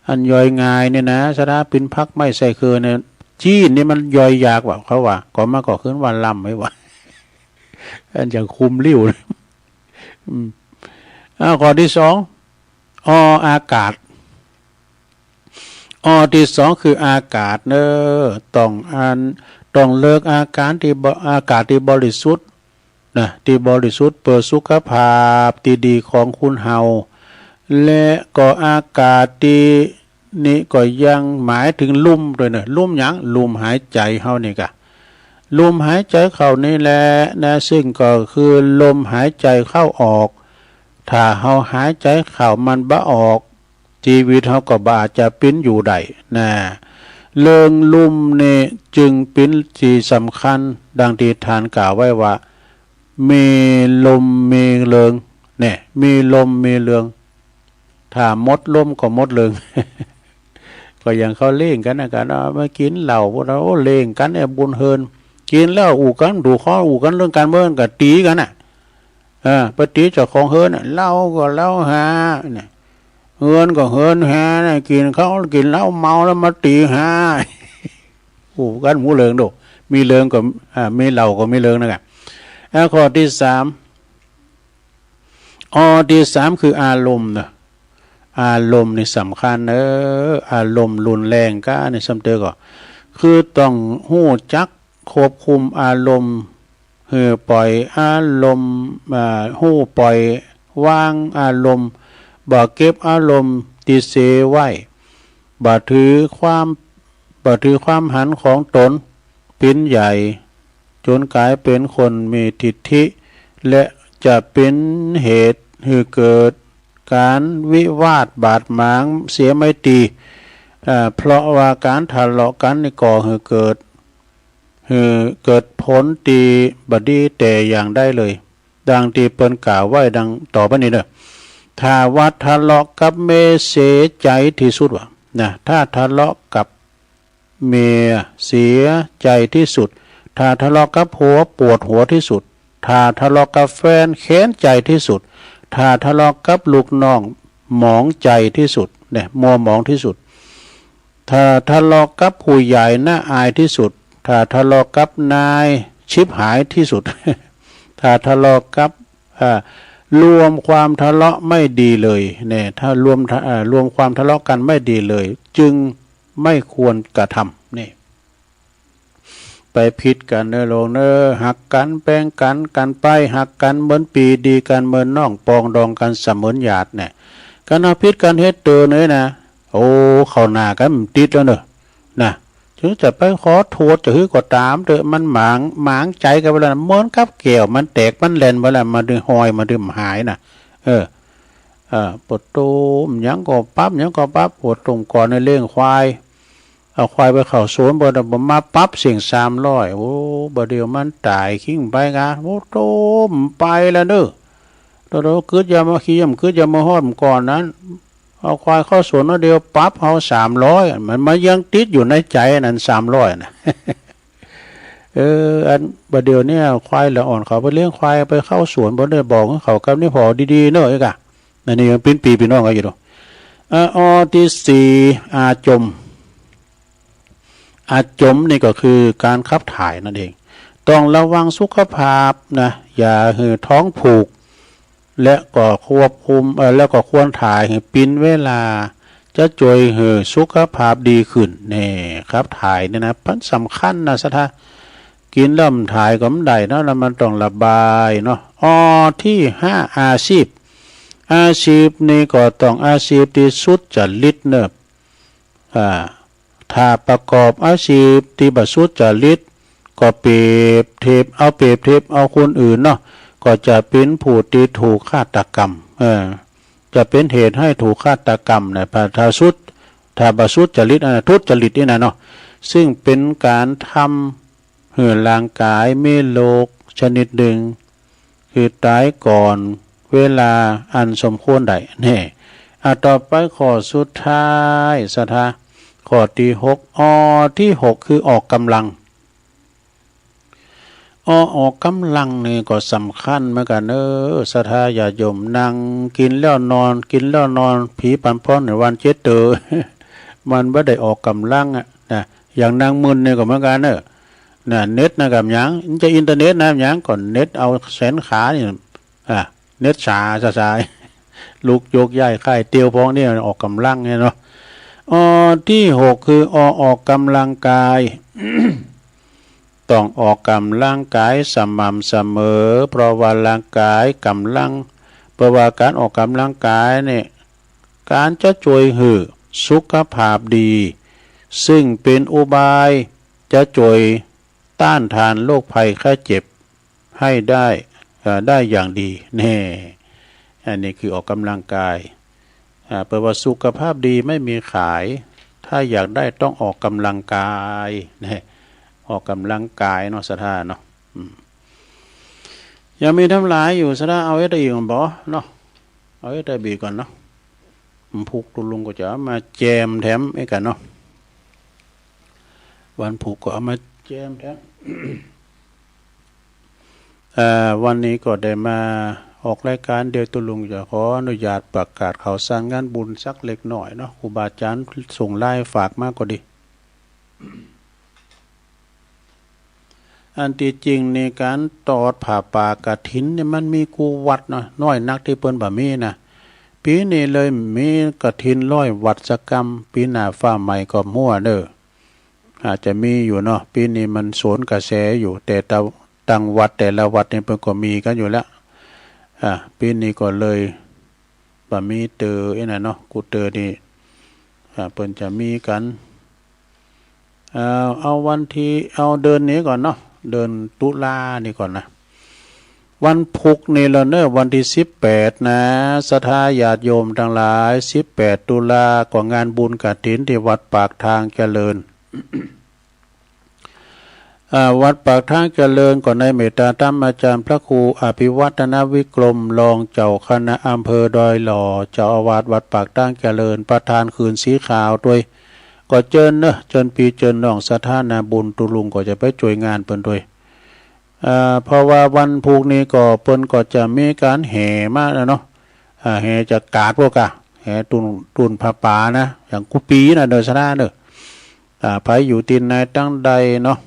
อันย่อยง่ายเนี่ยนะซะนะเป็นพักไม่ใส่คือเนี่ยจีนนี่มันย่อยยากว่าเขาว่าก่อนมาก็ขึ้นวันลำไม่ว่าอันอย่างคุมริ้วข้อที่สองอากาศที่สองคืออากาศเนอต้องเลิกอากาศที่บริสุทธิ์นะที่บริสุทธิ์เพื่อสุขภาพที่ดีของคุณเฮาและก็อากาศที่นี่ก็ยังหมายถึงลุ่มด้วยนะลุ่มหยังลุ่มหายใจเฮานี่กะลมหายใจเข้านี่แหละนะซึ่งก็คือลมหายใจเข้าออกถ้าเฮาหายใจเข้ามันบ่ออกชีวิตเฮาก็บ่อาจจะเป็นอยู่ได้นะเรื่องลุ่มนี่จึงเป็นที่สำคัญดังที่ท่านกล่าวไว้ว่ามีลมมีเรืองเนี่ยมีลมมีเรืองถ้าหมดลมก็หมดเรือง ก็อย่างเขาเล่งกันนะกันมากินเหล้าพวกเราเล่งกันเนี่ยบุญเฮินกินแล้วอู่กันดูข้ออู่กันเรื่องการเมืองกับตีกันน่ะปฏิเจ้าของเฮินเหล้าก็เหล้าหาเนี่ยเฮินก็เฮินหาเนี่ยกินเขากินเหล้าเมาแล้วมาตีหา อู่กันหมูเลิงดูมีเลิงก็มีเหล้าก็มีเลิงนะครับข้อที่สามคืออารมณ์นะอารมณ์นี่สำคัญอารมณ์รุนแรงก็ในสำเตอก็คือต้องหู้จักควบคุมอารมณ์ปล่อยอารมณ์หู้ปล่อยวางอารมณ์บ่เก็บอารมณ์ติเสไว้บ่ถือความหันของตนเป็นใหญ่จนกลายเป็นคนมีทิฏฐิและจะเป็นเหตุให้เกิดการวิวาทบาดหมางเสียไม่ตีเพราะว่าการทะเลาะกันนี่ก่อให้เกิดผลตีบดีแต่อย่างได้เลยดังที่เปิ้นกล่าวไว้ดังต่อไปนี้เด้อถ้าว่าทะเลาะกับเมียเสียใจที่สุดว่ะนะถ้าทะเลาะกับเมียเสียใจที่สุดถ้าทะเลาะกับผัวปวดหัวที่สุดถ้าทะเลาะกับแฟนแค้นใจที่สุดถ้าทะเลาะกับลูกน้องหมองใจที่สุดเนี่ยมัวหมองที่สุดถ้าทะเลาะกับผู้ใหญ่น่าอายที่สุดถ้าทะเลาะกับนายชิบหายที่สุด ถ้าทะเลาะกับรวมความทะเลาะไม่ดีเลยเนี่ยถ้ารวมความทะเลาะกันไม่ดีเลยจึงไม่ควรกระทำนี่ไปผิดกันเนอโลเนอหักกันแป้งกันไปหักกันเหมือนปีดีกันเหมือนน้องปองดองกันเสมือนหยาดเนี่ยกันเอาผิดกันเฮ็ดเตอเนยนะโอ้เข้าหน้ากันติดแล้วเนอะนะถึงจะไปขอโทษจะฮือก็ตามเถอะมันหมางใจกันเวลาเหมือนกับแก้วมันแตกมันแล่นเวลามาดึงหอยมาดึงหายน่ะปวดตูมยังก็ปั๊บปวดตรงก่อนในเลี้ยงควายเอาควายไปเข้าสวนบ่ได้บ่มาปั๊บเสียง300โอ้บ่เดียวมันตายขิ้งไปกะโอ้โตมไปแล้วเด้อโตๆกึดอย่ามาขี้ยำกึดอย่ามาฮอดก่อนนั้นเอาควายเข้าสวนเดียวปั๊บเอา300มันมายังติดอยู่ในใจนั่น300น่ะ อันบ่เดียวเนี่ยควายละอ่อนเขาไปเลี้ยงควายไปเข้าสวนบ่ได้บอกเขากับนี่พอดีๆเนาะไอ้กะนั่นนี่เป็นปีพี่น้องกันอยู่ดอกที่4อาจมนี่ก็คือการขับถ่ายนั่นเองต้องระวังสุขภาพนะอย่าให้ท้องผูกและก็ควบคุมแล้วก็ควรถ่ายให้ปินเวลา จะช่วยให้สุขภาพดีขึ้นนี่ครับถ่ายเนี่ยนะมันสำคัญนะสถากินแล้วมันถ่ายก็ไม่ได้เนาะแล้วมันต้องระบายเนาะที่5อาชีพนี่ก็ต้องอาชีพที่สุจริตเนอะถ้าประกอบอาชีพที่บ่สุจริตก็เปรียบเทียบเอาคนอื่นเนาะก็จะเป็นผู้ที่ถูกฆาตกรรมจะเป็นเหตุให้ถูกฆาตกรรมนะถ้าบ่สุจริตทุจริตนี่นะเนาะซึ่งเป็นการทำให้ร่างกายมีโรคชนิดหนึ่งคือตายก่อนเวลาอันสมควรได้แน่ต่อไปข้อสุดท้ายสถาข้อที่6ที่6คือออกกำลังออกกำลังนี่ก็สำคัญเหมือนกันสถาญาติโยมนั่งกินแล้วนอนผีปันป้อนในวันเจ็ดเตอมันไม่ได้ออกกำลังนะอย่างนั่งมึนเนี่ยก็เหมือนกันนะเน็ตนะกับยังจะอินเทอร์เน็ตนะยังก่อนเน็ตเอาแสนขานี่เน็ตสายลูกโยกย้ายค่ายเตียวพองนี่ออกกำลังเนี่ยเนาะที่6คือออกกำลังกาย ต้องออกกำลังกายสม่ำเสมอเพราะว่าร่างกายกำลังเพราะว่าการออกกำลังกายเนี่ยการจะช่วยให้สุขภาพดีซึ่งเป็นอุบายจะช่วยต้านทานโรคภัยไข้เจ็บให้ได้อย่างดีแน่อันนี้คือออกกำลังกายแปลว่าสุขภาพดีไม่มีขายถ้าอยากได้ต้องออกกำลังกายนี่ออกกำลังกายเนาะสถาเนาะยังมีทำลายอยู่สถาเอาไว้ได้อีกบ่เนาะเอาไว้ได้บีก่อนเนาะผูกตุลุงก็จะมาแจมแถมไอ้กันเนาะวันผูกก็เอามาแจมแถม วันนี้ก็ได้มาออกรายการเดียวตุลุงจะขออนุญาตประกาศข่าวสารงานบุญสักเล็กหน่อยเนาะครูบาอาจารย์ส่งไลน์ฝากมากก็ดี อันที่จริงในการตอดผ่าป่ากฐินเนี่ยมันมีกูวัดเนาะน้อยนักที่เปิ้นบ่มีนะปีนี้เลยมีกฐิน100 วัดกรรมปีหน้าฟ้าใหม่ก็มั่วอาจจะมีอยู่เนาะปีนี้มันสวนกระแสอยู่แต่ต่างวัดแต่ละวัดเนี่ยเพิ่นก็มีกันอยู่แล้วปีนี้ก็เลยบ่มีน่ะเนาะกูนี่เพิ่นจะมีกันเอาวันที่เอาเดือนนี้ก่อนเนาะเดือนตุลานี่ก่อนนะวันพุธนี่ละเนอะวันที่18นะศรัทธาญาติโยมทั้งหลาย18ตุลาก็งานบุญกฐินที่วัดปากทางเจริญ วัดปากทางเจริญก่อนในเมตตาธรรมอาจารย์พระครูอภิวัฒนวิกรมรองเจ้าคณะอำเภอดอยหล่อเจ้าอาวาสวัดปากทางเจริญประธานคืนสีขาวด้วยก็เจิญเนอะเจิญปีเจิญน้องสถานาบุญตุลุงก็จะไปช่วยงานเปิ้นด้วยเพราะว่าวันพุธนี้ก็เปิ้นก็จะมีการแห่มากนะเนาะแห่จากกาดพวกแห่ตุนผ้าป่านะอย่างกุปีนะโดยสถาเนอะไปอยู่ตินในตั้งใดเนาะ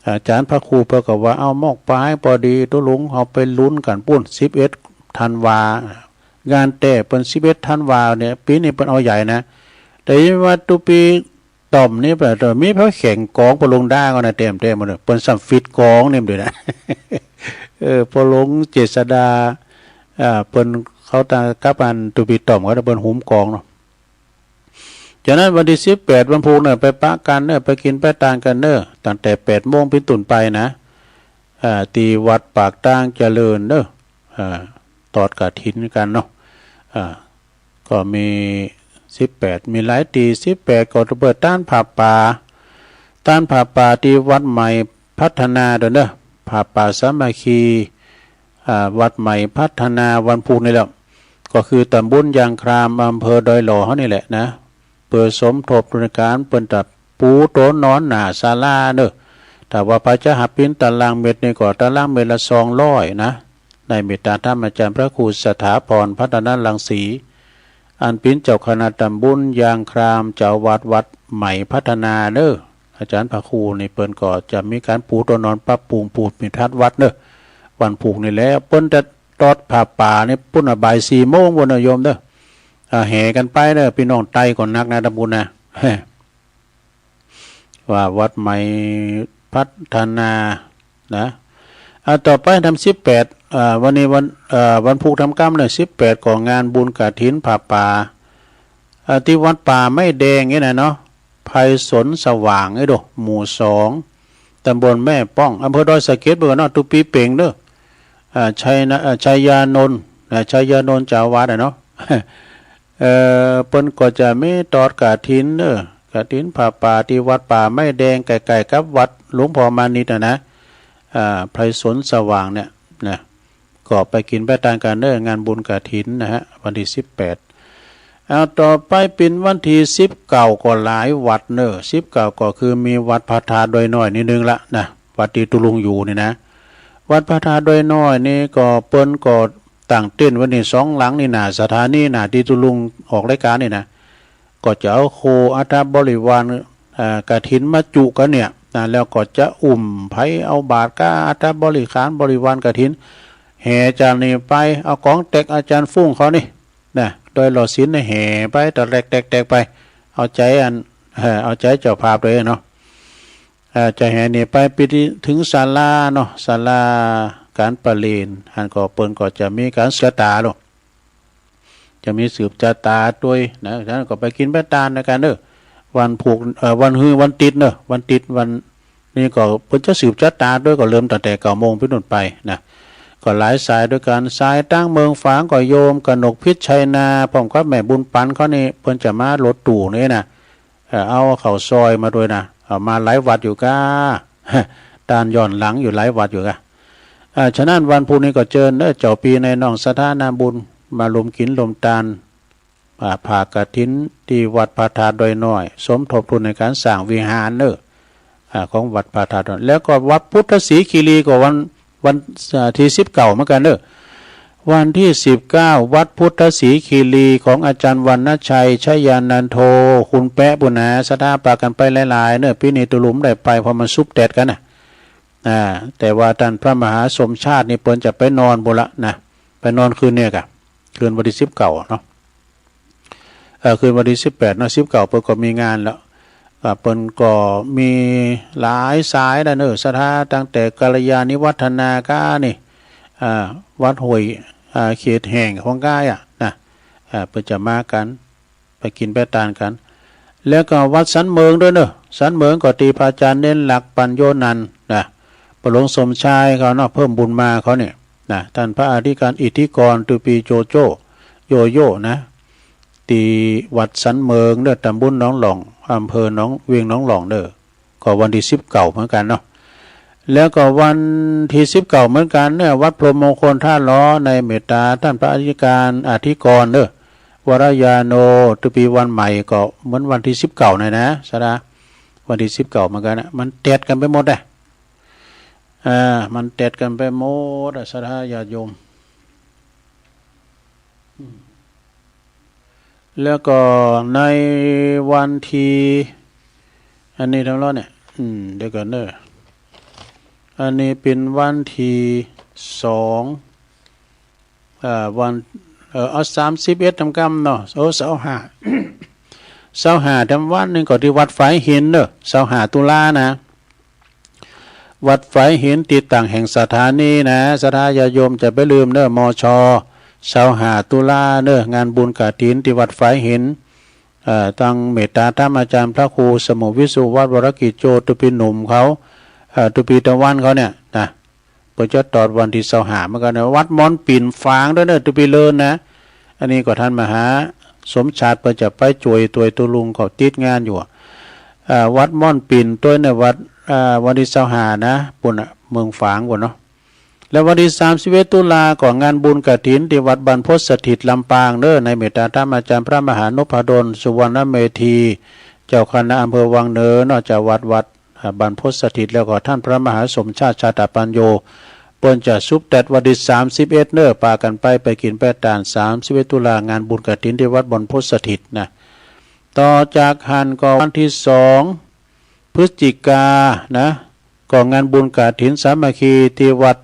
อาจารย์พระครูเพิ่นก็ว่าเอาหมอกปลายพอดีตุลุงเอาไปลุ้นกันปุ้น11 ธันวางานแต่เปิ้น11 ธันวาเนี่ยปีนี้เปิ้นเอาใหญ่นะแต่ว่าตุปีต่อมนี่แบบมีเพราะแข่งกองพอลงได้ก็นะเต็มหมดเลยเปิ้นสัมฟิตกองนี่ด้วยนะ พอลงเจษดาเปิ้นเขาตากับอันตุปีต่อมก็เปิ้นหุมกองเนาะจากนั้นวันที่18วันพุธเนี่ยไปปะกันเนี่ยไปกินไปตานกันเนอะตั้งแต่8 โมงเป็นต้นไปนะที่วัดปากทางเจริญเนอะตอดกฐินกันเนาะก็มี18มีหลายตี18ก็เปิดต้านผ่าป่าที่วัดใหม่พัฒนาเด้อเนอะผ่าป่าสามัคคีวัดใหม่พัฒนาวันพุธนี่แหละก็คือตำบลยางครามอำเภอดอยหล่อเฮานี่แหละนะเปิดสมทบทุนการเปิ้นตัดปูโตนอนหน้าศาลาเด้อแต่ว่าพระจะหับเป็นตารางเมตรนี่ก็ตารางเมตรละ200นะในเมตตาธรรมอาจารย์พระครูสถาพรพัฒนารังสีอันเป็นเจ้าคณะตำบลยางครามเจ้าวัดใหม่พัฒนาเด้ออาจารย์พระครูในเปิ้นก็จะมีการปูตัวนอนปรับปรุงปูมิทัศน์วัดเด้อวันผูกนี่แหละเปิ้นจะตอดผ้าป่านี่ปุ้นบ่าย 4 โมงบ่นะโยมเด้อ แห่กันไปเด้อพี่น้องไตก่อนนักนะตำบุญนะ ว่าวัดใหม่พัฒนานะต่อไปทำ18วันนี้วันผูกทำกรรมเนี่ย18ของงานบุญกฐินผ่าป่าที่วัดป่าไม่แดงนี่นะเนาะไพศาลสว่างไอ้ดูหมู่2ตำบลแม่ป้องอำเภอดอยสะเก็ดเบอร์เนาะตุปีเป่งเด้อชัยยานนท์ชัยยานนท์เจ้าวาดเนาะ เปิ้นก็จะมีตอดกฐินเด้อกฐินผ่าป่าที่วัดป่าไม่แดงใกล้ๆกับวัดหลวงพ่อมานิดนะไพศาลสว่างเนี่ยนะก็ไปกินไปทานกันเด้องานบุญกฐินนะฮะวันที่18ต่อไปเป็นวันที่19ก็หลายวัดเด้อ19ก็คือมีวัดพระธาตุดอยน้อยนิดนึงละนะวัดที่ตุลุงอยู่นี่นะวัดพระธาตุดอยน้อยนี่ก็เปิ้นก็ตั้งเต้นวันนี้2หลังนี่นะสถานีนะที่ตุลุงออกรายการนี่นะก็จะเอาโคอัฐบริวารกฐินมาจุกันเนี่ยแล้วก็จะไผเอาบาตรก้าอัฐบริวารกฐินแห่จากนี่ไปเอาของแตกอาจารย์ฟุ้งเขานี่นะโดยหล่อศิลป์แห่ไปตะแตกไปเอาใจเจ้าภาพเลยเนาะจะแห่นี่ไปถึงศาลาเนาะศาลาการประเลนหันก็เปิ้นก็จะมีการสืบตาเนาะจะมีสืบชะตาด้วยนะฉะนั้นก็ไปกินไปทานในการเด้อวันผูกวันติดเนอะวันติดวันนี้ก็เพิ่นจะสืบชะตาด้วยก็เริ่มตั้งแต่9 โมงเป็นต้นไปนะก็หลายสายด้วยกันสายตั้งเมืองฝางก็โยมกนกพิษชัยนาพร้อมกับแม่บุญปันเขานี่เพิ่นจะมารถตู่นี่นะเอาเข้าซอยมาด้วยนะเอามาหลายวัดอยู่ก้า ตานย้อนหลังอยู่หลายวัดอยู่ก้าฉะนั้นวันพุธนี้ก็เจิญเจ้าปีในน้องสถานาบุญมาลมกินลมตาลผ่ากฐินที่วัดพระธาตุดอยน้อยสมทบทุนในการสร้างวิหารของวัดพระธาตุแล้วก็วัดพุทธศรีคีรีก็วันที่19เหมือนกันวันที่19วัดพุทธศรีคีรีของอาจารย์วรรณชัยชยานันโทคุณแปะบุญนาสถาปากันไปหลายๆพี่นี่ตุลุมได้ไปพอมันซุบแดดกันแต่ว่าท่านพระมหาสมชาตินี่เปิ้นจะไปนอนบุละนะไปนอนคืนเนี่ยกะคืนวันที่19เนาะคืนวันที่18เนาะ19เปิ้นก็มีงานแล้วเปิ้นก็มีหลายสายนะสถาตั้งแต่กัลยาณิวัฒนากานี่วัดห้วยเขตแห่งของกายนะเปิ้นจะมากันไปกินไปทานกันแล้วก็วัดสันเมืองด้วยสันเมืองก็ตีพระอาจารย์เน้นหลักปัญโยนันท์นะประหลวงสมชายเขาเนาะเพิ่มบุญมาเขาเนี่ยนะท่านพระอธิการอิทธิกรตุปีโยโย่นะตีวัดสันเมืองตำบลหนองหลองอำเภอหนองเวียงหนองหลองก็วันที่19เหมือนกันเนาะแล้วก็วันที่19เหมือนกันวัดพรหมมงคลท่าล้อในเมตตาท่านพระอธิการอธิกรวรยาโนตุปีวันใหม่ก็เหมือนวันที่19นะสดาวันที่19เหมือนกันมันแตดกันไปหมดมันแตดกันไปหมดสดาญาติโยมแล้วก็ในวันที่อันนี้ทั้งรอดเนี่ยเดี๋ยวก่อนอันนี้เป็นวันที่2วันเอา31ทำกรรมเนาะ25ทำวันนึงก็ที่วัดฝายหิน25ตุลานะวัดฝายหินติดตั้งแห่งสถานีนะสถาญาโยมจะไปลืมมช25ตุลางานบุญกฐินที่วัดฝายหินตั้งเมตตาธรรมอาจารย์พระครูสมุวิสุวัดวรกิจโจตุปีหนุ่มเขาตุปีตะวันเขาเนี่ยนะเปิดจะตอดวันที่25เหมือนกันนะวัดมอนปิ่นฝางด้วยตุปีเลินนะอันนี้ก็ท่านมหาสมชาติเปิดจะไปจ่วยตัวตุลุงก็ติดงานอยู่วัดม่อนปิ่นตัวในวัดวันที่25นะปุ่นเมืองฝางกว่าเนาะแล้ววันที่31ตุลาก่อนงานบุญกฐินที่วัดบรรพตสถิตลำปางในเมตตาธรรมอาจารย์พระมหานพดลสุวรรณเมธีเจ้าคณะอำเภอวังเนินนอกจากวัดบรรพตสถิตแล้วก็ท่านพระมหาสมชาติชาตปัญโยเปิ้นจะซุบแดดวันที่31ปากันไปกินไปทาน31ตุลางานบุญกฐินที่วัดบรรพตสถิตนะต่อจากหันก็วันที่2พฤศจิกานะก็งานบุญกฐินสามัคคีที่วัด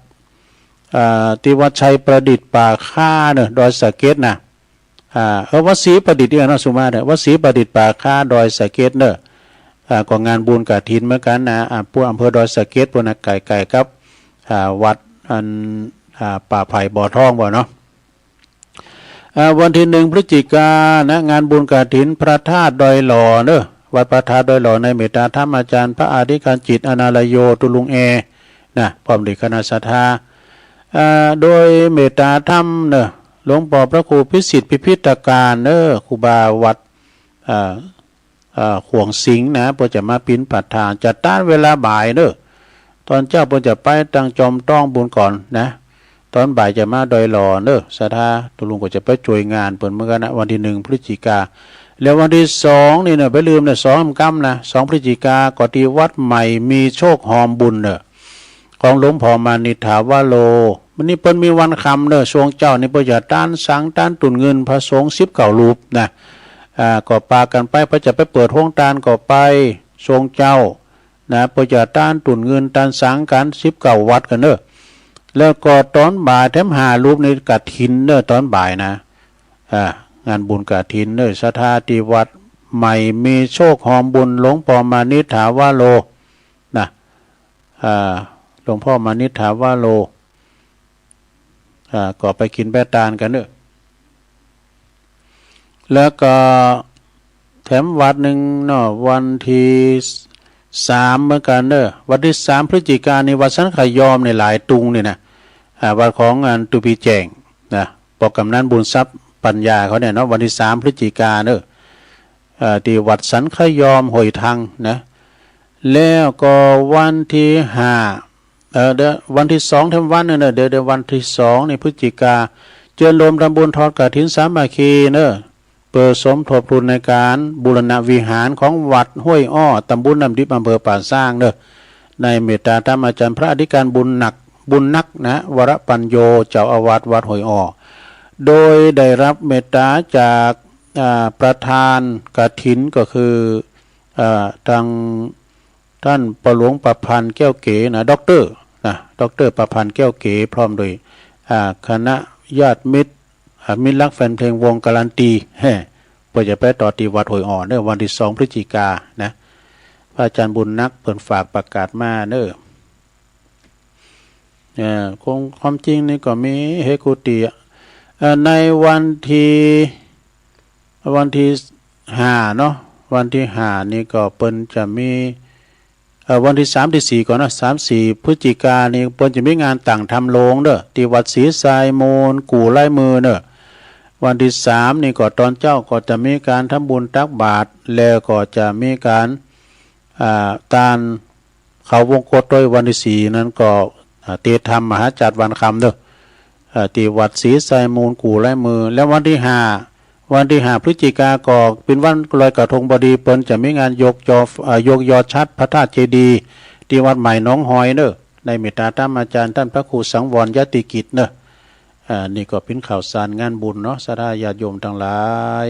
ชัยประดิษฐ์ป่าค่าดอยสะเก็ดนะ วัดศรีประดิษฐ์เนี่ยเนาะสุมาเนี่ยวัดศรีประดิษฐ์ป่าคาดอยสะเก็ดเนอะก็งานบุญกฐินเหมือนกันนะพวกอำเภอดอยสะเก็ดพวกนักไก่ครับวัดอันป่าไผ่บ่อทองบ่เนาะวันที่1 พฤศจิกายนนะงานบุญกฐินพระธาตุดอยหล่อเนอะวัดพระธาตุดอยหล่อในเมตตาธรรมอาจารย์พระอธิการจิตอนาลโยตุลุงนะพร้อมด้วยคณะศรัทธาโดยเมตตาธรรมเนอะหลวงพ่อพระครูพิสิทธิ์พิพิธการเนอะครูบาวัดขวงสิงห์นะเพื่อจะมาปิ้นปัดทางจัดต้านเวลาบ่ายเนอะตอนเจ้าเพื่อจะไปตั้งจอมต้องบุญก่อนนะตอนบ่ายจะมาดอยหล่อเนอะศรัทธาตุลุงก็จะไปช่วยงานเปิดเมื่อกันนะวันที่1 พฤศจิกาแล้ววันที่2นี่เนอะไปลืมเนี่ย2 ค่ำนะ2 พฤศจิกาก็ที่วัดใหม่มีโชคหอมบุญเนอะของหลวงพ่อมานิถาวโลวันนี้เปิ้นมีวันคำเนอะช่วงเจ้านี่เปิ้นจะต้านสังต้านตุนเงินพระสงฆ์19 รูปนะก็ปากันไปเพื่อจะไปเปิดห้องตานก็ไปทรงเจ้านะเพื่อจะต้านตุนเงินต้านสังกัน19 วัดกันเนอะแล้วก็ตอนบ่ายแถม5 รูปในกฐินเนอะตอนบ่ายนะงานบุญกฐินเนอะศรัทธาที่วัดใหม่มีโชคหอมบุญหลวงพ่อมานิถาวโลนะหลวงพ่อมานิถาวโลก็ไปกินแปะตาลกันเนอะแล้วก็แถมวัดหนึ่งเนาะวันที่3เหมือนกันเนอะวันที่3 พฤศจิกายนในวัดสันขยอมในหลายตุงนี่นะวัดของงานตุปีแจงนะปกกำนันบุญทรัพย์ปัญญาเขาเนี่ยเนาะวันที่3 พฤศจิกายนเนอะที่วัดสันขยอมหอยทังนะแล้วก็วันที่5เดี๋ยววันที่2 ทั้งวันเนอะเดี๋ยววันที่2ในพฤศจิกาเจริญลมทำบุญทอดกฐินสามัคคีเนอะเปิดสมทบทุนในการบูรณะวิหารของวัดห้วยอ้อตำบลน้ำดิบอำเภอป่าสร้างเนอะในเมตตาธรรมอาจารย์พระอธิการบุญนักนะวรปัญโยเจ้าอาวาสวัดห้วยอ้อโดยได้รับเมตตาจากประธานกฐินก็คือทางท่านประหลวงประพันธ์แก้วเก๋นะด็อกเตอร์ประพันธ์แก้วเก๋พร้อมโดยคณะญาติมิตรมิตรรักแฟนเพลงวงการันตีเพื่อจะไปต่อที่วัดห้วยอ้อเนอะวันที่2 พฤศจิกายนนะพระอาจารย์บุญนักเปิดฝากประกาศมาเนอะคงความจริงนี่ก็มีเฮกุติในวันที่5เนาะวันที่5นี่ก็เปิ้นจะมีวันที่3 ที่ 4ก่อนนะ3 4 พฤศจิกายนนี่เปิ้นจะมีงานต่างทำโรงเด้อที่วัดศรีทรายมูลกู่ไร่มือเด้อวันที่3นี่ก็ตอนเจ้าก็จะมีการทำบุญตักบาตรแล้วก็จะมีการตานเขาวงกฏด้วยวันที่4นั้นก็เตธรรมมหาจัดวันคำเด้อที่วัดศรีทรายมูลกู่ไร่มือแล้ววันที่5 พฤศจิกายนก็เป็นวันลอยกระทงพอดีเปิ้นจะมีงานยกยอชัดพระธาตุเจดีย์ที่วัดใหม่หนองหอยเนอะในเมตตาธรรมอาจารย์ท่านพระครูสังวรยติกิจเนอะนี่ก็เป็นข่าวสารงานบุญเนาะศรัทธาญาติโยมทั้งหลาย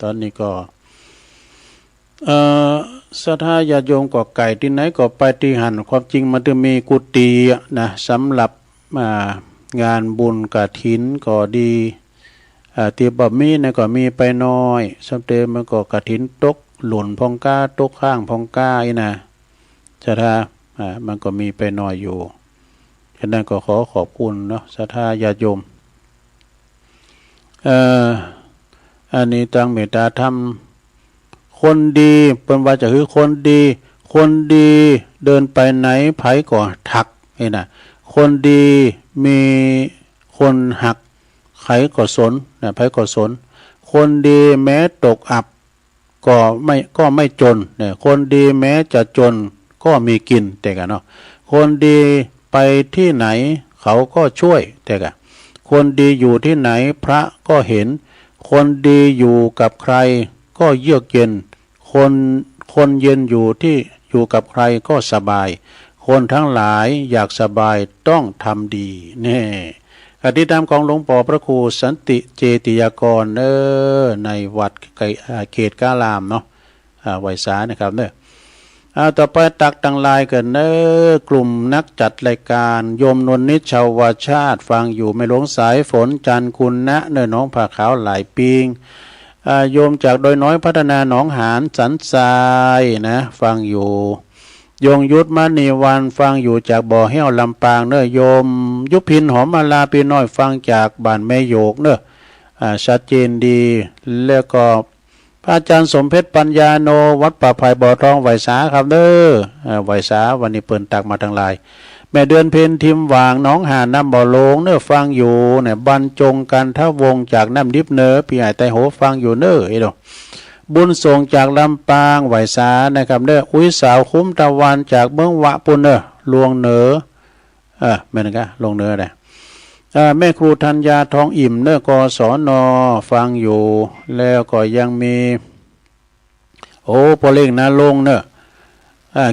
ตอนนี้ก็ศรัทธาญาติโยมก็ไก่ที่ไหนก็ไปที่หันความจริงมันจะมีกุฏินะสำหรับงานบุญกฐินก็ดีที่บ่มีเนี่ยก็มีไปน้อยสำเร็จมันก็กฐินตกหล่นพองก้าตกข้างพองก้าอีนะศรัทธามันก็มีไปน้อยอยู่ฉะนั้นก็ขอบคุณเนาะศรัทธาญาติโยมอันนี้ตั้งเมตตาธรรมคนดีเป็นว่าจะคือคนดีเดินไปไหนไผก็ทักนี่นะคนดีมีคนหักไผก็สนนะไผก็สนคนดีแม้ตกอับก็ไม่จนเนี่ยคนดีแม้จะจนก็มีกินแต่กันเนาะคนดีไปที่ไหนเขาก็ช่วยแต่กันคนดีอยู่ที่ไหนพระก็เห็นคนดีอยู่กับใครก็เยือกเย็นคนเย็นอยู่กับใครก็สบายคนทั้งหลายอยากสบายต้องทำดีนี่อธิธรรมของหลวงปู่พระครูสันติเจติยากรในวัดเขตกาลามเนาะไวสานะครับเนี่ย เอาต่อไปตักตังลายกันเนอกลุ่มนักจัดรายการโยมนนนิชชาวชาติฟังอยู่ไม่หลงสายฝนจันคุณนะเนอน้องผ่าขาวหลายปิงโยมจากโดยน้อยพัฒนาหนองหานสันทรายนะฟังอยู่ยงยุทธมณีวันฟังอยู่จากบ่อแห้วลำปางเนอโยมยุพินหอมมาลาปีน้อยฟังจากบ้านแม่โยกเนอชัดเจนดีแล้วก็พระอาจารย์สมเพชรปัญญาโนวัดป่าไผ่บ่อทองไหวสาครับเด้อไหวสาวันนี้เปิ่นตักมาทางไลน์แม่เดือนเพ็ญทิมหวางน้องหาน้ำบ่อโลงเนอฟังอยู่เนี่ยบรรจงกันทวงจากน้ำดิบเนอพี่ใหญ่ไตโหฟังอยู่เนอไอ้ดอกบุญส่งจากลำปางไหวสานะครับเนออุ้ยสาวคุ้มตะวันจากเมืองวะปุ่นเนอลวงเนอแม่นกะลงเนอได้แม่ครูธัญญาทองอิ่มเนอกศนฟังอยู่แล้วก็ยังมีโอ้พอเล่งนะลงเนอ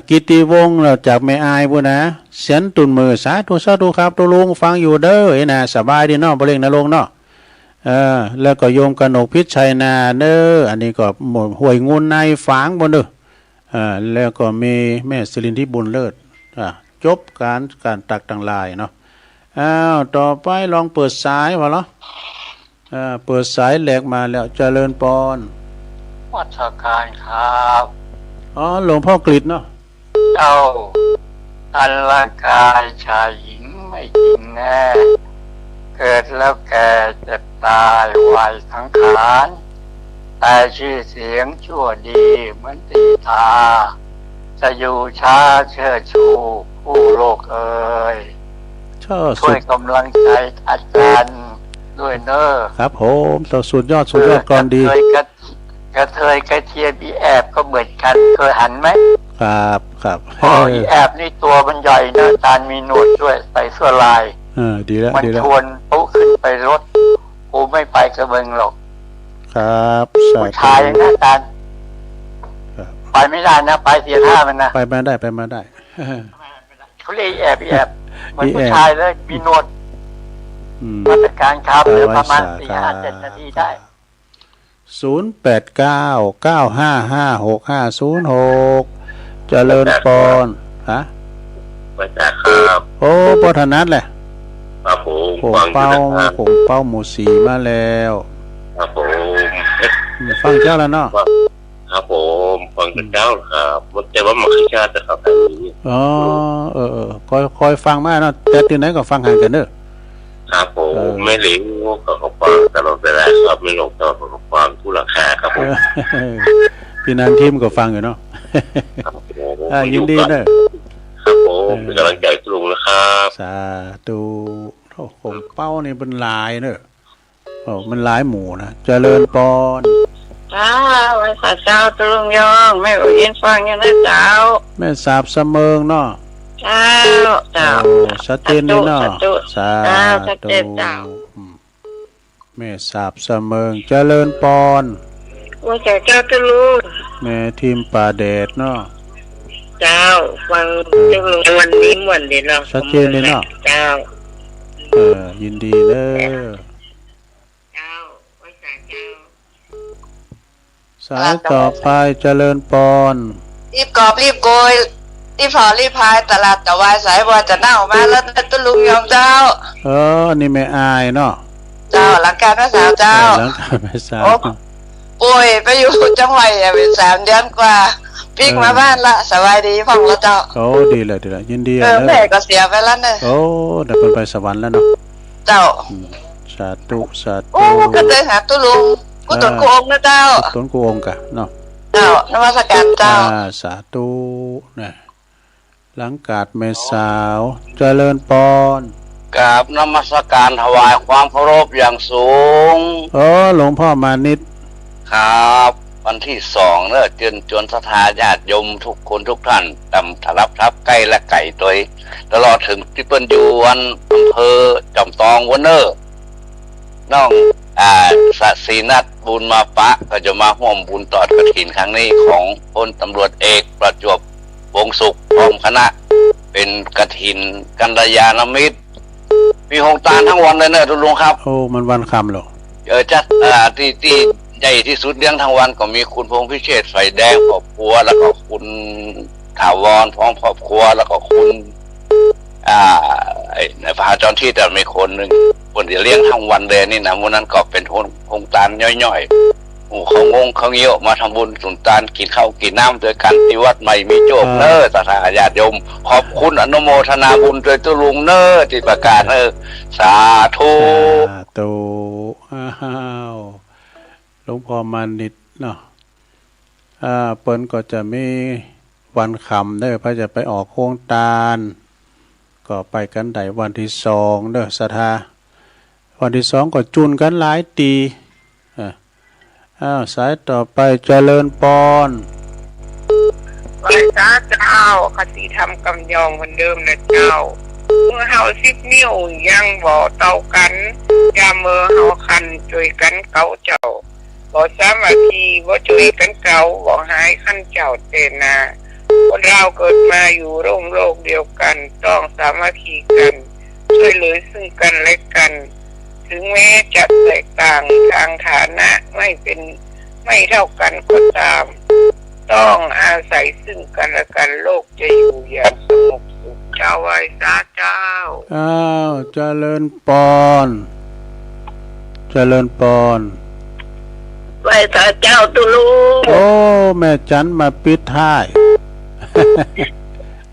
กิติวงศ์จากแม่อายพุ่นนะเสียนตุนมือสาธุครับตุลุงฟังอยู่เด้อไอ้นะสบายดีเนาะพอเล่งนะลงเนาะแล้วก็โยมกนกพิชัยนาเนออันนี้ก็หมดห่วยงุนในฝางบนเด้อแล้วก็มีแม่สิรินทิบุญเลิศจบการตักตังลายเนาะต่อไปลองเปิดสายพอเหรอเปิดสายแหลกมาแล้วเจริญปอนวัชการครับหลวงพ่อกฤษเนาะเจ้าอันละกายชายหญิงไม่จริงแน่เกิดแล้วแก่เจ็บตายวัยสังขารแต่ชื่อเสียงชั่วดีเหมือนตีตาจะอยู่ช้าเชิดชูผู้โลกเอ่ยช่วยกำลังใจอาจารย์ด้วยเนอะครับผมต่อสุดยอดก่อนดีกระเทยกระเทียมอีแอบก็เหมือนกันเคยหันไหมครับอีแอบนี่ตัวมันใหญ่นะอาจารย์มีหนวดด้วยใส่เสื้อลายดีแล้วมันชวนปุ๊ขึ้นไปรถกูไม่ไปกับมึงหรอกครับผู้ชายนะอาจารย์ไปไม่ได้นะไปเสียท่ามันนะไปมาได้เขาเรียกแอบเหมือนผู้ชายเลยมีหนวดมาเป็นการครับหรือประมาณ4-5-7 นาทีได้0899556506เจริญปอนฮะไปจ้าครับโอ้ปธนัทแหละครับผมเป้าหมู่สีมาแล้วครับผมฟังเจ้าแล้วเนาะครับผมฟังเจ้าครับมันแต่ว่ามันคือชาติครับทางนี้คอยฟังมาเนาะแต่ที่ไหนก็ฟังห่างกันเด้อครับผมไม่หลิงก็ฟังตลอดเวลาครับไม่หลงตลอดฟังทุกราคาครับผมพี่นันทีมก็ฟังอยู่เนาะยินดีเด้อครับผมเป็นกำลังใจทุกลุงนะครับสาธุผมเป้านี่เป็นลายเนอะมันลายหมูนะเจริญปอนไว้ข้าเจ้าตุลุงยองแม่ก็ยินฟังอย่างนั้นเจ้าแม่สาบเสมิงเนาะเจ้าชัดเจนเลยเนาะสาธุแม่สาบเสมิงเจริญปอนว่าเจ้าตุลุงแม่ทีมป่าแดดเนาะเจ้าฟังตุลุงวันนี้เหมือนเดิมเนาะชัดเจนเลยเนาะเจ้ายินดีเด้อสายต่อไปเจริญปอนรีบกอบรีบโกยรีบผอรีบพายตลาดตะวายสายบัวจะเน่ามาแล้วตุลุงยอมเจ้านี่ไม่อายเนาะเจ้าหลังการแม่สาวเจ้าหลังการแม่สาวป่วยไปอยู่จังหวัดเป็น3 เดือนกว่าพิกมาบ้านละสบายดีฟังแล้วเจ้าดีเลยยินดีแม่ก็เสียไปแล้วเนอะเดี๋ยวไปสวรรค์แล้วเนาะเจ้าสาธุก็เลยหาตุลุงกูตนกูองค์นะเจ้าตนกูองค์กะเนาะเจ้านมัสการเจ้าสาธุนะหลังกาดเมสาวเจริญปอนกราบนมัสการถวายความเคารพอย่างสูงหลวงพ่อมานิดครับวันที่2เนอะเชิญชวนศรัทธาญาติโยมทุกคนทุกท่านตำถรับทับใกล้และไก่โดยตลอดถึงที่เปิ้นอยู่วันอำเภอจอมตองวันเนอร์น้องศรีนัทบุญมาปะก็จะมาร่วมบุญต่อกฐินครั้งนี้ของพลตำรวจเอกประจวบวงศ์สุขพร้อมคณะเป็นกฐินกัลยาณมิตรมีหงตาลทั้งวันเลยเนอะทุกลุงครับมันวันคำหรอจัดที่ใหญ่ที่สุดเลี้ยงทั้งวันก็มีคุณพงษ์พิเชษไฟแดงครอบครัวแล้วก็คุณ ถาวรพร้อมครอบครัวแล้วก็คุณในพระเจ้าที่แต่มีคนหนึ่งคนที่เลี้ยงทั้งวันเลยนี่นะวันนั้นก็เป็นโครงการย่อยๆเขางงเขาเงี้ยวมาทำบุญสุนทานกินข้าวกินน้ำด้วยกันที่วัดใหม่มีโจกเนอสถาญาติโยมขอบคุณอนุโมทนาบุญโดยตุลุงเนอที่ประกาศสาธุอ้าวหลวงพ่อมานิดเนาะเปิ้นก็จะมีวันคำเด้อพระจะไปออกโครงทานก็ไปกันได้วันที่2เด้อศรัทธาวันที่2ก็จุนกันหลายตีสายต่อไปเจริญปอนไหว้เจ้าคติธรรมกำยองเหมือนเดิมนะเจ้าเมื่อเฮา10 นิ้วยังบ่เท่ากันยามเมื่อเฮาคันช่วยกันเก่าเจ้าบ่สามัคคีบ่ช่วยกันเก่าบ่หายคันเจ้าเตนาคนเราเกิดมาอยู่ร่มโลกเดียวกันต้องสามัคคีกันช่วยเหลือซึ่งกันและกันถึงแม้จะแตกต่างทางฐานะไม่เท่ากันก็ตามต้องอาศัยซึ่งกันและกันโลกจะอยู่อย่างสงบสุขเจ้าไหว้สาเจ้าเจริญปอนเจริญปอนไหว้สาเจ้าตุลุงโอ้แม่จันมาปิดท้าย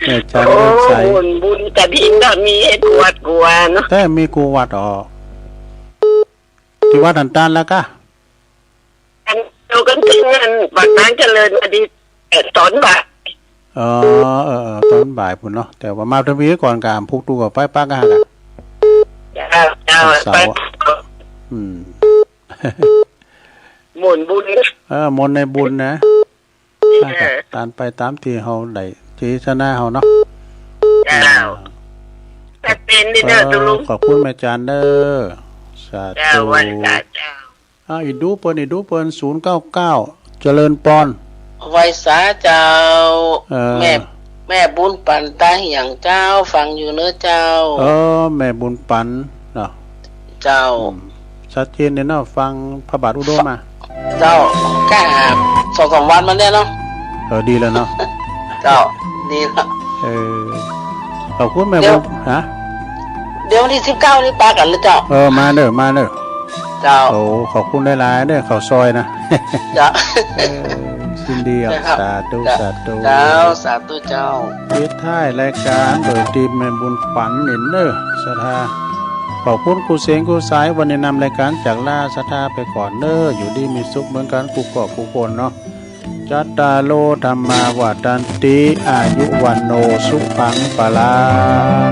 แม่จันใส่บุญกระถิ่นก็มีให้กวดกวนเนาะแต่มีกูวัดที่วัดอันตานแล้วก็เรากันถึงนั้นบัดนั้นเจริญอดีตตอนบ่ายตอนบ่ายพุ่นเนาะแต่ว่ามาทวีก่อนกามพุกตูกับไฟปักกันกันเจ้าไปหมุนบุญมนในบุญนะตามไปตามที่เฮาได้ที่ชนะเฮาเนาะแต่เป็นนี่เด้อตุลุงขอบคุณแม่จันเด้อสาธุอีดูเปิ้น099เจริญปอนไว้สาเจ้าแม่บุญปันตาเหียงเจ้าฟังอยู่เนื้อเจ้าแม่บุญปันเนาะเจ้าชัดเจนเนี่ยเนาะฟังพระบาทอุดมมาเจ้ากล้า2-3 วันมาแล้วเนาะดีแล้วเนาะเจ้าดีแล้วขอบคุณแม่บุญเดี๋ยววันที่19นี่ปากันหรือเจ้ามาเด้อเจ้าขอบคุณหลายๆเด้อข้าวซอยนะจ้ายินดีสาธุเจ้าสาธุเจ้าปิดท้ายรายการโดยทีมแม่บุญปันเห็นเด้อศรัทธาขอบคุณครูเสียงครูสายวันนี้นำรายการจากล่าศรัทธาไปก่อนเด้ออยู่ดีมีสุขเหมือนกันกูก็ผู้คนเนาะจัตตาโลธรรมาวาตันติอายุวันโนสุขังปะลัง